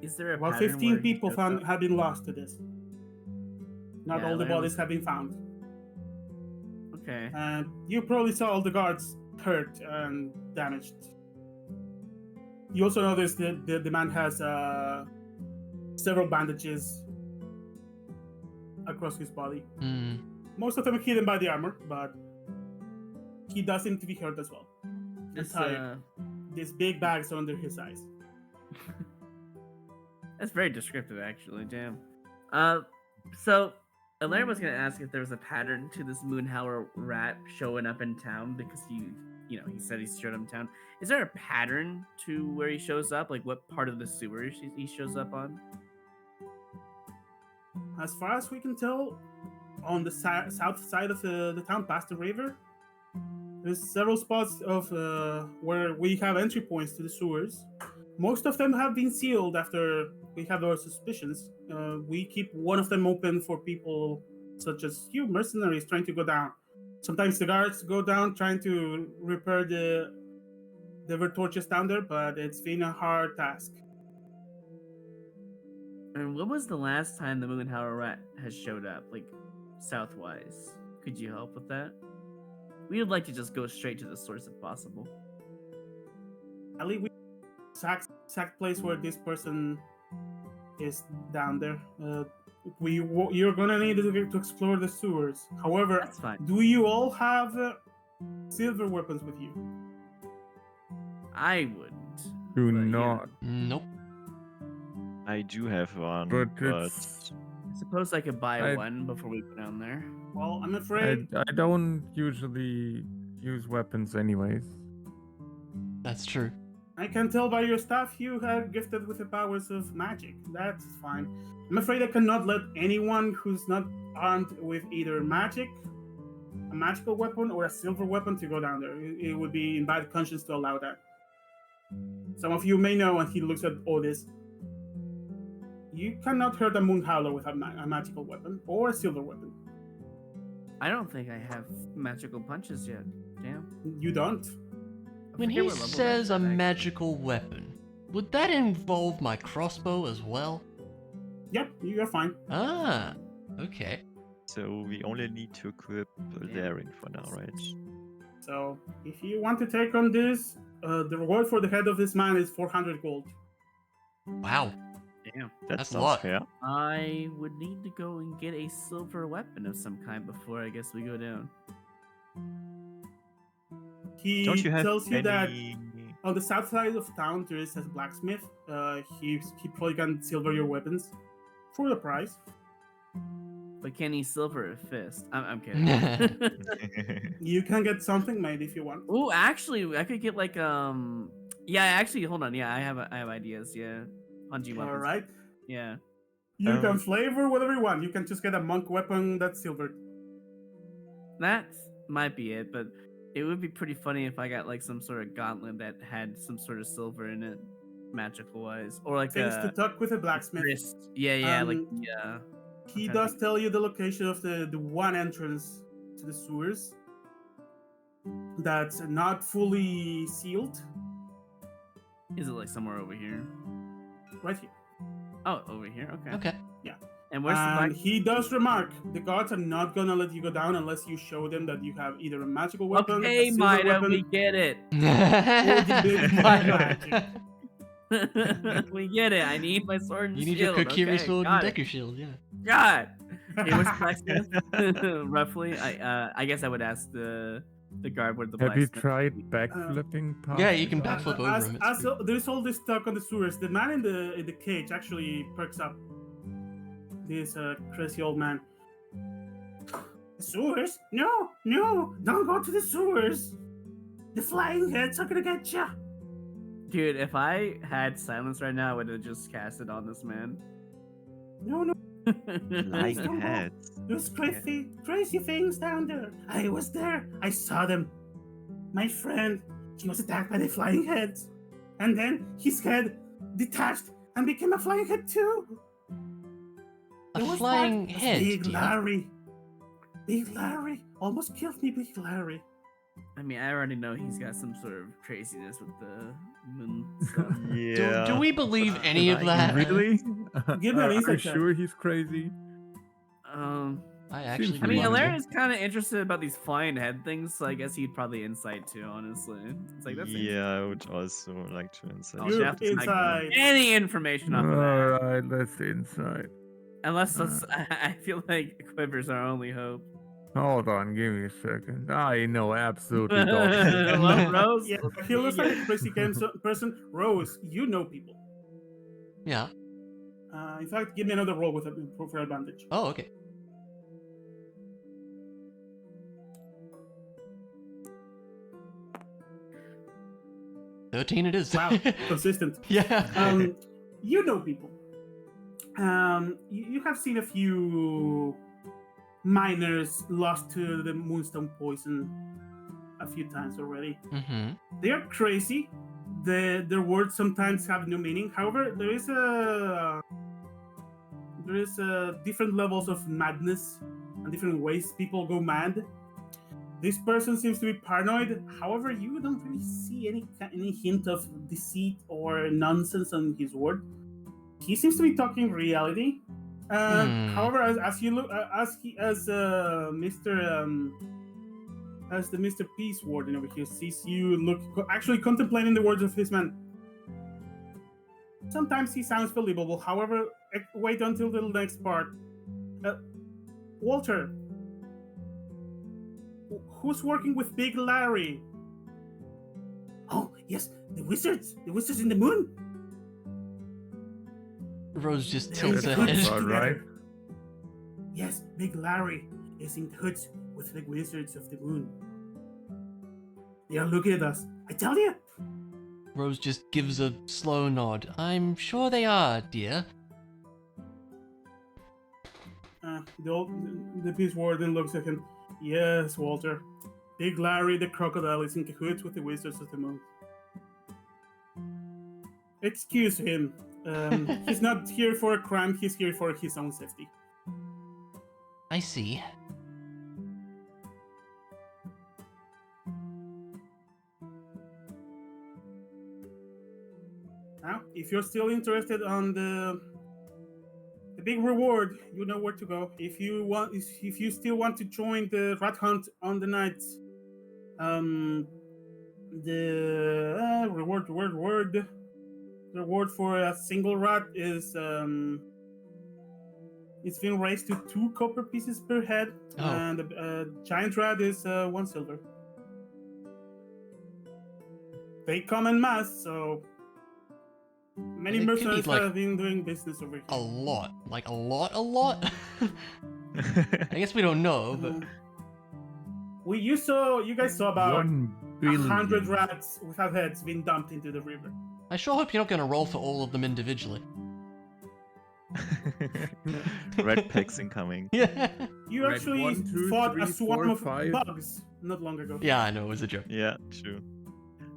Speaker 4: Is there a
Speaker 1: Well,
Speaker 4: pattern
Speaker 1: 15
Speaker 4: where he
Speaker 1: people
Speaker 4: shows up?
Speaker 1: have been lost to this. Not
Speaker 4: Yeah,
Speaker 1: all the
Speaker 4: Larry
Speaker 1: bodies
Speaker 4: was-
Speaker 1: have been found.
Speaker 4: Okay.
Speaker 1: And you probably saw all the guards hurt and damaged. You also noticed that the man has several bandages across his body. Most of them are hidden by the armor, but he does seem to be hurt as well.
Speaker 4: This,
Speaker 1: tired. These big bags under his eyes.
Speaker 4: That's very descriptive, actually. Damn. So Alaire was gonna ask if there was a pattern to this Moonhowler rat showing up in town because he said he showed up in town. Is there a pattern to where he shows up? Like what part of the sewers he shows up on?
Speaker 1: As far as we can tell, on the south side of the town, past the river, there's several spots of where we have entry points to the sewers. Most of them have been sealed after we have our suspicions. We keep one of them open for people such as you mercenaries trying to go down. Sometimes the guards go down trying to repair the torches down there, but it's been a hard task.
Speaker 4: And when was the last time the Moonhour Rat has showed up, like southwise? Could you help with that? We would like to just go straight to the source if possible.
Speaker 1: At least we exact place where this person is down there. You're gonna need to explore the sewers. However,
Speaker 4: That's fine.
Speaker 1: do you all have silver weapons with you?
Speaker 4: I wouldn't.
Speaker 3: Do
Speaker 4: but, yeah.
Speaker 3: not.
Speaker 2: Nope.
Speaker 5: I do have one,
Speaker 3: But
Speaker 5: but
Speaker 3: it's.
Speaker 4: I suppose I could buy
Speaker 3: I-
Speaker 4: one before we go down there.
Speaker 1: Well, I'm afraid
Speaker 3: I don't usually use weapons, anyways.
Speaker 2: That's true.
Speaker 1: I can tell by your staff you are gifted with the powers of magic. That's fine. I'm afraid I cannot let anyone who's not armed with either magic, a magical weapon, or a silver weapon to go down there. It would be in bad conscience to allow that. Some of you may know, and he looks at all this. You cannot hurt a moon howler with a magical weapon or a silver weapon.
Speaker 4: I don't think I have magical punches yet. Damn.
Speaker 1: You don't.
Speaker 4: I
Speaker 2: When
Speaker 4: forget
Speaker 2: he
Speaker 4: what level
Speaker 2: says
Speaker 4: that's
Speaker 2: a
Speaker 4: at, actually.
Speaker 2: magical weapon, would that involve my crossbow as well?
Speaker 1: Yep, you're fine.
Speaker 2: Ah, okay.
Speaker 5: so we only need to equip daring for now, right?
Speaker 1: So, if you want to take on this, the reward for the head of this man is 400 gold.
Speaker 2: Wow.
Speaker 4: Damn.
Speaker 5: That
Speaker 2: That's a
Speaker 5: sounds
Speaker 2: lot.
Speaker 5: fair.
Speaker 4: I would need to go and get a silver weapon of some kind before I guess we go down.
Speaker 1: He
Speaker 5: Don't you have
Speaker 1: tells you that
Speaker 5: any?
Speaker 1: on the south side of town there is a blacksmith. He probably can silver your weapons for the price.
Speaker 4: But can he silver a fist? I'm kidding.
Speaker 1: You can get something made if you want.
Speaker 4: Oh, actually, I could get like Yeah, actually, hold on. Yeah, I have ideas. Yeah, Hanji weapons.
Speaker 1: All right.
Speaker 4: Yeah.
Speaker 1: You can
Speaker 5: Um,
Speaker 1: flavor whatever you want. You can just get a monk weapon that's silvered.
Speaker 4: That might be it, but it would be pretty funny if I got like some sort of gauntlet that had some sort of silver in it, magical wise, or like
Speaker 1: Things to
Speaker 4: a
Speaker 1: talk with a blacksmith.
Speaker 4: wrist. Yeah, like
Speaker 1: Um,
Speaker 4: yeah.
Speaker 1: He
Speaker 4: Okay.
Speaker 1: does tell you the location of the one entrance to the sewers that's not fully sealed.
Speaker 4: Is it like somewhere over here?
Speaker 1: Right here.
Speaker 4: Oh, over here. Okay.
Speaker 2: Okay.
Speaker 4: And where's the
Speaker 1: And
Speaker 4: black?
Speaker 1: he does remark the guards are not gonna let you go down unless you show them that you have either a magical weapon,
Speaker 4: Okay,
Speaker 1: a silver
Speaker 4: Maida,
Speaker 1: weapon,
Speaker 4: we get it.
Speaker 1: magic.
Speaker 4: We get it. I need my sword and
Speaker 2: You need your
Speaker 4: shield.
Speaker 2: Kokiri
Speaker 4: Okay,
Speaker 2: sword
Speaker 4: got
Speaker 2: and
Speaker 4: it.
Speaker 2: Deku shield, yeah.
Speaker 4: God. Hey, what's the blacksmith? Roughly, I guess I would ask the guard where the
Speaker 3: Have you
Speaker 4: blacksmith.
Speaker 3: tried backflipping? past
Speaker 2: Yeah, you
Speaker 3: the
Speaker 2: can
Speaker 3: guard?
Speaker 2: backflip over him.
Speaker 1: As there's all this talk on the sewers, the man in the cage actually perks up. This crazy old man. The sewers? No, don't go to the sewers. The flying heads are gonna get you.
Speaker 4: Dude, if I had silence right now, I would have just cast it on this man.
Speaker 1: No.
Speaker 5: Flying
Speaker 1: Don't go.
Speaker 5: heads.
Speaker 1: There's crazy things down there. I was there. I saw them. My friend, he was attacked by the flying heads. And then his head detached and became a flying head too.
Speaker 2: A
Speaker 1: It was
Speaker 2: flying
Speaker 1: what? It was
Speaker 2: head,
Speaker 1: Big
Speaker 2: do you?
Speaker 1: Larry. Big Larry. Almost killed me, Big Larry.
Speaker 4: I mean, I already know he's got some sort of craziness with the moon stuff.
Speaker 5: Yeah.
Speaker 2: Do we believe any of that?
Speaker 3: Really?
Speaker 1: Give me an
Speaker 3: Are you
Speaker 1: insight check.
Speaker 3: sure he's crazy?
Speaker 2: I actually.
Speaker 3: Seems
Speaker 4: I mean,
Speaker 3: reasonable.
Speaker 4: Alarin is kind of interested about these flying head things, so I guess he'd probably insight too. Honestly, it's like that's
Speaker 5: Yeah, I would also like to answer.
Speaker 4: Oh,
Speaker 1: You're
Speaker 4: Chef's not giving
Speaker 1: inside.
Speaker 4: any information off of that.
Speaker 3: Alright, let's inside.
Speaker 4: Unless I feel like Quiver's our only hope.
Speaker 3: Hold on, give me a second. I know absolutely
Speaker 4: Hello,
Speaker 3: nothing.
Speaker 4: Rose.
Speaker 1: Yeah, he looks like a crazy person. Rose, you know people.
Speaker 2: Yeah.
Speaker 1: In fact, give me another roll with a for advantage.
Speaker 2: Oh, okay. $13 it is.
Speaker 1: Wow, consistent.
Speaker 2: Yeah.
Speaker 1: You know people. You have seen a few miners lost to the moonstone poison a few times already.
Speaker 2: Mm-hmm.
Speaker 1: They are crazy. Their words sometimes have no meaning. However, there is different levels of madness and different ways people go mad. This person seems to be paranoid. However, you don't really see any hint of deceit or nonsense on his word. He seems to be talking reality. However, as you look, as the Mr. Peace Warden over here sees you actually contemplating the words of this man. Sometimes he sounds believable. However, wait until the next part. Walter, who's working with Big Larry? Oh, yes, the wizards in the moon.
Speaker 2: Rose just
Speaker 1: They're
Speaker 2: tilts
Speaker 1: in
Speaker 2: her
Speaker 1: the hoods
Speaker 2: head.
Speaker 3: All right.
Speaker 1: together. Yes, Big Larry is in hoods with the wizards of the moon. They are looking at us. I tell you.
Speaker 2: Rose just gives a slow nod. I'm sure they are, dear.
Speaker 1: The Peace Warden looks at him. Yes, Walter. Big Larry the crocodile is in cahoots with the wizards of the moon. Excuse him. He's not here for a crime. He's here for his own safety.
Speaker 2: I see.
Speaker 1: Now, if you're still interested on the big reward, you know where to go. If you still want to join the rat hunt on the night, the reward for a single rat is it's been raised to 2 copper pieces per head, and a giant rat is 1 silver. They come en masse, so many
Speaker 2: It could be,
Speaker 1: mercenaries
Speaker 2: like,
Speaker 1: have been doing business over here.
Speaker 2: A lot. Like, a lot? I guess we don't know, but...
Speaker 1: You guys saw about
Speaker 3: 1 billion.
Speaker 1: 100 rats without heads being dumped into the river.
Speaker 2: I sure hope you're not gonna roll for all of them individually.
Speaker 5: Red picks incoming.
Speaker 2: Yeah.
Speaker 1: You
Speaker 3: Red
Speaker 1: actually
Speaker 3: 1, 2,
Speaker 1: fought
Speaker 3: 3,
Speaker 1: a swarm
Speaker 3: 4,
Speaker 1: of
Speaker 3: 5.
Speaker 1: bugs not long ago.
Speaker 2: Yeah, I know, it was a joke.
Speaker 5: Yeah, true.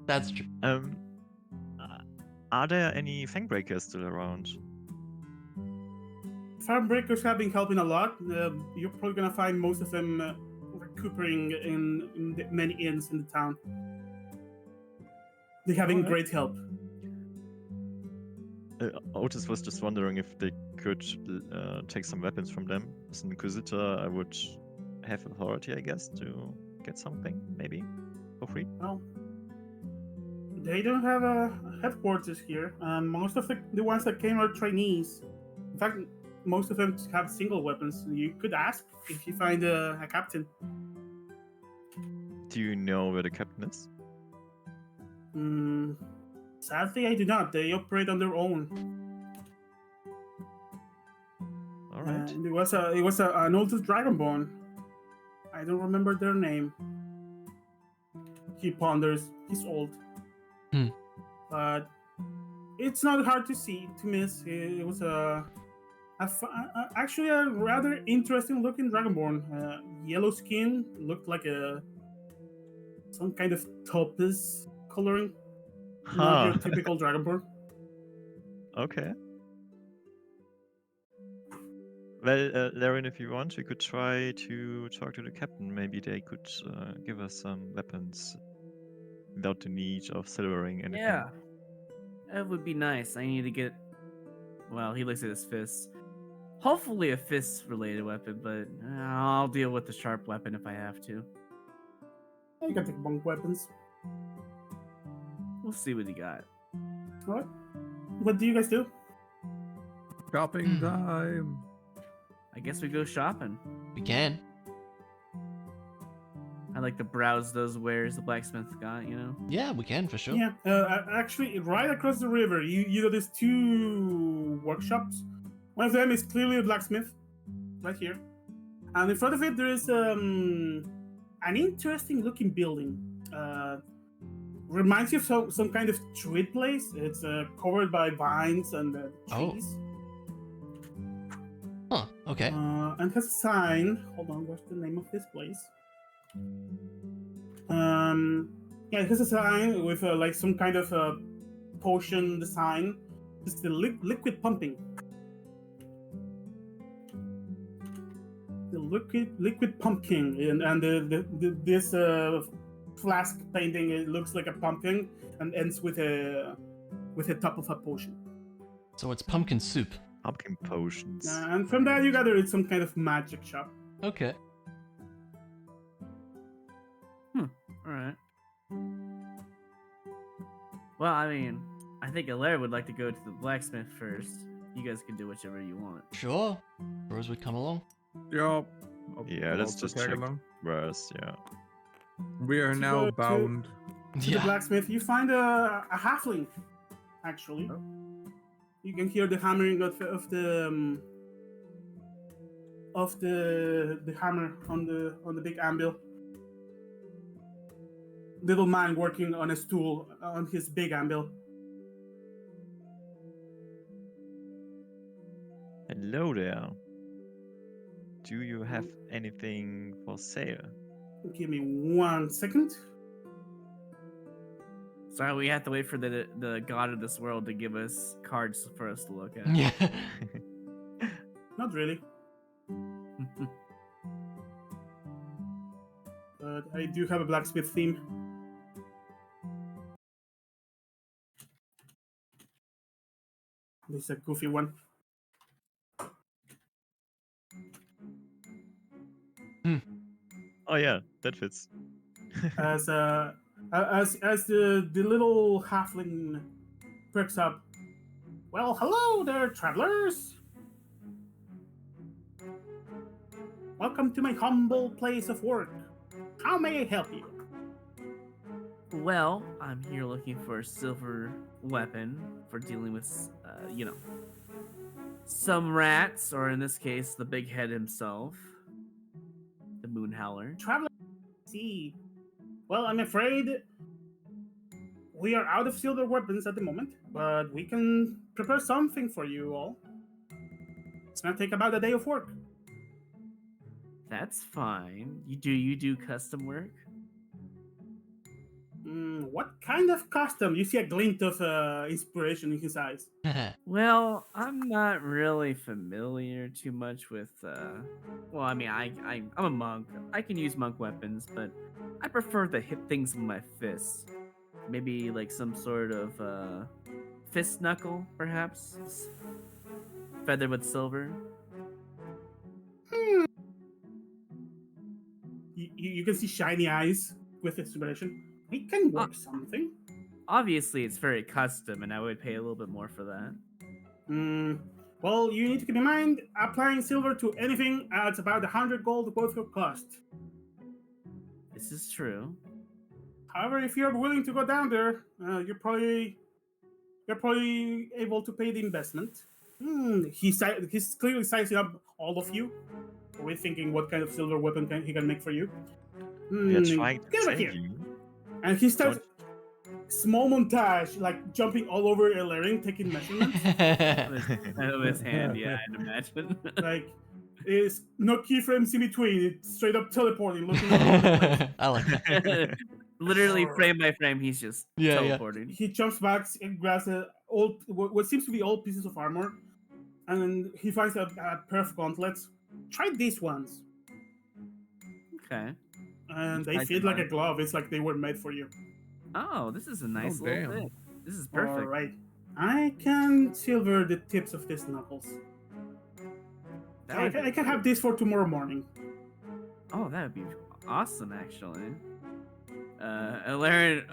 Speaker 2: That's true.
Speaker 5: Are there any Fangbreakers still around?
Speaker 1: Farm breakers have been helping a lot. You're probably gonna find most of them recuperating in the many inns in the town. They're having great help.
Speaker 5: Otis was just wondering if they could take some weapons from them. As an Inquisitor, I would have authority, I guess, to get something, maybe, for free.
Speaker 1: Well, they don't have a headquarters here. Most of the ones that came are trainees. In fact, most of them have single weapons. You could ask if you find a captain.
Speaker 5: Do you know where the captain is?
Speaker 1: Sadly, I do not. They operate on their own.
Speaker 5: All right.
Speaker 1: It was an old dragonborn. I don't remember their name. He ponders. He's old. But it's not hard to miss. It was actually a rather interesting looking dragonborn. Yellow skin, looked like some kind of topaz coloring. Not your typical dragonborn.
Speaker 5: Okay. Well, Laren, if you want, we could try to talk to the captain. Maybe they could give us some weapons without the need of silvering anything.
Speaker 4: Yeah, that would be nice. I need to get. Well, he looks at his fists. Hopefully, a fist-related weapon, but I'll deal with the sharp weapon if I have to.
Speaker 1: You can take monk weapons.
Speaker 4: We'll see what he got.
Speaker 1: Alright. What do you guys do?
Speaker 3: Shopping time.
Speaker 4: I guess we go shopping.
Speaker 2: We can.
Speaker 4: I like to browse those wares the blacksmith got, you know?
Speaker 2: Yeah, we can, for sure.
Speaker 1: Yeah, actually, right across the river, you notice 2 workshops. One of them is clearly a blacksmith, right here. And in front of it, there is an interesting-looking building. Reminds you of some kind of treat place. It's covered by vines and trees.
Speaker 2: Huh, okay.
Speaker 1: And has a sign. Hold on, what's the name of this place? Yeah, it has a sign with like some kind of potion design. It's the liquid pumping. The liquid pumpkin, and this flask painting, it looks like a pumpkin and ends with a top of a potion.
Speaker 2: So it's pumpkin soup.
Speaker 5: Pumpkin potions.
Speaker 1: And from that, you gather it's some kind of magic shop.
Speaker 2: Okay.
Speaker 4: All right. Well, I mean, I think Alaire would like to go to the blacksmith first. You guys can do whichever you want.
Speaker 2: Sure. Rose would come along.
Speaker 3: Yeah.
Speaker 5: Yeah,
Speaker 3: I'll
Speaker 5: let's
Speaker 3: also
Speaker 5: just
Speaker 3: tag
Speaker 5: check
Speaker 3: along.
Speaker 5: first. Yeah.
Speaker 3: We are
Speaker 1: To
Speaker 3: now
Speaker 1: go to-
Speaker 3: bound.
Speaker 1: To the
Speaker 2: Yeah.
Speaker 1: blacksmith, you find a halfling. Actually, you can hear the hammering of the hammer on the big anvil. Little man working on a stool on his big anvil.
Speaker 5: Hello there. Do you have anything for sale?
Speaker 1: Give me 1 second.
Speaker 4: Sorry, we have to wait for the god of this world to give us cards for us to look at.
Speaker 2: Yeah.
Speaker 1: Not really, but I do have a blacksmith theme. This is a goofy one.
Speaker 5: Oh yeah, that fits.
Speaker 1: As the little halfling perks up. Well, hello there, travelers. Welcome to my humble place of work. How may I help you?
Speaker 4: Well, I'm here looking for a silver weapon for dealing with, some rats, or in this case, the big head himself, the Moon Howler.
Speaker 1: Traveler, see. Well, I'm afraid we are out of silver weapons at the moment, but we can prepare something for you all. It's gonna take about a day of work.
Speaker 4: That's fine. You do custom work?
Speaker 1: What kind of custom? You see a glint of inspiration in his eyes.
Speaker 4: Well, I'm not really familiar too much with. Well, I mean, I'm a monk. I can use monk weapons, but I prefer to hit things with my fists. Maybe like some sort of fist knuckle, perhaps, feathered with silver.
Speaker 1: You can see shiny eyes with inspiration. We can work something.
Speaker 4: Obviously, it's very custom, and I would pay a little bit more for that.
Speaker 1: Well, you need to keep in mind, applying silver to anything adds about 100 gold worth of cost.
Speaker 4: This is true.
Speaker 1: However, if you're willing to go down there, you're probably able to pay the investment. He's clearly sizing up all of you. We're thinking what kind of silver weapon he can make for you.
Speaker 5: We are trying to
Speaker 1: Get over
Speaker 5: save
Speaker 1: here.
Speaker 5: you.
Speaker 1: And he starts small montage, like jumping all over Elaring, taking measurements.
Speaker 4: With his hand, yeah, I'd imagine.
Speaker 1: Like, there's no keyframes in between. It's straight up teleporting, looking all over the place.
Speaker 2: I like that.
Speaker 4: Literally frame by frame, he's just
Speaker 2: Yeah, yeah.
Speaker 4: teleporting.
Speaker 1: He jumps back and grabs what seems to be old pieces of armor, and he finds a pair of gauntlets. Try these ones,
Speaker 4: Okay.
Speaker 1: and they
Speaker 4: Nice
Speaker 1: fit like a
Speaker 4: design.
Speaker 1: glove. It's like they were made for you.
Speaker 4: Oh, this is a nice little
Speaker 3: damn.
Speaker 4: thing. This is perfect.
Speaker 1: All right, I can silver the tips of these knuckles.
Speaker 4: That
Speaker 1: I
Speaker 4: would
Speaker 1: can,
Speaker 4: be
Speaker 1: I can have this for tomorrow morning.
Speaker 4: Oh, that would be awesome, actually. Alaren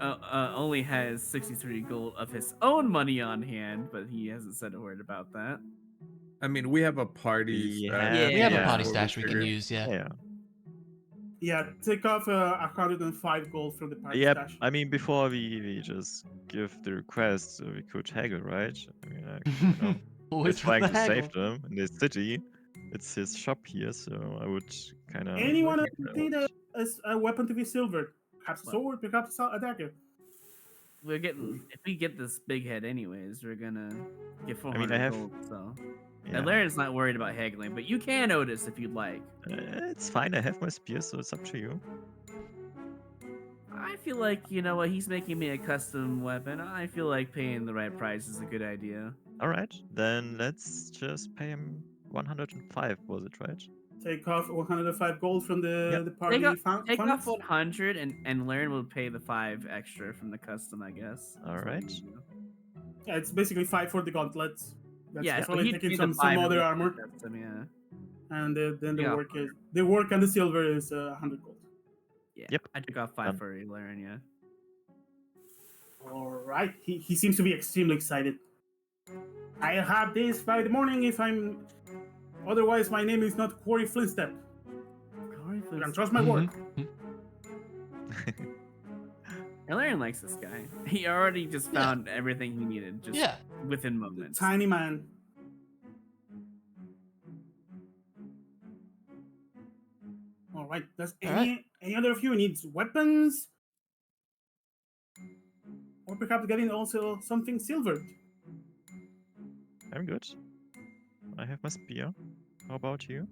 Speaker 4: only has 63 gold of his own money on hand, but he hasn't said a word about that.
Speaker 3: I mean, we have a party.
Speaker 5: Yeah.
Speaker 2: We have a
Speaker 4: Yeah.
Speaker 2: party
Speaker 3: What
Speaker 2: stash we can
Speaker 3: figured.
Speaker 2: use, yeah.
Speaker 5: Yeah.
Speaker 1: Yeah, take off 105 gold from the party
Speaker 5: Yeah,
Speaker 1: stash.
Speaker 5: I mean, before we just give the request, we could haggle, right? I mean, we're
Speaker 2: Always
Speaker 5: trying
Speaker 2: with
Speaker 5: to
Speaker 2: the haggle.
Speaker 5: save them in the city. It's his shop here, so I would kind of.
Speaker 1: Anyone who need a weapon to be silvered, perhaps a
Speaker 4: Well-
Speaker 1: sword, perhaps a dagger.
Speaker 4: We're getting if we get this big head anyways, we're gonna get 400
Speaker 5: I have-
Speaker 4: gold. So
Speaker 5: Yeah.
Speaker 4: Alaren's not worried about haggling, but you can Otis if you'd like.
Speaker 5: It's fine. I have my spear, so it's up to you.
Speaker 4: I feel like you know what he's making me a custom weapon. I feel like paying the right price is a good idea.
Speaker 5: All right, then let's just pay him 105. Was it right?
Speaker 1: Take off 105 gold from the party
Speaker 4: Take off
Speaker 1: funds.
Speaker 4: 100 and Lauren will pay the 5 extra from the custom, I guess.
Speaker 5: All
Speaker 4: That's what
Speaker 5: right.
Speaker 4: we do.
Speaker 1: Yeah, it's basically 5 for the gauntlets. That's
Speaker 4: Yeah,
Speaker 1: if
Speaker 4: so
Speaker 1: only
Speaker 4: he'd
Speaker 1: taking
Speaker 4: pay the
Speaker 1: some
Speaker 4: 5
Speaker 1: other
Speaker 4: every
Speaker 1: armor,
Speaker 4: custom, yeah.
Speaker 1: and then the
Speaker 4: Yeah.
Speaker 1: work and the silver is 100 gold.
Speaker 4: Yeah.
Speaker 5: Yep.
Speaker 4: I took off 5
Speaker 5: Done.
Speaker 4: for Lauren, yeah.
Speaker 1: All right, he seems to be extremely excited. I'll have this by the morning if I'm. Otherwise, my name is not Quarry Flintstep. You can trust my word.
Speaker 2: Mhm.
Speaker 4: And Lauren likes this guy. He already just
Speaker 2: Yeah.
Speaker 4: found everything he needed just
Speaker 2: Yeah.
Speaker 4: within moments.
Speaker 1: Tiny man. All right. Does
Speaker 2: All
Speaker 1: any other of you needs weapons, or perhaps getting also something silvered?
Speaker 5: I'm good. I have my spear. How about you?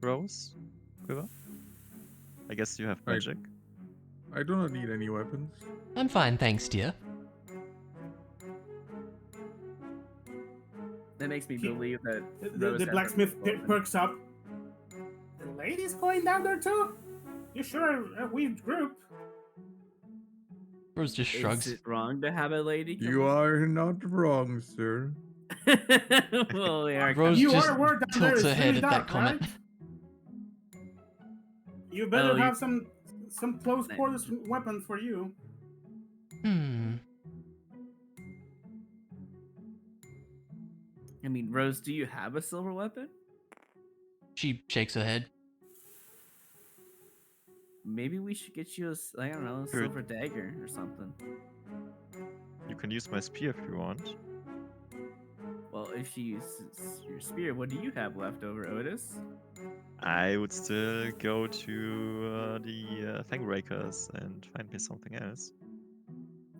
Speaker 5: Rose? Quiver? I guess you have
Speaker 3: I-
Speaker 5: magic.
Speaker 3: I do not need any weapons.
Speaker 2: I'm fine, thanks, dear.
Speaker 4: That makes me
Speaker 1: He-
Speaker 4: believe that
Speaker 1: The
Speaker 4: Rose has
Speaker 1: blacksmith
Speaker 4: a weapon.
Speaker 1: perks up. The lady's going down there too. You sure a weird group?
Speaker 2: Rose just shrugs.
Speaker 4: Is it wrong to have a lady come
Speaker 3: You
Speaker 4: with-
Speaker 3: are not wrong, sir.
Speaker 4: Well, we are
Speaker 2: Rose
Speaker 1: You
Speaker 2: just
Speaker 1: are aware down there
Speaker 2: tilts
Speaker 1: is
Speaker 2: her head
Speaker 1: really
Speaker 2: at that
Speaker 1: dark,
Speaker 2: comment.
Speaker 1: right? You better
Speaker 4: Oh, you-
Speaker 1: have some close
Speaker 4: Nice.
Speaker 1: quarters weapon for you.
Speaker 4: I mean, Rose, do you have a silver weapon?
Speaker 2: She shakes her head.
Speaker 4: Maybe we should get you I don't know, a
Speaker 5: Sure.
Speaker 4: silver dagger or something.
Speaker 5: You can use my spear if you want.
Speaker 4: Well, if she uses your spear, what do you have left over, Otis?
Speaker 5: I would still go to the Fangrakers and find me something else.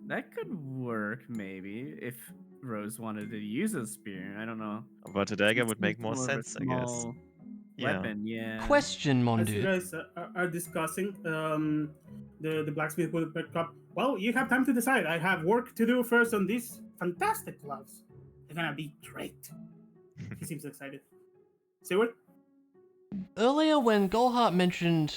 Speaker 4: That could work, maybe, if Rose wanted to use a spear. I don't know.
Speaker 5: But a dagger
Speaker 4: It's
Speaker 5: would make more
Speaker 4: more of a
Speaker 5: sense, I guess.
Speaker 4: small
Speaker 5: Yeah.
Speaker 4: Weapon, yeah.
Speaker 2: Question, mon
Speaker 1: As you
Speaker 2: dieu.
Speaker 1: guys are discussing, the blacksmith will pick up. Well, you have time to decide. I have work to do first on these fantastic gloves. They're gonna be great. He seems excited. Say what?
Speaker 2: Earlier, when Golhart mentioned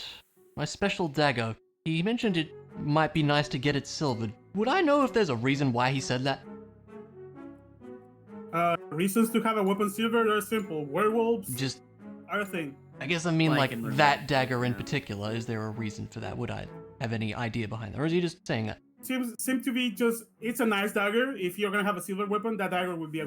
Speaker 2: my special dagger, he mentioned it might be nice to get it silvered. Would I know if there's a reason why he said that?
Speaker 1: Reasons to have a weapon silver are simple. Werewolves
Speaker 2: Just,
Speaker 1: are a thing.
Speaker 2: I guess I mean
Speaker 4: Like
Speaker 2: like
Speaker 4: in
Speaker 2: that
Speaker 4: revenge,
Speaker 2: dagger in
Speaker 4: yeah.
Speaker 2: particular. Is there a reason for that? Would I have any idea behind that? Or is he just saying that?
Speaker 1: Seem to be just. It's a nice dagger. If you're gonna have a silver weapon, that dagger would be a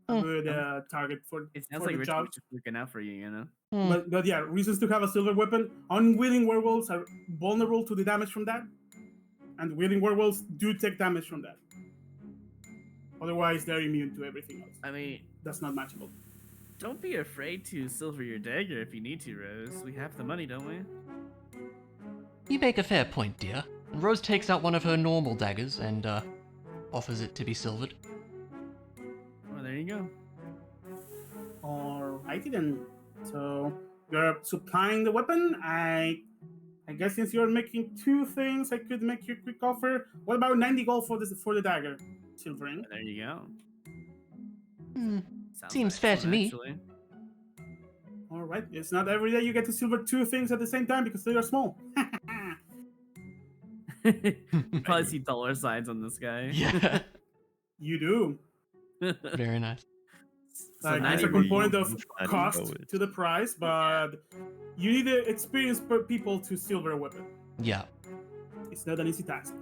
Speaker 2: Hmm.
Speaker 1: good target for
Speaker 4: It sounds
Speaker 1: for
Speaker 4: like
Speaker 1: the
Speaker 4: Rich
Speaker 1: job.
Speaker 4: was just looking out for you, you know?
Speaker 2: Hmm.
Speaker 1: But yeah, reasons to have a silver weapon. Unwilling werewolves are vulnerable to the damage from that, and willing werewolves do take damage from that. Otherwise, they're immune to everything else.
Speaker 4: I mean,
Speaker 1: That's not matchable.
Speaker 4: don't be afraid to silver your dagger if you need to, Rose. We have the money, don't we?
Speaker 2: You make a fair point, dear. And Rose takes out one of her normal daggers and offers it to be silvered.
Speaker 4: Well, there you go.
Speaker 1: Alrighty then. So you're supplying the weapon. I guess since you're making two things, I could make you a quick offer. What about 90 gold for the dagger? Silvering.
Speaker 4: There you go.
Speaker 2: Hmm.
Speaker 4: Sounds
Speaker 2: Seems fair to
Speaker 4: excellent,
Speaker 2: me.
Speaker 4: actually.
Speaker 1: Alright. It's not every day you get to silver two things at the same time because they are small.
Speaker 4: Probably see dollar signs on this guy.
Speaker 2: Yeah.
Speaker 1: You do.
Speaker 2: Very nice.
Speaker 4: So
Speaker 1: Like,
Speaker 4: 90
Speaker 1: there's a component of
Speaker 5: gold, 90
Speaker 1: cost
Speaker 5: gold.
Speaker 1: to the price, but you need the experienced people to silver a weapon.
Speaker 2: Yeah.
Speaker 1: It's not an easy task.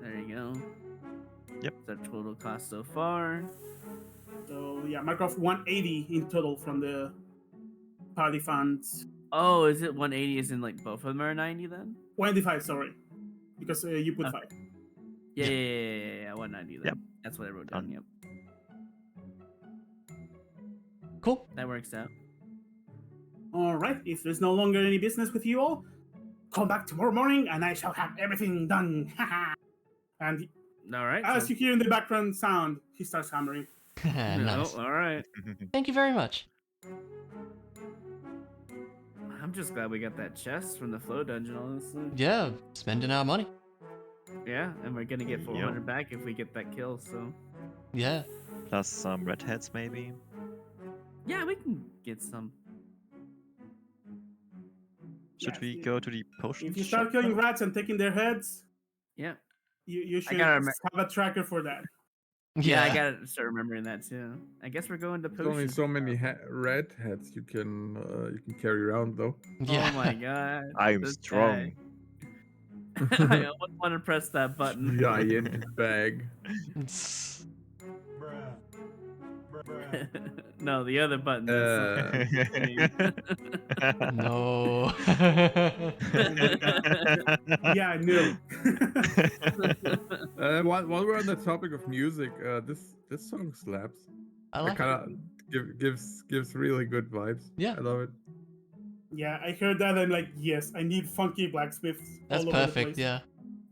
Speaker 4: There you go.
Speaker 5: Yep.
Speaker 4: The total cost so far.
Speaker 1: So yeah, mark off 180 in total from the party funds.
Speaker 4: Oh, is it 180 as in like both of them are 90 then?
Speaker 1: 185, sorry, because you put
Speaker 4: Okay.
Speaker 1: 5.
Speaker 4: Yeah, 190 then.
Speaker 5: Yep.
Speaker 4: That's what I wrote down, yep.
Speaker 2: Cool.
Speaker 4: That works out.
Speaker 1: All right. If there's no longer any business with you all, come back tomorrow morning, and I shall have everything done. And
Speaker 4: All right.
Speaker 1: as you hear in the background sound, he starts hammering.
Speaker 2: Nice.
Speaker 4: all right.
Speaker 2: Thank you very much.
Speaker 4: I'm just glad we got that chest from the flow dungeon, honestly.
Speaker 2: Yeah, spending our money.
Speaker 4: Yeah, and we're gonna get
Speaker 5: Yep.
Speaker 4: 400 back if we get that kill, so.
Speaker 2: Yeah.
Speaker 5: Plus some redheads, maybe.
Speaker 4: Yeah, we can get some.
Speaker 5: Should
Speaker 1: Yes,
Speaker 5: we go to the potion
Speaker 1: If you
Speaker 5: shop?
Speaker 1: start killing
Speaker 5: then?
Speaker 1: rats and taking their heads,
Speaker 4: Yeah.
Speaker 1: you should
Speaker 4: gotta
Speaker 1: have
Speaker 4: remem-
Speaker 1: a tracker for that.
Speaker 4: Yeah, I gotta start remembering that too. I guess we're going to
Speaker 3: There's only
Speaker 4: potion.
Speaker 3: so many red hats you can carry around though.
Speaker 2: Yeah.
Speaker 4: Oh my god.
Speaker 5: I'm
Speaker 4: this
Speaker 5: strong.
Speaker 4: guy. I almost want to press that button.
Speaker 3: Giant bag.
Speaker 2: It's-
Speaker 4: No, the other button. That's
Speaker 2: no.
Speaker 1: Yeah, I knew.
Speaker 3: While we're on the topic of music, this song slaps.
Speaker 2: I
Speaker 3: It
Speaker 2: like
Speaker 3: kind
Speaker 2: it.
Speaker 3: of gives really good vibes.
Speaker 2: Yeah.
Speaker 3: I love it.
Speaker 1: Yeah, I heard that. I'm like, yes, I need funky blacksmiths.
Speaker 2: That's
Speaker 1: all over the
Speaker 2: perfect.
Speaker 1: place.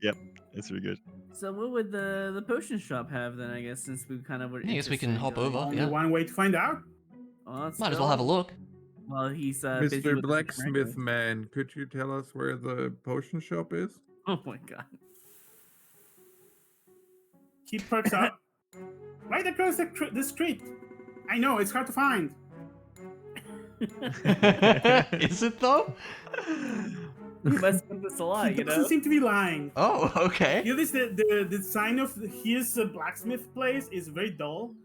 Speaker 2: Yeah.
Speaker 5: It's really good.
Speaker 4: So what would the potion shop have then? I guess since we kind of were.
Speaker 2: I guess we can
Speaker 4: interested in
Speaker 2: hop
Speaker 4: going-
Speaker 2: over.
Speaker 1: Only
Speaker 2: Yeah.
Speaker 1: one way to find out.
Speaker 4: Well, let's
Speaker 2: Might as well have a
Speaker 4: go.
Speaker 2: look.
Speaker 4: Well, he's busy
Speaker 3: Mr.
Speaker 4: with
Speaker 3: Blacksmith Man, could you tell us where the potion shop is?
Speaker 4: Oh my god.
Speaker 1: Keep perks up. Right across the street. I know it's hard to find.
Speaker 2: Is it though?
Speaker 4: He must have this a lot,
Speaker 1: He
Speaker 4: you
Speaker 1: doesn't
Speaker 4: know.
Speaker 1: seem to be lying.
Speaker 2: Oh, okay.
Speaker 1: You notice the sign of his blacksmith place is very dull.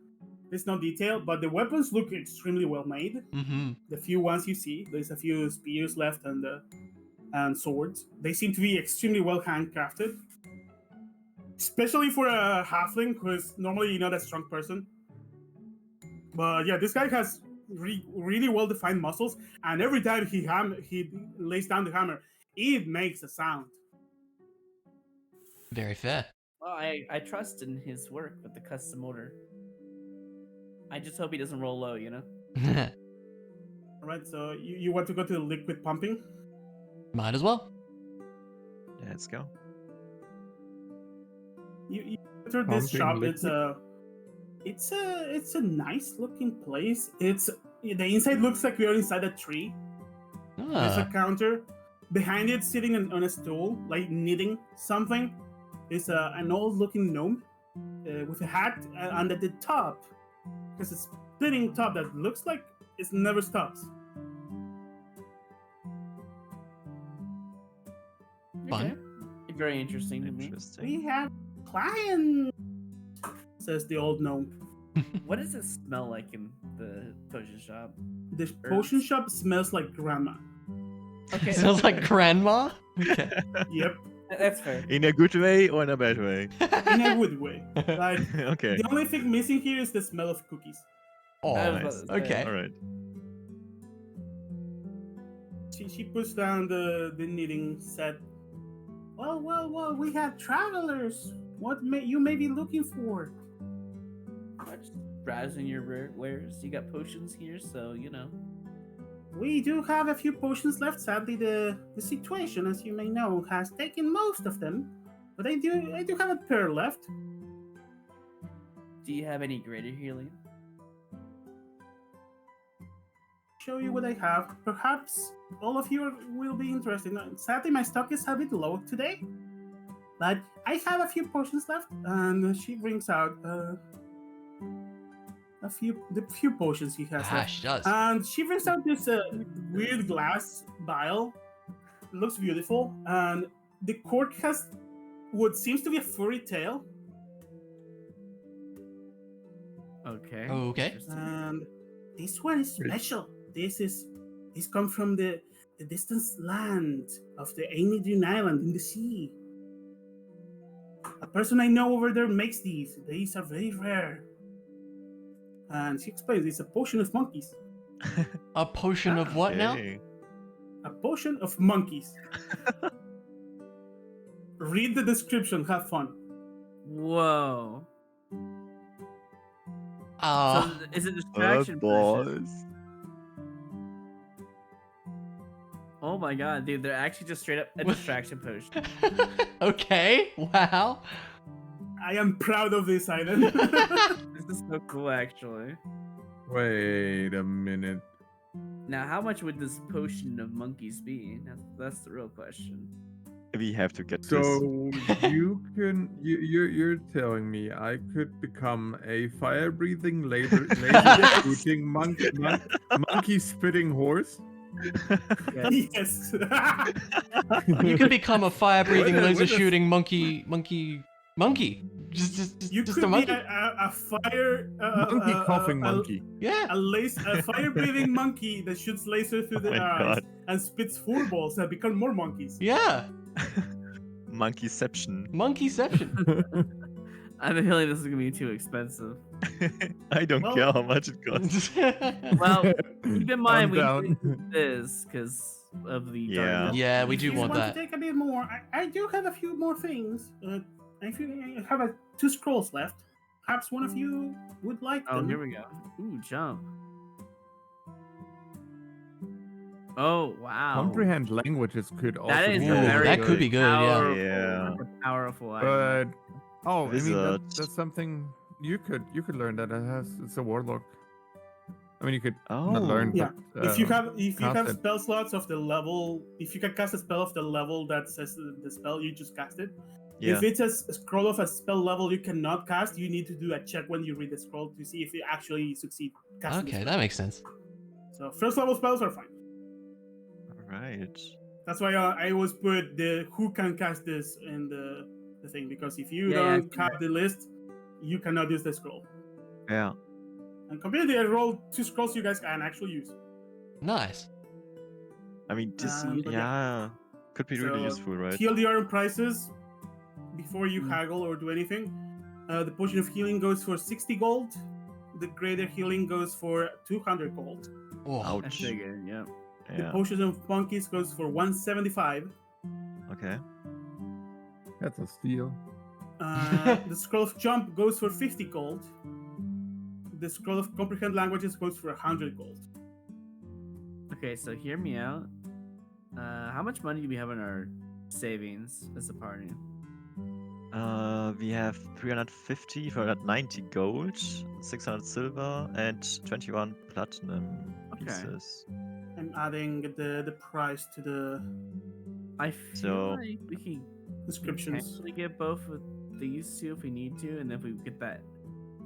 Speaker 1: There's no detail, but the weapons look extremely well made.
Speaker 2: Mm-hmm.
Speaker 1: The few ones you see, there's a few spears left and swords. They seem to be extremely well handcrafted, especially for a halfling who is normally not a strong person. But yeah, this guy has really well defined muscles, and every time he lays down the hammer, it makes a sound.
Speaker 2: Very fair.
Speaker 6: Well, I trust in his work with the custom order. I just hope he doesn't roll low, you know?
Speaker 1: All right, so you want to go to the liquid pumping?
Speaker 2: Might as well.
Speaker 5: Let's go.
Speaker 1: You enter this
Speaker 3: Pumping
Speaker 1: shop.
Speaker 3: liquid?
Speaker 1: It's a nice looking place. It's the inside looks like you're inside a tree. There's a
Speaker 2: Ah,
Speaker 1: counter. Behind it, sitting on a stool, like knitting something, is an old-looking gnome with a hat, and at the top, there's a spinning top that looks like it never stops.
Speaker 2: Fun.
Speaker 6: Very interesting to me.
Speaker 5: Interesting.
Speaker 1: We have clients, says the old gnome.
Speaker 6: What does it smell like in the potion shop?
Speaker 1: The potion shop smells like grandma.
Speaker 6: Okay,
Speaker 2: sounds like grandma. Okay.
Speaker 1: Yep,
Speaker 6: that's fair.
Speaker 5: In a good way or in a bad way?
Speaker 1: in a good way. Like
Speaker 5: Okay.
Speaker 1: the only thing missing here is the smell of cookies.
Speaker 2: Oh,
Speaker 6: I was
Speaker 5: nice.
Speaker 6: about to say.
Speaker 2: okay.
Speaker 5: All right.
Speaker 1: She puts down the knitting set. Well, we have travelers. What you may be looking for?
Speaker 6: I'm just browsing your wares. You got potions here, so you know.
Speaker 1: We do have a few potions left. Sadly, the situation, as you may know, has taken most of them. But I do have a pair left.
Speaker 6: Do you have any greater healing?
Speaker 1: Show you what I have. Perhaps all of you will be interested. Sadly, my stock is a bit low today. But I have a few potions left, and she brings out the few potions he has
Speaker 2: Ah,
Speaker 1: left.
Speaker 2: she does.
Speaker 1: And she brings out this weird glass vial. It looks beautiful, and the cork has what seems to be a furry tail.
Speaker 4: Okay.
Speaker 2: Okay.
Speaker 4: Interesting.
Speaker 1: And this one is special. This comes from the distant land of the Ainidrin Island in the sea. A person I know over there makes these. These are very rare. And she explains it's a potion of monkeys.
Speaker 2: A potion of what now?
Speaker 5: Okay.
Speaker 1: A potion of monkeys. Read the description, have fun.
Speaker 4: Whoa.
Speaker 2: Oh,
Speaker 4: So is it a distraction potion?
Speaker 5: boys.
Speaker 4: Oh my god, dude, they're actually just straight up a distraction potion.
Speaker 2: okay. Wow.
Speaker 1: I am proud of this item.
Speaker 4: This is so cool, actually.
Speaker 3: Wait a minute.
Speaker 4: Now, how much would this potion of monkeys be? That's the real question.
Speaker 5: We have to get
Speaker 3: So
Speaker 5: this.
Speaker 3: you're telling me I could become a fire-breathing, laser shooting, monkey spitting horse?
Speaker 1: Yes.
Speaker 2: You could become a fire-breathing,
Speaker 3: What a- what a-
Speaker 2: laser-shooting monkey.
Speaker 1: You
Speaker 2: Just a
Speaker 1: could be
Speaker 2: monkey.
Speaker 1: a fire
Speaker 3: Monkey coughing monkey.
Speaker 2: Yeah.
Speaker 1: a fire-breathing monkky that shoots laser through
Speaker 5: Oh
Speaker 1: the
Speaker 5: my
Speaker 1: eyes
Speaker 5: God.
Speaker 1: and spits fullballs that become more monkeys.
Speaker 2: Yeah.
Speaker 5: Monkeyception.
Speaker 2: Monkeyception.
Speaker 4: I have a feeling this is gonna be too expensive.
Speaker 5: I don't
Speaker 1: Well-
Speaker 5: care how much it costs.
Speaker 4: Well, keep in mind we
Speaker 3: down.
Speaker 4: need this because of the
Speaker 5: Yeah.
Speaker 4: dark.
Speaker 2: Yeah, we
Speaker 1: If
Speaker 2: do
Speaker 1: you
Speaker 2: want
Speaker 1: to
Speaker 2: that.
Speaker 1: take a bit more, I do have a few more things. If you have 2 scrolls left, perhaps one of you would like
Speaker 4: Oh,
Speaker 1: them.
Speaker 4: here we go. Ooh, jump. Oh, wow.
Speaker 3: Comprehend languages could also
Speaker 4: That is
Speaker 3: be
Speaker 2: Ooh,
Speaker 4: very
Speaker 2: that could be good, yeah.
Speaker 4: powerful,
Speaker 5: Yeah.
Speaker 4: that's a powerful item.
Speaker 3: But I mean
Speaker 5: Wizard.
Speaker 3: that's something you could learn that it's a warlock. I mean you could not learn,
Speaker 1: Yeah.
Speaker 3: but
Speaker 1: If you have
Speaker 3: cast it.
Speaker 1: spell slots of the level, if you can cast a spell of the level that says the spell, you just cast it.
Speaker 5: Yeah.
Speaker 1: If it's a scroll of a spell level you cannot cast, you need to do a check when you read the scroll to see if you actually succeed casting. the
Speaker 2: Okay,
Speaker 1: spell.
Speaker 2: that makes sense.
Speaker 1: So first level spells are fine.
Speaker 5: Right.
Speaker 1: That's why I always put the who can cast this in the thing, because if you
Speaker 4: Yeah,
Speaker 1: don't
Speaker 4: yeah.
Speaker 1: have the list, you cannot use the scroll.
Speaker 5: Yeah.
Speaker 1: And completely, I rolled 2 scrolls you guys can actually use.
Speaker 2: Nice.
Speaker 5: I mean, this,
Speaker 1: But
Speaker 5: yeah, could be really
Speaker 1: So,
Speaker 5: useful, right?
Speaker 1: Heal the iron prices before you
Speaker 4: Mm.
Speaker 1: haggle or do anything. The potion of healing goes for 60 gold. The greater healing goes for 200 gold.
Speaker 2: Oh,
Speaker 5: Ouch.
Speaker 4: I figured, yeah.
Speaker 1: The
Speaker 5: Yeah.
Speaker 1: potion of monkeys goes for 175.
Speaker 5: Okay.
Speaker 3: That's a steal.
Speaker 1: The scroll of jump goes for 50 gold. The scroll of comprehend languages goes for 100 gold.
Speaker 4: Okay, so hear me out. How much money do we have in our savings as a party?
Speaker 5: We have 350, 490 gold, 600 silver, and 21 platinum
Speaker 4: Okay.
Speaker 5: pieces.
Speaker 1: I'm adding the price to the
Speaker 4: I feel
Speaker 5: So-
Speaker 4: like we can
Speaker 1: descriptions.
Speaker 4: potentially get both of these two if we need to, and if we get that.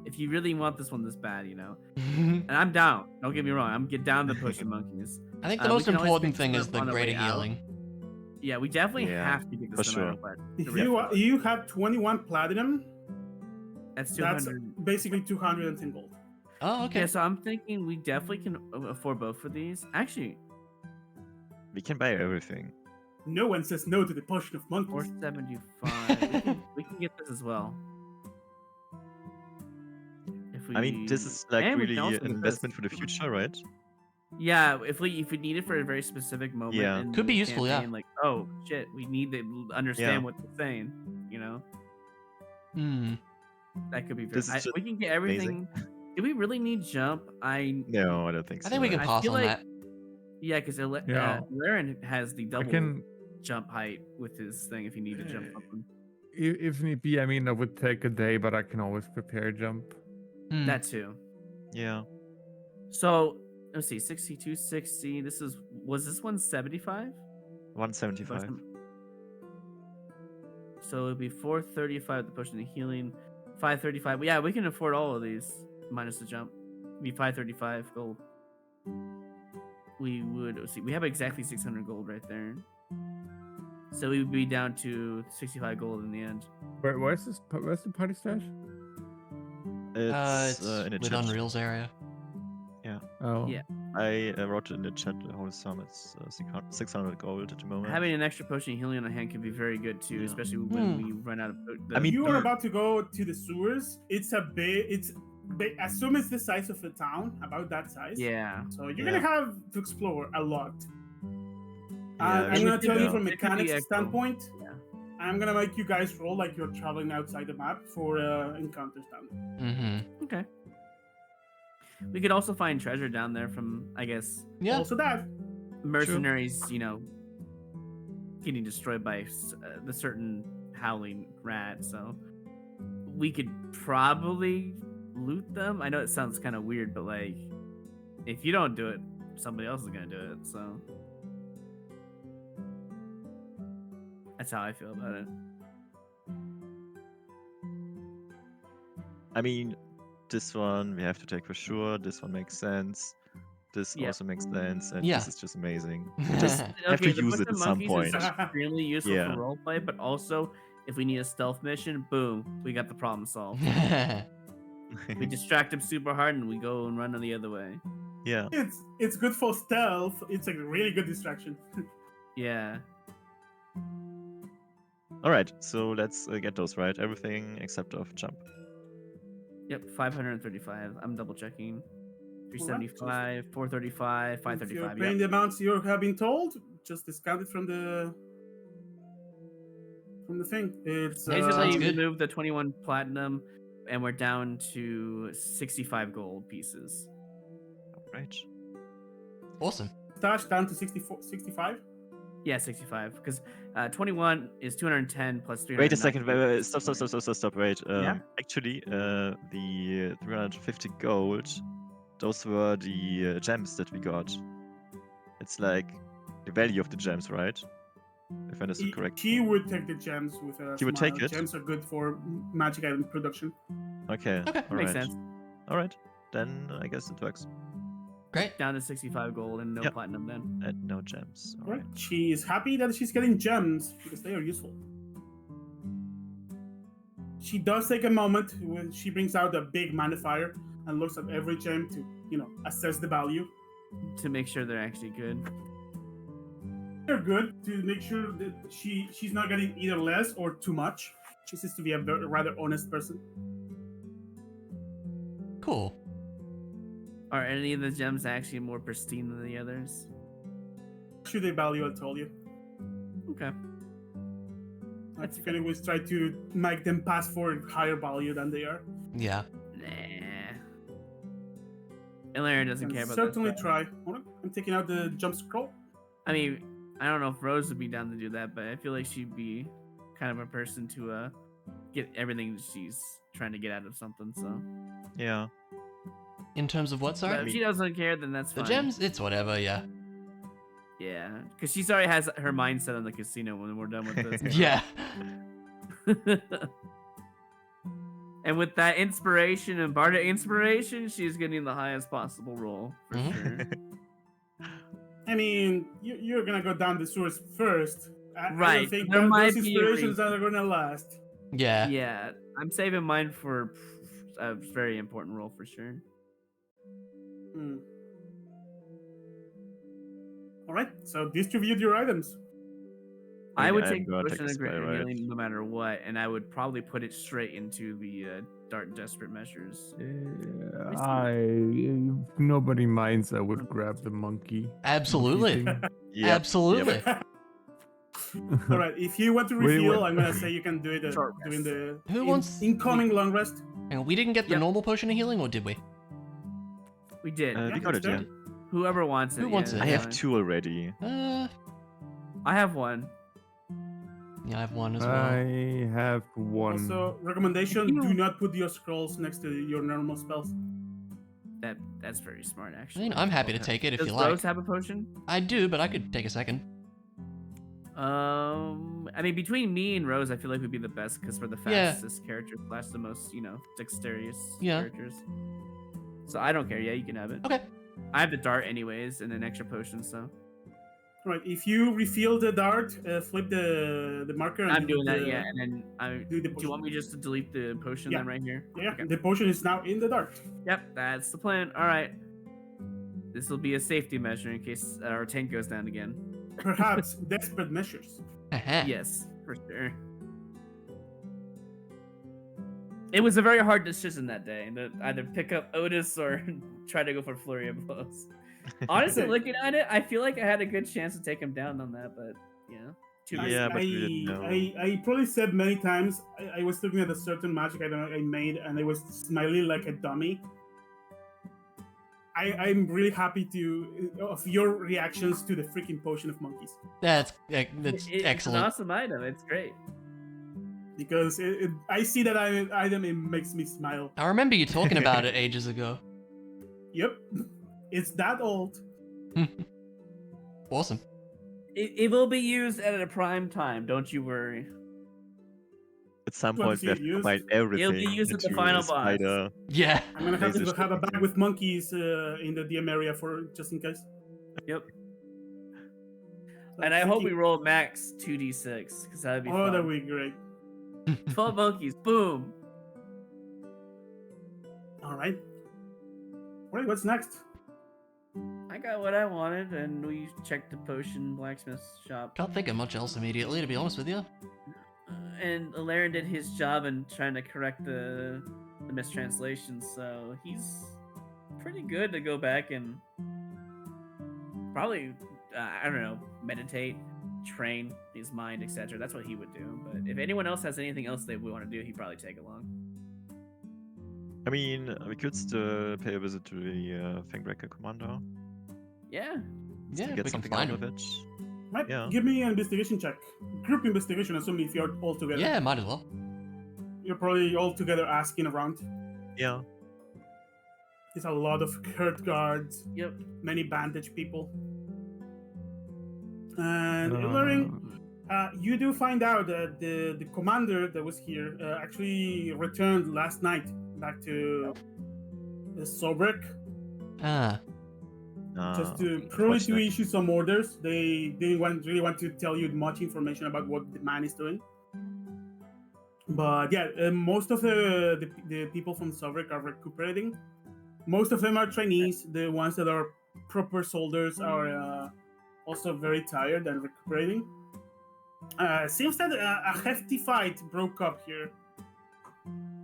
Speaker 4: If you really want this one this bad, you know. And I'm down. Don't get me wrong. I'm get down to pushing monkeys.
Speaker 2: I think the
Speaker 4: we
Speaker 2: most
Speaker 4: can always
Speaker 2: important
Speaker 4: pick
Speaker 2: thing
Speaker 4: this
Speaker 2: is
Speaker 4: up
Speaker 2: the
Speaker 4: on our way
Speaker 2: greater
Speaker 4: out.
Speaker 2: healing.
Speaker 4: Yeah, we definitely
Speaker 5: Yeah,
Speaker 4: have to get
Speaker 5: for
Speaker 4: this no matter
Speaker 5: sure.
Speaker 4: what.
Speaker 1: If
Speaker 4: The ref-
Speaker 1: you have 21 platinum,
Speaker 4: that's
Speaker 1: that's
Speaker 4: 200.
Speaker 1: basically 210 gold.
Speaker 2: Oh, okay.
Speaker 4: Yeah, so I'm thinking we definitely can afford both of these. Actually,
Speaker 5: We can buy everything.
Speaker 1: No one says no to the potion of monkeys.
Speaker 4: 475. we can get this as well. If we,
Speaker 5: I mean, this is like
Speaker 4: and we
Speaker 5: really
Speaker 4: can also
Speaker 5: an
Speaker 4: get this.
Speaker 5: investment for the future, right?
Speaker 4: Yeah, if we need it for a very specific moment,
Speaker 5: Yeah.
Speaker 4: in
Speaker 2: Could be
Speaker 4: the
Speaker 2: useful, yeah.
Speaker 4: campaign, like, oh shit, we need to understand
Speaker 5: Yeah.
Speaker 4: what they're saying. You know,
Speaker 2: Hmm.
Speaker 4: that could be. Very,
Speaker 5: This is just
Speaker 4: we can get everything. Do we really need jump?
Speaker 5: No, I don't think so.
Speaker 2: I think we can
Speaker 4: I
Speaker 2: pass
Speaker 4: feel
Speaker 2: on
Speaker 4: like-
Speaker 2: that.
Speaker 4: Yeah, because
Speaker 3: Yeah.
Speaker 4: Laren has the
Speaker 3: I
Speaker 4: double
Speaker 3: can,
Speaker 4: jump height with his thing if you need to jump something.
Speaker 3: if need be. I mean, that would take a day, but I can always prepare a jump.
Speaker 2: Hmm.
Speaker 4: That too.
Speaker 5: Yeah.
Speaker 4: So let's see, 62, 60. Was this one 75?
Speaker 5: 175.
Speaker 4: So it'd be 435 the pushing and healing, 535. Yeah, we can afford all of these minus the jump. It'd be 535 gold. We would let's see. We have exactly 600 gold right there. So we would be down to 65 gold in the end.
Speaker 3: Where's the party stash?
Speaker 5: It's,
Speaker 2: It's
Speaker 5: in the
Speaker 2: with
Speaker 5: chat.
Speaker 2: Unreal's area.
Speaker 3: Oh,
Speaker 4: Yeah.
Speaker 5: I wrote it in the chat the whole sum. It's 600 gold at the moment.
Speaker 4: Having an extra potion of healing on hand could be very good too,
Speaker 5: Yeah.
Speaker 4: especially when
Speaker 2: Hmm.
Speaker 4: we run out of.
Speaker 5: I mean,
Speaker 1: You are
Speaker 5: the-
Speaker 1: about to go to the sewers. It's a big. Assume it's the size of the town, about that size.
Speaker 4: yeah.
Speaker 1: So you're
Speaker 5: Yeah.
Speaker 1: gonna have to explore a lot.
Speaker 5: Yeah,
Speaker 1: I'm
Speaker 5: we
Speaker 1: gonna
Speaker 5: should
Speaker 1: tell you
Speaker 5: go.
Speaker 1: from
Speaker 4: It could be
Speaker 1: mechanics
Speaker 4: echo.
Speaker 1: standpoint.
Speaker 4: Yeah.
Speaker 1: I'm gonna make you guys roll like you're traveling outside the map for encounters down there.
Speaker 2: Mm-hmm.
Speaker 4: Okay. We could also find treasure down there from, I guess,
Speaker 2: Yeah.
Speaker 1: Also that.
Speaker 4: mercenaries, you know, getting destroyed by the certain howling rat. So we could probably loot them. I know it sounds kind of weird, but like, if you don't do it, somebody else is gonna do it. So That's how I feel about it.
Speaker 5: I mean, this one we have to take for sure. This one makes sense. This
Speaker 4: Yep.
Speaker 5: also makes sense, and
Speaker 2: Yeah.
Speaker 5: this is just amazing. Just have
Speaker 4: Okay,
Speaker 5: to
Speaker 4: the
Speaker 5: use
Speaker 4: Book
Speaker 5: it
Speaker 4: of
Speaker 5: at some
Speaker 4: Monkeys
Speaker 5: point.
Speaker 4: is extremely useful
Speaker 5: Yeah.
Speaker 4: for roleplay, but also if we need a stealth mission, boom, we got the problem solved. We distract him super hard and we go and run the other way.
Speaker 5: Yeah.
Speaker 1: It's good for stealth. It's a really good distraction.
Speaker 4: Yeah.
Speaker 5: All right. So let's get those right. Everything except of jump.
Speaker 4: Yep, 535. I'm double checking.
Speaker 1: Alright,
Speaker 4: 375, 435,
Speaker 1: If you're
Speaker 4: 535.
Speaker 1: paying
Speaker 4: Yep.
Speaker 1: the amounts you have been told, just discount it from the thing. It's
Speaker 4: Basically,
Speaker 2: Sounds
Speaker 4: you
Speaker 2: good.
Speaker 4: remove the 21 platinum, and we're down to 65 gold pieces.
Speaker 5: All right.
Speaker 2: Awesome.
Speaker 1: stash down to 65.
Speaker 4: Yeah, 65. Because 21 is 210 plus 300.
Speaker 5: Wait a second. Wait. Stop. Wait.
Speaker 4: Yeah?
Speaker 5: Actually, the 350 gold, those were the gems that we got. It's like the value of the gems, right? If I understood correctly.
Speaker 1: She would take the gems with a
Speaker 5: She would
Speaker 1: smile.
Speaker 5: take it?
Speaker 1: Gems are good for magic item production.
Speaker 5: Okay.
Speaker 2: Okay,
Speaker 5: All
Speaker 4: Makes
Speaker 5: right.
Speaker 4: sense.
Speaker 5: All right. Then I guess it works.
Speaker 2: Great.
Speaker 4: Down to 65 gold and no
Speaker 5: Yep.
Speaker 4: platinum then.
Speaker 5: And no gems. All
Speaker 1: Right.
Speaker 5: right.
Speaker 1: She is happy that she's getting gems because they are useful. She does take a moment when she brings out a big magnifier and looks at every gem to, assess the value.
Speaker 4: To make sure they're actually good.
Speaker 1: They're good to make sure that she's not getting either less or too much. She seems to be a rather honest person.
Speaker 2: Cool.
Speaker 4: Are any of the gems actually more pristine than the others?
Speaker 1: Should they value, I told you.
Speaker 4: Okay.
Speaker 1: That's you can always try to make them pass for higher value than they are.
Speaker 2: Yeah.
Speaker 4: Nah. Illyria doesn't
Speaker 1: Can
Speaker 4: care about
Speaker 1: certainly
Speaker 4: that.
Speaker 1: try. Hold on, I'm taking out the jump scroll.
Speaker 4: I mean, I don't know if Rose would be down to do that, but I feel like she'd be kind of a person to get everything that she's trying to get out of something. So,
Speaker 5: Yeah.
Speaker 2: In terms of what,
Speaker 4: but
Speaker 2: sorry?
Speaker 4: if she doesn't care, then that's
Speaker 2: The
Speaker 4: fine.
Speaker 2: gems? It's whatever, yeah.
Speaker 4: Yeah, because she already has her mindset on the casino when we're done with this.
Speaker 2: Yeah.
Speaker 4: And with that inspiration and Barda inspiration, she's getting the highest possible roll for
Speaker 2: Mhm.
Speaker 4: sure.
Speaker 1: I mean, you're gonna go down the sewers first. I
Speaker 4: Right,
Speaker 1: don't think
Speaker 4: there might
Speaker 1: those
Speaker 4: be a
Speaker 1: inspirations are gonna last.
Speaker 2: Yeah.
Speaker 4: Yeah, I'm saving mine for a very important role for sure.
Speaker 1: Hmm. All right, so distribute your items.
Speaker 4: I would
Speaker 5: I'm
Speaker 4: take
Speaker 5: gonna
Speaker 4: Potion
Speaker 5: take
Speaker 4: of
Speaker 5: a
Speaker 4: Great
Speaker 5: spell, right?
Speaker 4: Healing no matter what, and I would probably put it straight into the Dark Desperate Measures.
Speaker 3: If nobody minds, I would grab the monkey.
Speaker 2: Absolutely.
Speaker 3: Monkey
Speaker 5: Yep.
Speaker 2: Absolutely.
Speaker 1: All right, if you want to
Speaker 3: Wait,
Speaker 1: reveal,
Speaker 3: what?
Speaker 1: I'm gonna say you can do it
Speaker 4: Short
Speaker 1: doing the
Speaker 2: Who wants-
Speaker 1: incoming long rest.
Speaker 2: Hang on, we didn't get the
Speaker 4: Yep.
Speaker 2: normal potion of healing, or did we?
Speaker 4: We did.
Speaker 1: Yeah,
Speaker 5: We got it,
Speaker 1: it's
Speaker 5: yeah.
Speaker 4: Whoever wants it.
Speaker 2: Who wants
Speaker 4: yeah,
Speaker 2: it?
Speaker 5: I
Speaker 4: that's
Speaker 5: have
Speaker 4: fine.
Speaker 5: 2 already.
Speaker 4: I have one.
Speaker 2: Yeah, I have one as well.
Speaker 3: I have one.
Speaker 1: Also, recommendation:
Speaker 4: You-
Speaker 1: do not put your scrolls next to your normal spells.
Speaker 4: That's very smart,
Speaker 2: I
Speaker 4: actually.
Speaker 2: mean, I'm happy to
Speaker 4: Okay.
Speaker 2: take it if
Speaker 4: Does
Speaker 2: you
Speaker 4: Rose
Speaker 2: like.
Speaker 4: have a potion?
Speaker 2: I do, but I could take a second.
Speaker 4: I mean, between me and Rose, I feel like we'd be the best because we're the
Speaker 2: Yeah.
Speaker 4: fastest characters, slash the most, dexterous
Speaker 2: Yeah.
Speaker 4: characters. So I don't care. Yeah, you can have it.
Speaker 2: Okay.
Speaker 4: I have the dart anyways, and an extra potion, so
Speaker 1: All right, if you refill the dart, flip the marker. And
Speaker 4: I'm doing
Speaker 1: delete
Speaker 4: that.
Speaker 1: the-
Speaker 4: Yeah, and then
Speaker 1: do the
Speaker 4: do you want me just to delete the potion
Speaker 1: Yeah.
Speaker 4: then right here?
Speaker 1: Yeah,
Speaker 4: Okay.
Speaker 1: the potion is now in the dart.
Speaker 4: Yep, that's the plan. All right. This will be a safety measure in case our tank goes down again.
Speaker 1: Perhaps desperate measures.
Speaker 4: Yes, for sure. It was a very hard decision that day to either pick up Otis or try to go for Flurry of Blows. Honestly, looking at it, I feel like I had a good chance to take him down on that, but too
Speaker 1: I-
Speaker 4: risky.
Speaker 5: Yeah, but we didn't know.
Speaker 1: I probably said many times I was looking at a certain magic item I made and I was smiling like a dummy. I'm really happy of your reactions to the freaking potion of monkeys
Speaker 2: That's
Speaker 4: It's an
Speaker 2: excellent.
Speaker 4: awesome item. It's great.
Speaker 1: because I see that item, it makes me smile.
Speaker 2: I remember you talking about it ages ago.
Speaker 1: Yep, it's that old.
Speaker 2: Awesome.
Speaker 6: It will be used at a prime time. Don't you worry.
Speaker 5: At some
Speaker 1: Want to
Speaker 5: point,
Speaker 1: see
Speaker 5: we
Speaker 1: it
Speaker 5: have to
Speaker 1: used?
Speaker 5: combine everything
Speaker 6: used at the
Speaker 5: into
Speaker 6: final
Speaker 5: a
Speaker 6: boss.
Speaker 5: spider.
Speaker 2: Yeah.
Speaker 1: I'm gonna have
Speaker 5: laser
Speaker 1: to have a
Speaker 5: shooting.
Speaker 1: bag with monkeys in the DM area for just in case.
Speaker 6: Yep.
Speaker 1: So
Speaker 6: And I hope we
Speaker 1: freaking-
Speaker 6: roll max 2d6 because that'd be
Speaker 1: Oh,
Speaker 6: fun.
Speaker 1: that would be great.
Speaker 6: 12 monkeys. Boom.
Speaker 1: All right. All right. What's next?
Speaker 6: I got what I wanted, and we checked the potion blacksmith shop.
Speaker 2: Can't think of much else immediately, to be honest with you.
Speaker 6: And Laren did his job in trying to correct the mistranslations, so he's pretty good to go back and probably, I don't know, meditate, train his mind, etc. That's what he would do. But if anyone else has anything else they would want to do, he'd probably take along.
Speaker 5: I mean, we could still pay a visit to the Fangbreaker commander.
Speaker 6: Yeah.
Speaker 5: Just
Speaker 2: Yeah,
Speaker 5: to get
Speaker 2: we can
Speaker 5: something
Speaker 2: find
Speaker 5: out
Speaker 2: him.
Speaker 5: of it.
Speaker 1: Right.
Speaker 5: Yeah.
Speaker 1: Give me an investigation check. Group investigation, assuming if you're all together.
Speaker 2: Yeah, might as well.
Speaker 1: You're probably all together asking around.
Speaker 5: Yeah.
Speaker 1: There's a lot of hurt guards,
Speaker 6: Yep.
Speaker 1: many bandaged people. And Illuring, you do find out that the commander that was here actually returned last night back to Sobrek
Speaker 2: Ah,
Speaker 1: just to probably to
Speaker 5: unfortunate.
Speaker 1: issue some orders. They didn't really want to tell you much information about what the man is doing. But yeah, most of the people from Sobrek are recuperating. Most of them are trainees. The ones that are proper soldiers are also very tired and recuperating. Seems that a hefty fight broke up here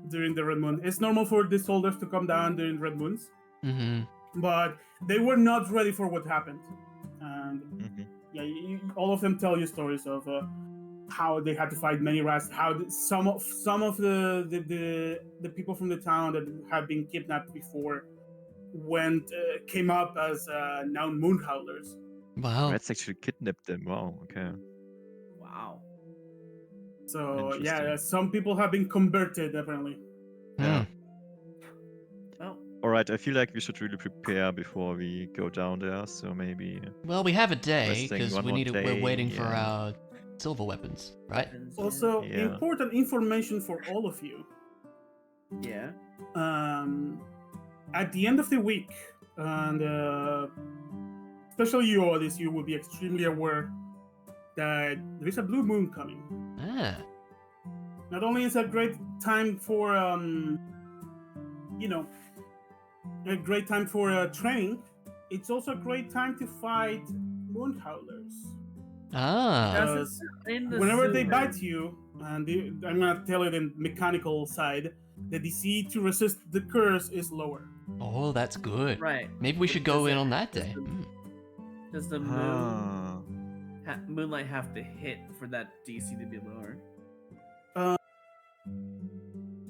Speaker 1: during the Red Moon. It's normal for the soldiers to come down during Red Moons,
Speaker 2: mm-hmm.
Speaker 1: but they were not ready for what happened. And yeah, all of them tell you stories of how they had to fight many rats. How some of the people from the town that had been kidnapped before came up as now moon howlers.
Speaker 2: Wow.
Speaker 5: Rats actually kidnapped them. Wow, okay.
Speaker 6: Wow.
Speaker 1: So yeah,
Speaker 5: Interesting.
Speaker 1: some people have been converted apparently.
Speaker 5: Yeah.
Speaker 6: Well,
Speaker 5: Alright, I feel like we should really prepare before we go down there, so maybe...
Speaker 2: Well, we have a day
Speaker 5: Resting
Speaker 2: because
Speaker 5: one
Speaker 2: we
Speaker 5: more
Speaker 2: need. We're
Speaker 5: day,
Speaker 2: waiting for
Speaker 5: yeah.
Speaker 2: our silver weapons, right?
Speaker 6: weapons,
Speaker 1: Also,
Speaker 5: Yeah.
Speaker 1: important information for all of you.
Speaker 6: yeah.
Speaker 1: At the end of the week, and especially you, Otis, you will be extremely aware that there is a blue moon coming.
Speaker 2: Ah.
Speaker 1: Not only is it a great time for, a great time for training, it's also a great time to fight moon howlers.
Speaker 2: Ah.
Speaker 1: Because
Speaker 6: In the
Speaker 1: whenever they
Speaker 6: sewer.
Speaker 1: bite you, and I'm gonna tell it in mechanical side, the DC to resist the curse is lower.
Speaker 2: Oh, that's good.
Speaker 6: Right.
Speaker 2: Maybe we should go
Speaker 6: Does
Speaker 2: in
Speaker 6: it-
Speaker 2: on that
Speaker 6: does
Speaker 2: day.
Speaker 6: the-
Speaker 2: Hmm.
Speaker 6: Does the
Speaker 5: Ah.
Speaker 6: moonlight have to hit for that DC to be lower?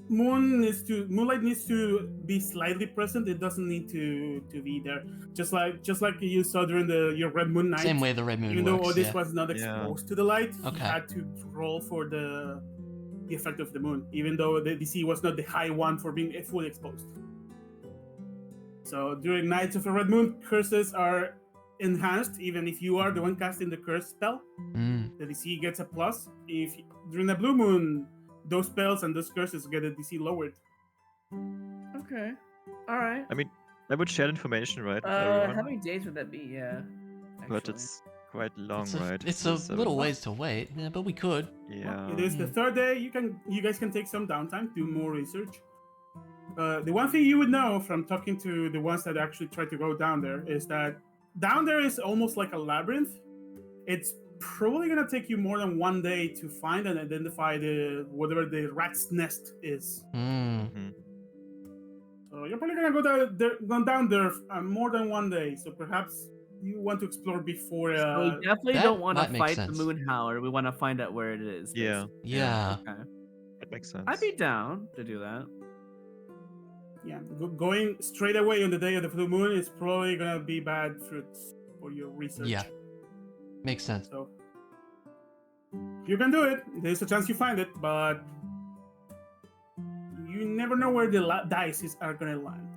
Speaker 1: Moonlight needs to be slightly present. It doesn't need to be there. Just like you saw during your Red Moon night.
Speaker 2: Same way the red moon
Speaker 1: Even though
Speaker 2: works.
Speaker 1: Odis
Speaker 2: Yeah.
Speaker 1: was not
Speaker 5: Yeah.
Speaker 1: exposed to the light,
Speaker 2: Okay.
Speaker 1: he had to roll for the effect of the moon, even though the DC was not the high one for being fully exposed. So during nights of a red moon, curses are enhanced. Even if you are the one casting the curse spell,
Speaker 2: Mm.
Speaker 1: the DC gets a plus. If during the blue moon, those spells and those curses get a DC lowered.
Speaker 6: Okay. All right.
Speaker 5: I mean, I would share information, right? with
Speaker 6: How
Speaker 5: everyone,
Speaker 6: many days would that be? Yeah.
Speaker 5: but
Speaker 6: actually.
Speaker 5: it's quite long,
Speaker 2: It's a,
Speaker 5: right?
Speaker 2: it's a
Speaker 5: So,
Speaker 2: little ways to wait, yeah, but we could.
Speaker 5: Yeah.
Speaker 1: It is the third day. You guys can take some downtime, do more research. The one thing you would know from talking to the ones that actually try to go down there is that down there is almost like a labyrinth. It's probably gonna take you more than one day to find and identify whatever the rat's nest is.
Speaker 2: Mm.
Speaker 5: Mhm.
Speaker 1: So you're probably gonna go down there more than one day. So perhaps you want to explore before.
Speaker 6: So we definitely
Speaker 2: that
Speaker 6: don't want to
Speaker 2: might make
Speaker 6: fight
Speaker 2: sense.
Speaker 6: the moon howler. We want to find out where it is.
Speaker 5: Yeah.
Speaker 2: Yeah.
Speaker 6: basically. Okay.
Speaker 5: That makes sense.
Speaker 6: I'd be down to do that.
Speaker 1: Yeah, going straight away on the day of the full moon is probably gonna be bad fruits for your research.
Speaker 2: Yeah. Makes sense.
Speaker 1: So you can do it. There's a chance you find it, but you never know where the dice are gonna land.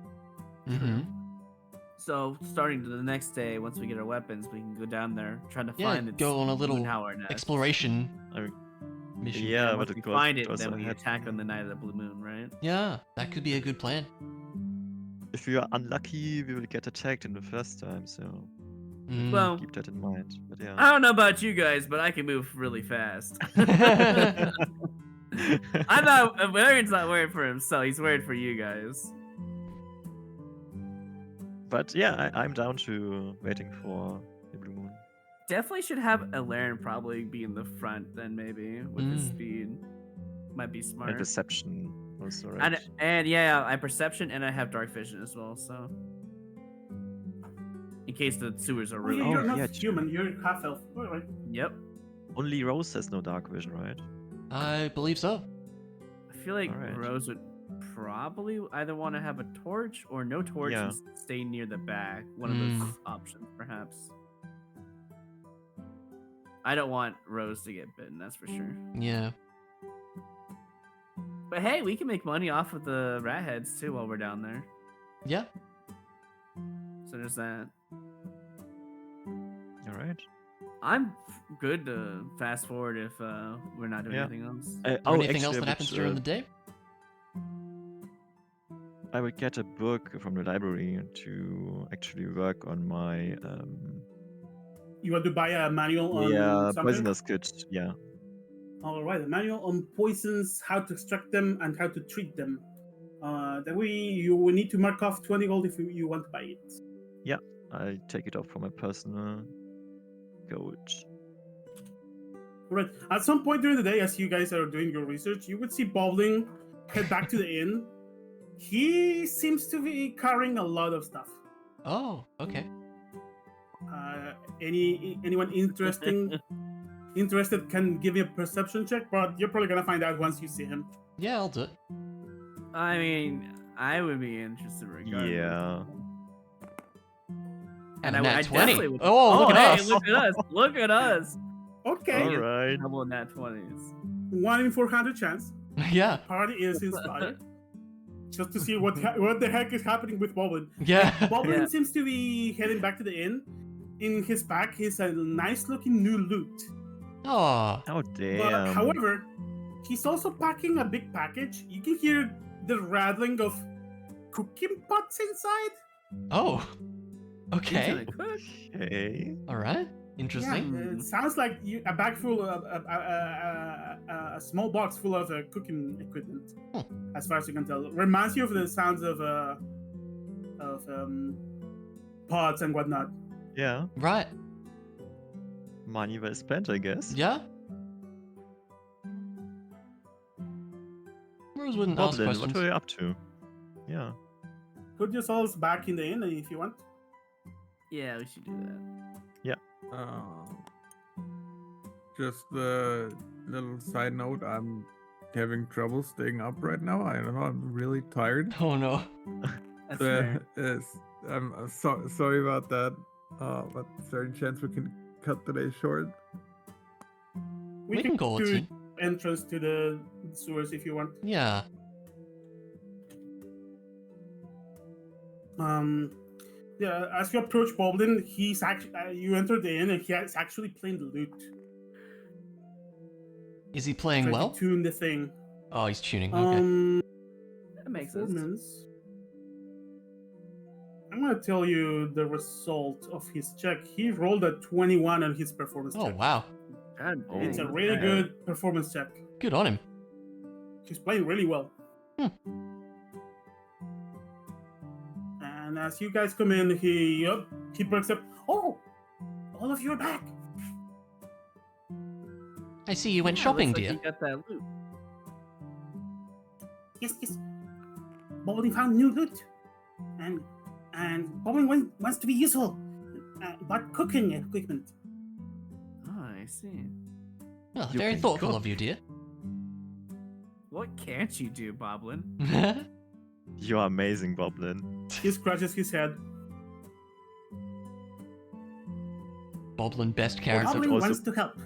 Speaker 2: Mm-hmm.
Speaker 4: So starting to the next day, once we get our weapons, we can go down there, try to
Speaker 2: Yeah,
Speaker 4: find its
Speaker 2: go on a little
Speaker 4: moonhour nest.
Speaker 2: exploration
Speaker 5: I mean,
Speaker 2: mission.
Speaker 5: yeah,
Speaker 4: Once
Speaker 5: but
Speaker 4: we
Speaker 5: it goes,
Speaker 4: find
Speaker 5: it
Speaker 4: it,
Speaker 5: goes
Speaker 4: then we
Speaker 5: ahead.
Speaker 4: attack on the night of the blue moon, right?
Speaker 2: Yeah, that could be a good plan.
Speaker 5: If we are unlucky, we will get attacked in the first time, so
Speaker 2: Mm.
Speaker 4: Well,
Speaker 5: keep that in mind. But yeah.
Speaker 4: I don't know about you guys, but I can move really fast. I'm not. Varian's not worried for himself. He's worried for you guys.
Speaker 5: But yeah, I'm down to waiting for the blue moon.
Speaker 4: Definitely should have Alaren probably be in the front then, maybe with his
Speaker 2: Mm.
Speaker 4: speed. Might be smart.
Speaker 5: And perception also, right?
Speaker 4: And yeah, I have perception and I have dark vision as well. So in case the sewers are
Speaker 1: Oh,
Speaker 4: really.
Speaker 1: yeah, you're
Speaker 5: Oh,
Speaker 1: not
Speaker 5: yeah,
Speaker 1: human. You're half elf. All right.
Speaker 4: Yep.
Speaker 5: Only Rose has no dark vision, right?
Speaker 2: I believe so.
Speaker 4: I feel like
Speaker 5: Alright.
Speaker 4: Rose would probably either want to have a torch or no torch
Speaker 5: Yeah.
Speaker 4: and stay near the back. One of those options, perhaps. I don't want Rose to get bitten, that's for sure.
Speaker 2: Yeah.
Speaker 4: But hey, we can make money off of the rat heads too while we're down there.
Speaker 2: Yeah.
Speaker 4: So there's that.
Speaker 5: Alright.
Speaker 4: I'm good to fast forward if we're not doing
Speaker 5: Yeah.
Speaker 4: anything else.
Speaker 2: Or anything else
Speaker 5: actually,
Speaker 2: that happens during the day?
Speaker 5: I would get a book from the library to actually work on my
Speaker 1: You want to buy a manual on something?
Speaker 5: poisonous kit. Yeah.
Speaker 1: All right, a manual on poisons, how to extract them, and how to treat them. That way, you will need to mark off 20 gold if you want to buy it.
Speaker 5: I take it off from my personal gold.
Speaker 1: All right. At some point during the day, as you guys are doing your research, you would see Bowling head back to the inn. He seems to be carrying a lot of stuff.
Speaker 2: Oh, okay.
Speaker 1: Anyone interested can give me a perception check, but you're probably gonna find out once you see him.
Speaker 2: Yeah, I'll do it.
Speaker 4: I mean, I would be interested regardless.
Speaker 5: Yeah.
Speaker 4: And
Speaker 2: And
Speaker 4: I
Speaker 2: nat 20.
Speaker 4: definitely would.
Speaker 2: Oh, look at
Speaker 4: hey,
Speaker 2: us.
Speaker 4: Look at us! Look at us!
Speaker 1: Okay,
Speaker 5: All right.
Speaker 4: Double nat 20s.
Speaker 1: 1 in 400 chance.
Speaker 2: Yeah.
Speaker 1: Party is inspired. Just to see what the heck is happening with Boblin.
Speaker 2: Yeah.
Speaker 1: Boblin
Speaker 4: Yeah.
Speaker 1: seems to be heading back to the inn. In his back, he's a nice-looking new loot.
Speaker 2: Oh.
Speaker 5: Oh
Speaker 1: But,
Speaker 5: damn.
Speaker 1: however, he's also packing a big package. You can hear the rattling of cooking pots inside.
Speaker 2: Oh. Okay.
Speaker 4: Gonna cook.
Speaker 5: Okay.
Speaker 2: All right. Interesting.
Speaker 1: Yeah, it sounds like a bag full of a small box full of cooking equipment. As far as you can tell, reminds you of the sounds of pots and whatnot.
Speaker 5: Yeah.
Speaker 2: Right.
Speaker 5: Money well spent, I guess.
Speaker 2: Yeah. Rose wouldn't ask
Speaker 5: Goblin,
Speaker 2: questions.
Speaker 5: what are you up to? Yeah.
Speaker 1: Put yourselves back in the inn if you want.
Speaker 4: Yeah, we should do that.
Speaker 3: Just a little side note, I'm having trouble staying up right now. I don't know, I'm really tired.
Speaker 2: Oh no.
Speaker 4: That's fair.
Speaker 3: I'm sorry about that. But is there any chance we can cut today short?
Speaker 2: We can call it
Speaker 1: do
Speaker 2: tea.
Speaker 1: entrance to the sewers if you want.
Speaker 2: Yeah.
Speaker 1: Yeah, as you approach Boblin, he's actually you enter the inn and he's actually playing the lute.
Speaker 2: Is he playing
Speaker 1: Trying
Speaker 2: well?
Speaker 1: to tune the thing.
Speaker 2: Oh, he's tuning. Okay.
Speaker 4: That makes sense.
Speaker 1: Performance. I'm gonna tell you the result of his check. He rolled a 21 on his performance
Speaker 2: Oh
Speaker 1: check.
Speaker 2: wow.
Speaker 4: God
Speaker 5: Oh,
Speaker 1: It's a
Speaker 4: dang,
Speaker 1: really
Speaker 4: okay.
Speaker 1: good performance check.
Speaker 2: Good on him.
Speaker 1: He's playing really well.
Speaker 2: Hmm.
Speaker 1: And as you guys come in, he perks up. Oh, all of you are back.
Speaker 2: I see you went
Speaker 4: Yeah,
Speaker 2: shopping,
Speaker 4: looks like
Speaker 2: dear.
Speaker 4: you got that loot.
Speaker 1: Yes. Bobbling found new loot, and Bobbling wants to be useful, but cooking equipment.
Speaker 4: Oh, I see.
Speaker 2: Well,
Speaker 5: You
Speaker 2: very
Speaker 5: can
Speaker 2: thoughtful
Speaker 5: cook.
Speaker 2: of you, dear.
Speaker 4: What can't you do, Boblin?
Speaker 5: You are amazing, Goblin.
Speaker 1: He scratches his head.
Speaker 2: Boblin, best
Speaker 5: should
Speaker 2: character.
Speaker 1: Bobbling
Speaker 5: also-
Speaker 1: wants to help.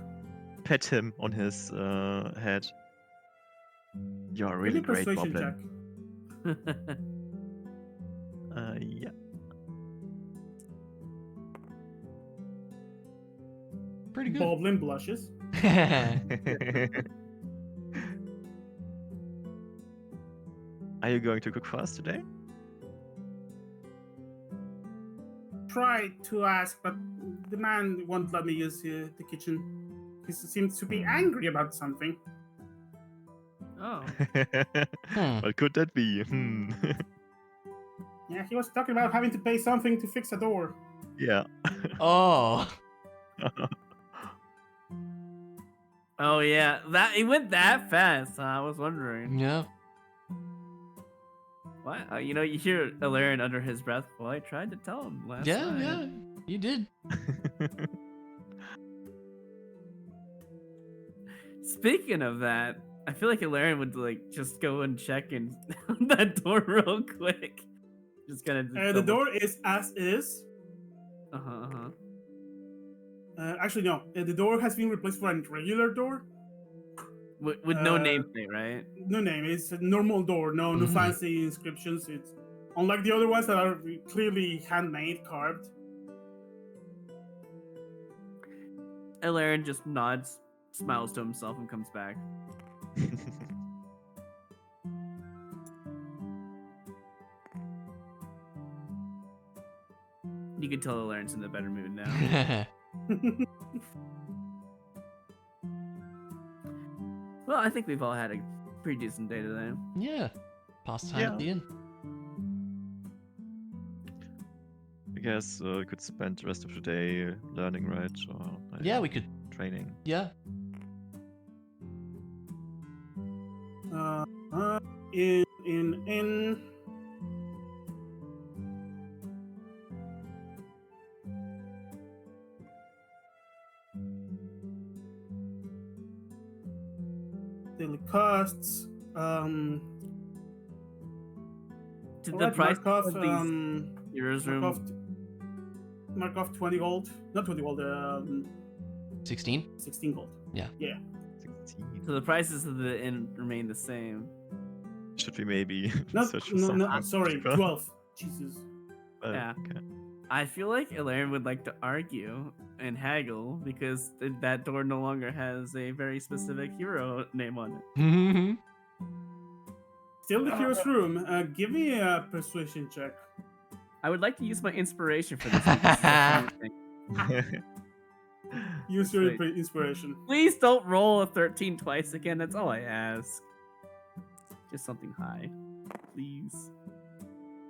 Speaker 5: Pet him on his head. You are really
Speaker 1: Give me a
Speaker 5: great,
Speaker 1: persuasion
Speaker 5: Goblin.
Speaker 1: check.
Speaker 5: Yeah.
Speaker 2: Pretty good.
Speaker 1: Boblin blushes.
Speaker 5: Are you going to cook for us today?
Speaker 1: Tried to ask, but the man won't let me use the kitchen. He seems to be angry about something.
Speaker 4: Oh.
Speaker 5: What could that be?
Speaker 1: Yeah, he was talking about having to pay something to fix a door.
Speaker 5: Yeah.
Speaker 2: Oh.
Speaker 4: Oh yeah, that it went that fast. I was wondering.
Speaker 2: Yeah.
Speaker 4: What? You hear Ilarion under his breath. Well, I tried to tell him last
Speaker 2: Yeah,
Speaker 4: night.
Speaker 2: yeah. You did.
Speaker 4: Speaking of that, I feel like Ilarion would just go and check in that door real quick. Just kind of.
Speaker 1: The door is as is.
Speaker 4: Uh-huh.
Speaker 1: Actually, no. The door has been replaced for a regular door.
Speaker 4: With no nameplate, right?
Speaker 1: No name. It's a normal door. No fancy inscriptions. It's unlike the other ones that are clearly handmade, carved.
Speaker 4: Ilarion just nods, smiles to himself, and comes back. You can tell Ilarion's in a better mood now. Well, I think we've all had a pretty decent day today.
Speaker 2: Yeah. Past time at the inn.
Speaker 5: I guess we could spend the rest of the day learning, right? Or
Speaker 2: Yeah, we could.
Speaker 5: training.
Speaker 2: Yeah.
Speaker 1: In daily costs.
Speaker 4: Did the
Speaker 1: Alright,
Speaker 4: price
Speaker 1: mark off,
Speaker 4: of these heroes room?
Speaker 1: Mark off 20 gold. Not 20 gold.
Speaker 2: 16?
Speaker 1: 16 gold.
Speaker 2: Yeah.
Speaker 1: Yeah.
Speaker 5: 16.
Speaker 4: So the prices of the inn remain the same.
Speaker 5: Should we maybe
Speaker 1: Not,
Speaker 5: search for
Speaker 1: no,
Speaker 5: some
Speaker 1: no,
Speaker 5: art
Speaker 1: sorry,
Speaker 5: cheaper?
Speaker 1: 12. Jesus.
Speaker 4: Yeah.
Speaker 5: Okay.
Speaker 4: I feel like Ilarion would like to argue and haggle because that door no longer has a very specific hero name on it.
Speaker 2: Mm-hmm.
Speaker 1: Still the hero's room. Give me a persuasion check.
Speaker 4: I would like to use my inspiration for this. Because it's a funny thing.
Speaker 1: Use your
Speaker 4: Wait.
Speaker 1: inspiration.
Speaker 4: Please don't roll a 13 twice again. That's all I ask. Just something high, please.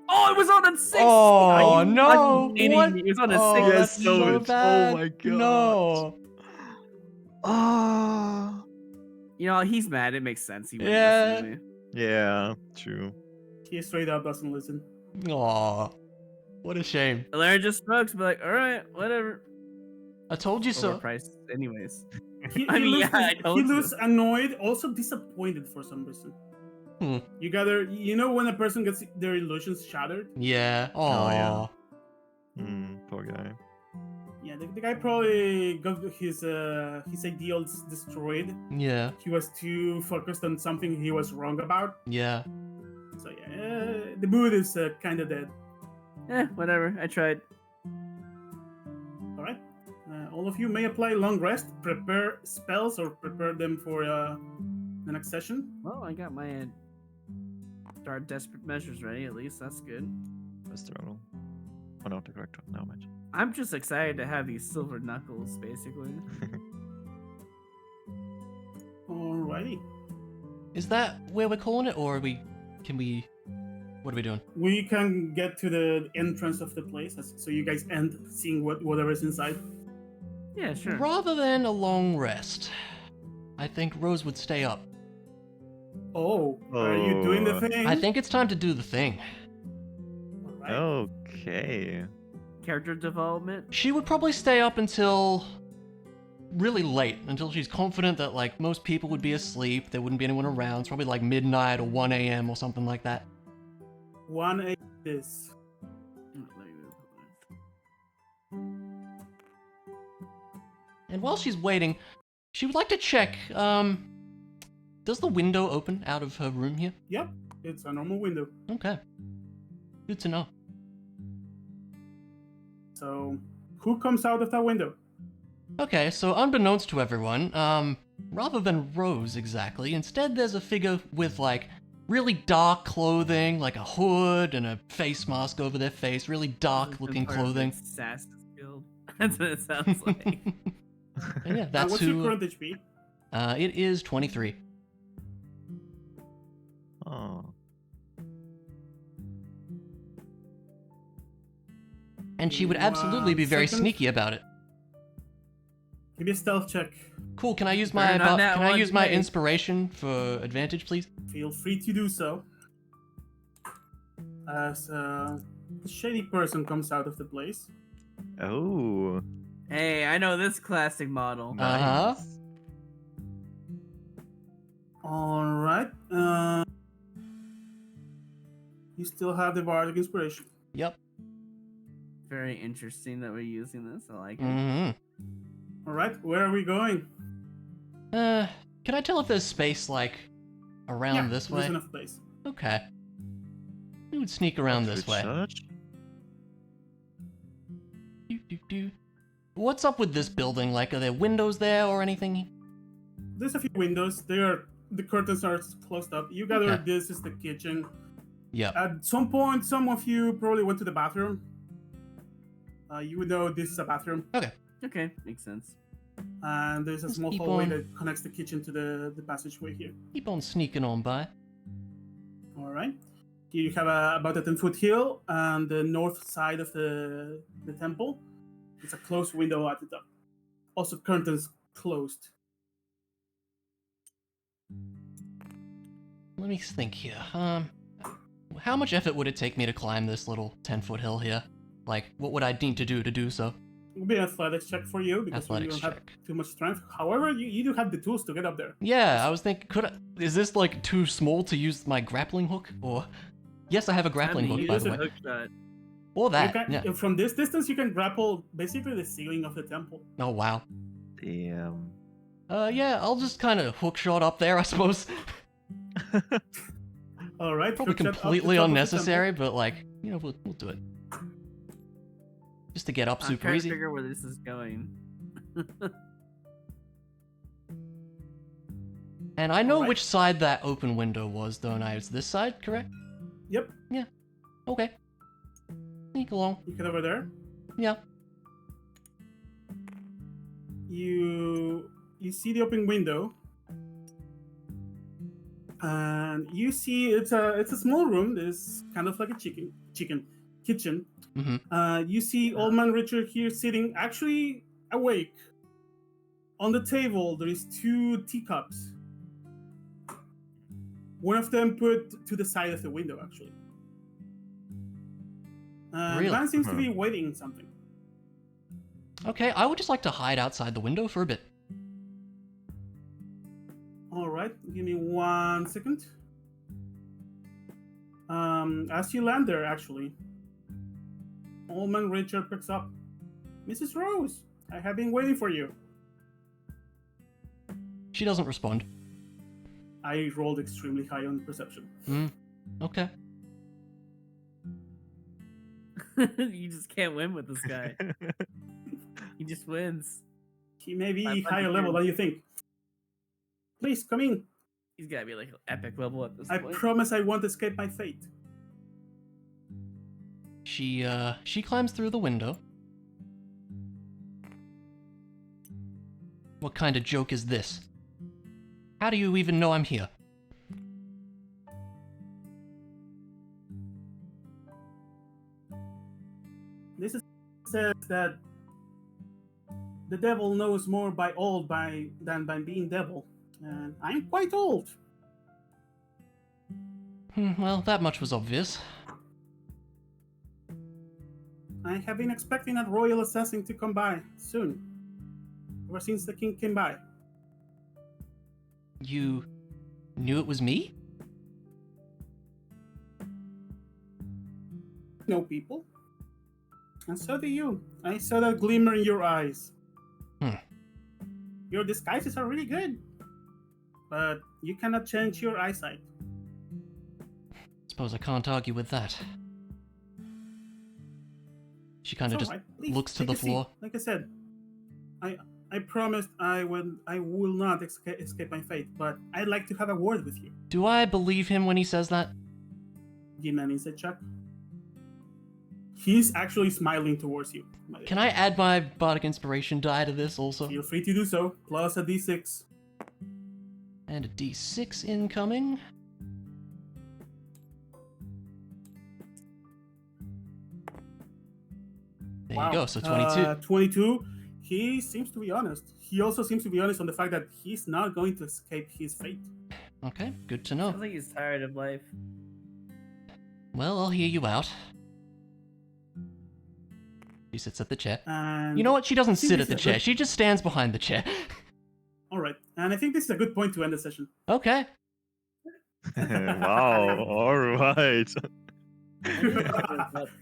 Speaker 4: Oh, it was on a 6!
Speaker 2: Oh,
Speaker 4: Are you
Speaker 2: no!
Speaker 4: fucking kidding
Speaker 2: What?
Speaker 4: me? It was on a
Speaker 2: Oh,
Speaker 4: 6.
Speaker 2: that's
Speaker 5: Yes,
Speaker 2: so
Speaker 5: so it's- oh
Speaker 2: bad.
Speaker 5: my God.
Speaker 2: No.
Speaker 5: Ah.
Speaker 4: He's mad. It makes sense. He wouldn't
Speaker 2: Yeah.
Speaker 4: listen to me.
Speaker 5: Yeah, true.
Speaker 1: He straight up doesn't listen.
Speaker 2: Aw. What a shame.
Speaker 4: Ilarion just shrugs, be like, all right, whatever.
Speaker 2: I told you so.
Speaker 4: Overpriced, anyways.
Speaker 1: He,
Speaker 4: I
Speaker 1: he
Speaker 4: mean,
Speaker 1: looks,
Speaker 4: yeah, I
Speaker 1: he
Speaker 4: told you.
Speaker 1: looks annoyed, also disappointed for some reason.
Speaker 2: Hmm.
Speaker 1: You know when a person gets their illusions shattered?
Speaker 2: Yeah.
Speaker 5: Oh,
Speaker 2: Aw.
Speaker 5: yeah. Poor guy.
Speaker 1: Yeah, the guy probably got his ideals destroyed.
Speaker 2: Yeah.
Speaker 1: He was too focused on something he was wrong about.
Speaker 2: Yeah.
Speaker 1: So yeah, the mood is kind of dead.
Speaker 4: Whatever. I tried.
Speaker 1: All right. All of you may apply long rest, prepare spells, or prepare them for the next session.
Speaker 4: Well, I got my start desperate measures ready. At least that's good.
Speaker 5: Mr. Arnold. Oh, not the correct one. No, match.
Speaker 4: I'm just excited to have these silver knuckles, basically.
Speaker 1: Alrighty.
Speaker 2: Is that where we're calling it, or what are we doing?
Speaker 1: We can get to the entrance of the place, so you guys end seeing whatever's inside.
Speaker 4: Yeah, sure.
Speaker 2: Rather than a long rest, I think Rose would stay up.
Speaker 1: Oh, are you doing the
Speaker 5: Oh.
Speaker 1: thing?
Speaker 2: I think it's time to do the thing.
Speaker 1: Alright.
Speaker 5: Okay.
Speaker 4: Character development.
Speaker 2: She would probably stay up until really late, until she's confident that like most people would be asleep, there wouldn't be anyone around. It's probably like midnight or 1 a.m. or something like that.
Speaker 1: 1 a.m. this.
Speaker 2: And while she's waiting, she would like to check, does the window open out of her room here?
Speaker 1: Yep, it's a normal window.
Speaker 2: Okay. Good to know.
Speaker 1: So, who comes out of that window?
Speaker 2: Okay, so unbeknownst to everyone, rather than Rose exactly, instead there's a figure with like really dark clothing, like a hood and a face mask over their face, really dark looking clothing.
Speaker 4: Assassin's Guild. That's what it sounds like.
Speaker 2: And yeah, that's
Speaker 1: what's
Speaker 2: who.
Speaker 1: your current HP?
Speaker 2: It is 23.
Speaker 5: Oh.
Speaker 2: And she would
Speaker 1: Give me
Speaker 2: absolutely
Speaker 1: one
Speaker 2: be very
Speaker 1: second.
Speaker 2: sneaky about it.
Speaker 1: Give me a stealth check.
Speaker 2: Cool. Can I use
Speaker 4: Better
Speaker 2: my
Speaker 4: not that
Speaker 2: can I
Speaker 4: one
Speaker 2: use my
Speaker 4: today.
Speaker 2: inspiration for advantage, please?
Speaker 1: Feel free to do so. As a shady person comes out of the place.
Speaker 5: Oh.
Speaker 4: Hey, I know this classic model.
Speaker 2: Uh-huh.
Speaker 5: Nice.
Speaker 1: Alright. You still have the bardic inspiration.
Speaker 2: Yep.
Speaker 4: Very interesting that we're using this. I like it.
Speaker 2: Mm-hmm.
Speaker 1: Alright, where are we going?
Speaker 2: Can I tell if there's space like around
Speaker 1: Yeah,
Speaker 2: this
Speaker 1: there's
Speaker 2: way?
Speaker 1: enough place.
Speaker 2: Okay. We would sneak around
Speaker 5: To
Speaker 2: this
Speaker 5: the
Speaker 2: way.
Speaker 5: church?
Speaker 2: Do. What's up with this building? Like, are there windows there or anything?
Speaker 1: There's a few windows. The curtains are closed up. You gather
Speaker 2: Okay.
Speaker 1: this is the kitchen.
Speaker 2: Yep.
Speaker 1: At some point, some of you probably went to the bathroom. You would know this is a bathroom.
Speaker 4: Okay, makes sense.
Speaker 1: And there's a
Speaker 2: Let's
Speaker 1: small
Speaker 2: keep
Speaker 1: hallway
Speaker 2: on.
Speaker 1: that connects the kitchen to the passageway here.
Speaker 2: Keep on sneaking on by.
Speaker 1: Alright. Here you have about a 10-foot hill and the north side of the temple. It's a closed window at the top. Also curtains closed.
Speaker 2: Let me think here. How much effort would it take me to climb this little 10-foot hill here? Like, what would I need to do so?
Speaker 1: It will be an athletics check for you because you
Speaker 2: Athletics
Speaker 1: don't have
Speaker 2: check.
Speaker 1: too much strength. However, you do have the tools to get up there.
Speaker 2: Yeah, I was thinking, is this like too small to use my grappling hook? Or, yes, I have a grappling hook, by
Speaker 1: use
Speaker 2: the
Speaker 1: a
Speaker 2: way.
Speaker 4: Hook shot.
Speaker 2: Or
Speaker 1: You
Speaker 2: that,
Speaker 1: can,
Speaker 2: yeah.
Speaker 1: From this distance, you can grapple basically the ceiling of the temple.
Speaker 2: Oh, wow.
Speaker 5: Damn.
Speaker 2: Yeah, I'll just kind of hook shot up there, I suppose.
Speaker 1: All right.
Speaker 2: Probably
Speaker 1: hook shot up the
Speaker 2: completely
Speaker 1: top of the
Speaker 2: unnecessary, but like, we'll do it. Just to get up
Speaker 4: I'm
Speaker 2: super
Speaker 4: trying
Speaker 2: easy.
Speaker 4: to figure where this is going.
Speaker 2: And I know
Speaker 1: Alright.
Speaker 2: which side that open window was, don't I? It's this side, correct?
Speaker 1: Yep.
Speaker 2: Okay. Sneak along.
Speaker 1: You get over there.
Speaker 2: Yeah.
Speaker 1: You see the open window, and you see it's a small room. It's kind of like a kitchen.
Speaker 2: Mm-hmm.
Speaker 1: You see Old Man Richard here sitting, actually awake. On the table, there is 2 teacups. One of them put to the side of the window, actually.
Speaker 2: Really?
Speaker 1: The man seems to be waiting something.
Speaker 2: Okay, I would just like to hide outside the window for a bit.
Speaker 1: All right, give me 1 second. As you land there, actually, Old Man Richard picks up. Mrs. Rose, I have been waiting for you.
Speaker 2: She doesn't respond.
Speaker 1: I rolled extremely high on perception.
Speaker 2: Okay.
Speaker 4: You just can't win with this guy. He just wins.
Speaker 1: He may be
Speaker 4: 500
Speaker 1: higher level than you think. Please come in.
Speaker 4: He's gotta be like epic level at this
Speaker 1: I
Speaker 4: point.
Speaker 1: promise I won't escape my fate.
Speaker 2: She climbs through the window. What kind of joke is this? How do you even know I'm here?
Speaker 1: This is says that the devil knows more than by being devil. And I'm quite old.
Speaker 2: Well, that much was obvious.
Speaker 1: I have been expecting that royal assassin to come by soon. Ever since the king came by.
Speaker 2: You knew it was me?
Speaker 1: Know people. And so do you. I saw that glimmer in your eyes. Your disguises are really good. But you cannot change your eyesight.
Speaker 2: Suppose I can't argue with that. She kind of
Speaker 1: It's
Speaker 2: just
Speaker 1: all right. Please,
Speaker 2: looks to
Speaker 1: take
Speaker 2: the
Speaker 1: a seat.
Speaker 2: floor.
Speaker 1: Like I said, I I promised I will not escape my fate, but I'd like to have a word with you.
Speaker 2: Do I believe him when he says that?
Speaker 1: Give me an insight check. He's actually smiling towards you.
Speaker 2: Can I add my bardic inspiration die to this also?
Speaker 1: Feel free to do so. Plus a d6.
Speaker 2: And a d6 incoming. There you go, so 22.
Speaker 1: 22. He seems to be honest. He also seems to be honest on the fact that he's not going to escape his fate.
Speaker 2: Okay, good to
Speaker 6: I
Speaker 2: know.
Speaker 6: think he's tired of life.
Speaker 2: Well, I'll hear you out. She sits at the chair.
Speaker 1: And
Speaker 2: You know what? She doesn't
Speaker 1: think
Speaker 2: sit
Speaker 1: this
Speaker 2: at the
Speaker 1: is a
Speaker 2: chair.
Speaker 1: good-
Speaker 2: She just stands behind the chair.
Speaker 1: All right, and I think this is a good point to end the session.
Speaker 2: Okay.
Speaker 5: Wow, alright.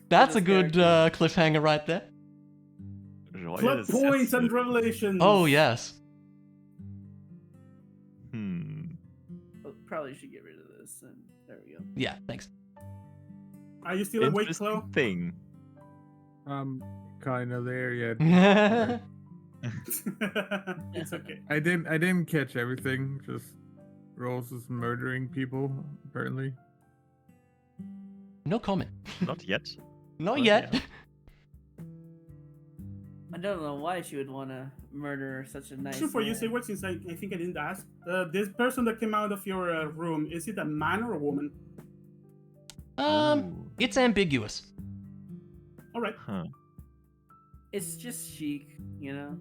Speaker 2: That's a good cliffhanger right there.
Speaker 1: Plot
Speaker 5: Royal
Speaker 1: points and
Speaker 5: assassin.
Speaker 1: revelations.
Speaker 2: Oh, yes.
Speaker 6: Probably should get rid of this. And there we go.
Speaker 2: Yeah, thanks.
Speaker 1: Are you still awake,
Speaker 5: Interesting
Speaker 1: Chloe?
Speaker 5: thing.
Speaker 3: I'm kind of there yet.
Speaker 1: It's okay.
Speaker 3: I didn't catch everything. Just Rose is murdering people apparently.
Speaker 2: No comment.
Speaker 5: Not yet.
Speaker 2: Not
Speaker 5: Not
Speaker 2: yet.
Speaker 5: yet.
Speaker 6: I don't know why she would want to murder such a nice.
Speaker 1: Question for you,
Speaker 6: man.
Speaker 1: Sigurd, since I think I didn't ask. This person that came out of your room, is it a man or a woman?
Speaker 5: Ooh.
Speaker 2: It's ambiguous.
Speaker 1: All right.
Speaker 5: Huh.
Speaker 6: It's just chic, you know.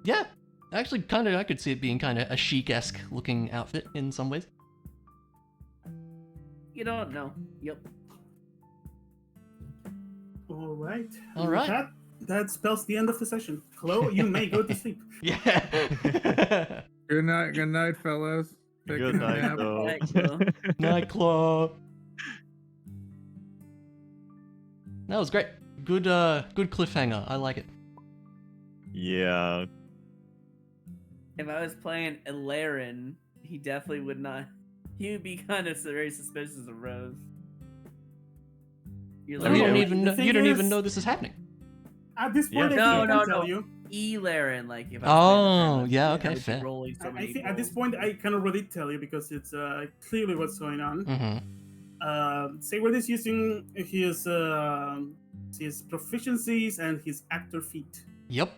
Speaker 2: Yeah. Actually, kind of, I could see it being kind of a chic-esque looking outfit in some ways.
Speaker 6: You don't know. Yep.
Speaker 1: All right.
Speaker 2: All right.
Speaker 1: That spells the end of the session. Chloe, you may go to sleep.
Speaker 2: Yeah.
Speaker 3: Good night, fellas. Take
Speaker 5: Good
Speaker 3: a
Speaker 5: night,
Speaker 3: nap.
Speaker 5: though.
Speaker 6: Night, Chloe.
Speaker 2: Nightclub. That was great. Good cliffhanger. I like it.
Speaker 5: Yeah.
Speaker 6: If I was playing Ilaren, he definitely would not. He would be kind of very suspicious of Rose. You're
Speaker 2: You
Speaker 1: No,
Speaker 2: don't
Speaker 1: the
Speaker 2: even know.
Speaker 1: thing
Speaker 2: You don't
Speaker 1: is-
Speaker 2: even know this is happening.
Speaker 1: At this point,
Speaker 5: Yeah.
Speaker 1: I think I
Speaker 6: No,
Speaker 1: can tell
Speaker 6: no.
Speaker 1: you.
Speaker 6: Ilaren, like if I
Speaker 2: Oh,
Speaker 6: was playing
Speaker 2: yeah,
Speaker 6: I
Speaker 2: okay,
Speaker 6: would be
Speaker 2: fair.
Speaker 6: rolling so
Speaker 1: I
Speaker 6: many
Speaker 1: think at this
Speaker 6: rolls.
Speaker 1: point I can already tell you because it's clearly what's going on.
Speaker 2: Mm-hmm.
Speaker 1: Sayward is using his proficiencies and his actor feat
Speaker 2: Yep.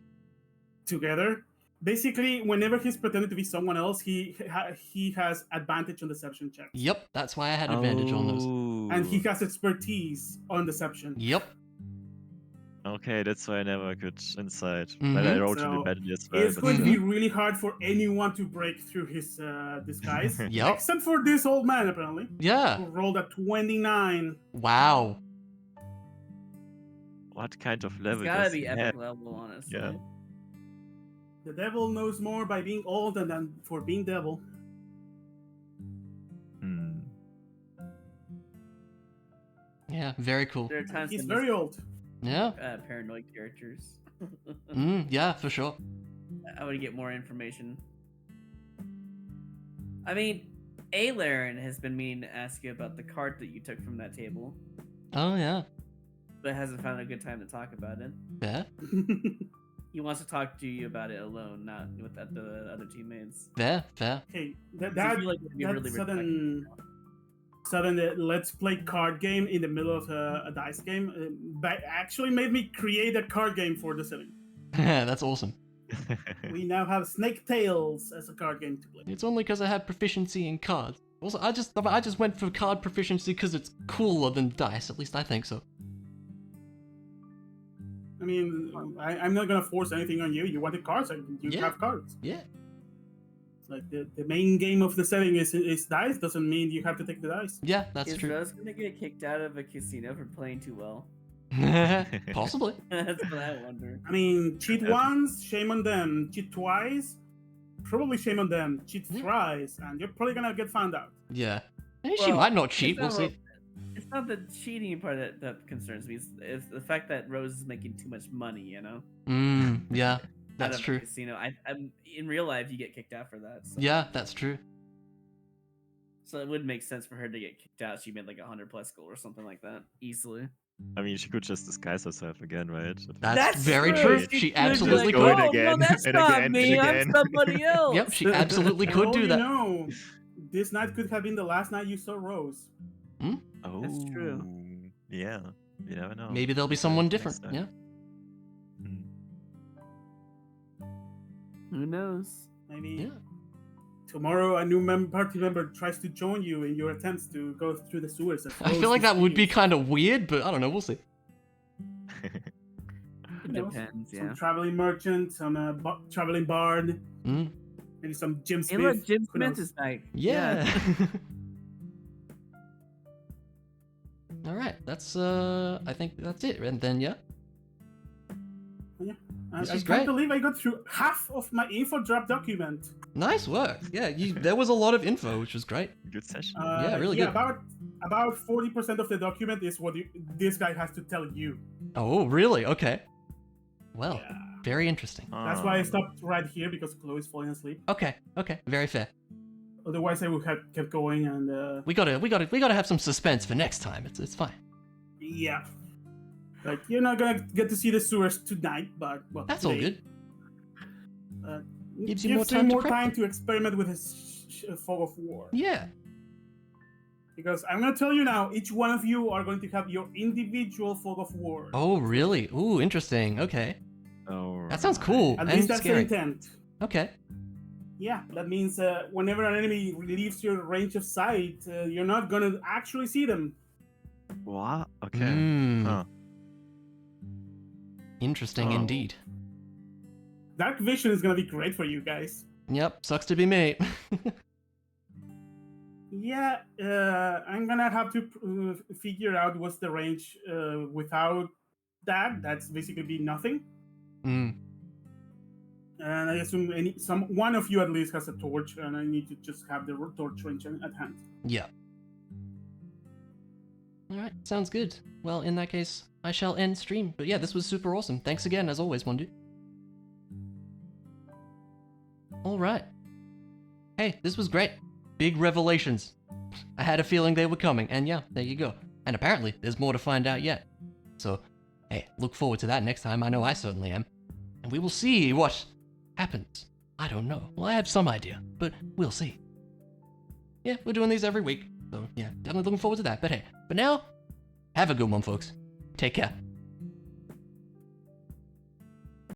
Speaker 1: together. Basically, whenever he's pretending to be someone else, he has advantage on deception checks.
Speaker 2: Yep. That's why I had advantage on those.
Speaker 1: And he has expertise on deception.
Speaker 2: Yep.
Speaker 5: Okay, that's why I never could insight.
Speaker 2: Mhm.
Speaker 5: But I wrote
Speaker 1: So,
Speaker 5: in the badly as well.
Speaker 1: It's
Speaker 5: but
Speaker 1: going to
Speaker 5: still.
Speaker 1: be really hard for anyone to break through his disguise.
Speaker 2: Yep.
Speaker 1: Except for this old man, apparently.
Speaker 2: Yeah.
Speaker 1: Who rolled a 29.
Speaker 2: Wow.
Speaker 5: What kind of level
Speaker 6: It's gotta
Speaker 5: does
Speaker 6: be
Speaker 5: he
Speaker 6: epic
Speaker 5: have?
Speaker 6: level, honestly.
Speaker 5: Yeah.
Speaker 1: The devil knows more by being old than for being devil.
Speaker 5: Hmm.
Speaker 2: Yeah. Very cool.
Speaker 6: There are times
Speaker 1: He's
Speaker 6: when
Speaker 1: very old.
Speaker 2: Yeah.
Speaker 6: paranoid characters.
Speaker 2: Yeah, for sure.
Speaker 6: I would get more information. I mean, Ilaren has been meaning to ask you about the card that you took from that table,
Speaker 2: Oh yeah.
Speaker 6: but hasn't found a good time to talk about it.
Speaker 2: Fair.
Speaker 6: He wants to talk to you about it alone, not with the other teammates.
Speaker 2: Fair. Fair.
Speaker 1: Okay,
Speaker 6: So I
Speaker 1: that
Speaker 6: feel like it'd be
Speaker 1: that
Speaker 6: really
Speaker 1: sudden let's play card game in the middle of a dice game that actually made me create a card game for the setting.
Speaker 2: That's awesome.
Speaker 1: We now have Snake Tales as a card game to play.
Speaker 2: It's only because I had proficiency in cards. Also, I just went for card proficiency because it's cooler than dice. At least I think so.
Speaker 1: I mean, I'm not gonna force anything on you. You wanted cards, you
Speaker 2: Yeah.
Speaker 1: have cards.
Speaker 2: Yeah.
Speaker 1: Like the main game of the setting is dice. Doesn't mean you have to take the dice.
Speaker 2: Yeah, that's
Speaker 6: Is
Speaker 2: true.
Speaker 6: Rose gonna get kicked out of a casino for playing too well?
Speaker 2: Possibly.
Speaker 6: That's what I wonder.
Speaker 1: I mean, cheat once, shame on them. Cheat twice, probably shame on them. Cheat
Speaker 2: Yeah.
Speaker 1: thrice, and you're probably gonna get found out.
Speaker 2: Yeah. She
Speaker 6: Well,
Speaker 2: might not cheat. We'll
Speaker 6: it's
Speaker 2: see.
Speaker 6: not It's not the cheating part that concerns me. It's the fact that Rose is making too much money. You know.
Speaker 2: Yeah.
Speaker 6: out
Speaker 2: That's
Speaker 6: of a
Speaker 2: true.
Speaker 6: Casino. I'm in real life, you get kicked out for that. So.
Speaker 2: Yeah, that's true.
Speaker 6: So it would make sense for her to get kicked out. She made like 100+ goal or something like that easily.
Speaker 5: I mean, she could just disguise herself again, right?
Speaker 2: That's very
Speaker 1: true.
Speaker 2: true.
Speaker 1: She
Speaker 2: She
Speaker 1: could just
Speaker 2: absolutely
Speaker 5: go in
Speaker 2: could.
Speaker 4: Oh,
Speaker 5: again,
Speaker 4: no, that's
Speaker 5: and
Speaker 4: not
Speaker 5: again,
Speaker 4: me.
Speaker 5: and
Speaker 4: I'm
Speaker 5: again.
Speaker 4: somebody else.
Speaker 2: Yep, she absolutely
Speaker 1: And
Speaker 2: could
Speaker 1: all
Speaker 2: do
Speaker 1: you
Speaker 2: that.
Speaker 1: know, this night could have been the last night you saw Rose.
Speaker 5: Oh,
Speaker 4: That's true.
Speaker 5: Yeah, you never know.
Speaker 2: Maybe there'll be
Speaker 5: So,
Speaker 2: someone
Speaker 5: next
Speaker 2: different.
Speaker 5: time.
Speaker 2: Yeah.
Speaker 5: Mm.
Speaker 4: Who knows?
Speaker 1: Maybe
Speaker 2: Yeah.
Speaker 1: tomorrow a new party member tries to join you in your attempts to go through the sewers. As
Speaker 2: I
Speaker 1: Rose
Speaker 2: feel like that would be
Speaker 1: disappears.
Speaker 2: kind of weird, but I don't know. We'll see.
Speaker 4: It
Speaker 1: You know,
Speaker 4: depends,
Speaker 1: some
Speaker 4: yeah.
Speaker 1: traveling merchant, some traveling bard,
Speaker 2: Mm.
Speaker 1: maybe some Jim
Speaker 4: Hey,
Speaker 1: Smith.
Speaker 4: look, Jim
Speaker 1: who
Speaker 4: Smith
Speaker 1: knows?
Speaker 4: is back.
Speaker 2: Yeah. All right. That's I think that's it. And then yeah.
Speaker 1: I
Speaker 2: This is
Speaker 1: can't
Speaker 2: great.
Speaker 1: believe I got through half of my info drop document.
Speaker 2: Nice work. Yeah. There was a lot of info, which was great.
Speaker 5: Good session.
Speaker 2: Yeah, really good.
Speaker 1: About 40% of the document is what this guy has to tell you.
Speaker 2: Oh, really? Okay. Well,
Speaker 1: Yeah.
Speaker 2: very interesting.
Speaker 1: That's why I stopped right here because Chloe's falling asleep.
Speaker 2: Okay. Okay. Very fair.
Speaker 1: Otherwise, I would have kept going and
Speaker 2: We gotta have some suspense for next time. It's fine.
Speaker 1: yeah. Like you're not gonna get to see the sewers tonight, but well,
Speaker 2: That's all
Speaker 1: today.
Speaker 2: good. Gives you more time to prep them.
Speaker 1: experiment with his fog of war.
Speaker 2: Yeah.
Speaker 1: Because I'm gonna tell you now, each one of you are going to have your individual fog of war.
Speaker 2: Oh, really? Ooh, interesting. Okay.
Speaker 5: Oh,
Speaker 2: That sounds cool.
Speaker 1: At
Speaker 2: and
Speaker 1: least that's
Speaker 2: scary.
Speaker 1: the intent.
Speaker 2: Okay.
Speaker 1: Yeah, that means whenever an enemy leaves your range of sight, you're not gonna actually see them.
Speaker 5: What? Okay.
Speaker 2: Mm.
Speaker 5: Huh.
Speaker 2: Interesting
Speaker 5: Oh.
Speaker 2: indeed.
Speaker 1: Dark vision is gonna be great for you guys.
Speaker 2: Yep. Sucks to be me.
Speaker 1: Yeah, I'm gonna have to figure out what's the range without that. That's basically be nothing.
Speaker 2: Mm.
Speaker 1: And I assume one of you at least has a torch, and I need to just have the torch range at hand.
Speaker 2: Yeah. All right. Sounds good. Well, in that case, I shall end stream. But yeah, this was super awesome. Thanks again, as always, Wondu. All right. Hey, this was great. Big revelations. I had a feeling they were coming, and yeah, there you go. And apparently, there's more to find out yet. So, hey, look forward to that next time. I know I certainly am. And we will see what happens. I don't know. Well, I have some idea, but we'll see. Yeah, we're doing these every week. So, yeah, definitely looking forward to that. But hey, for now, have a good one, folks. Take care.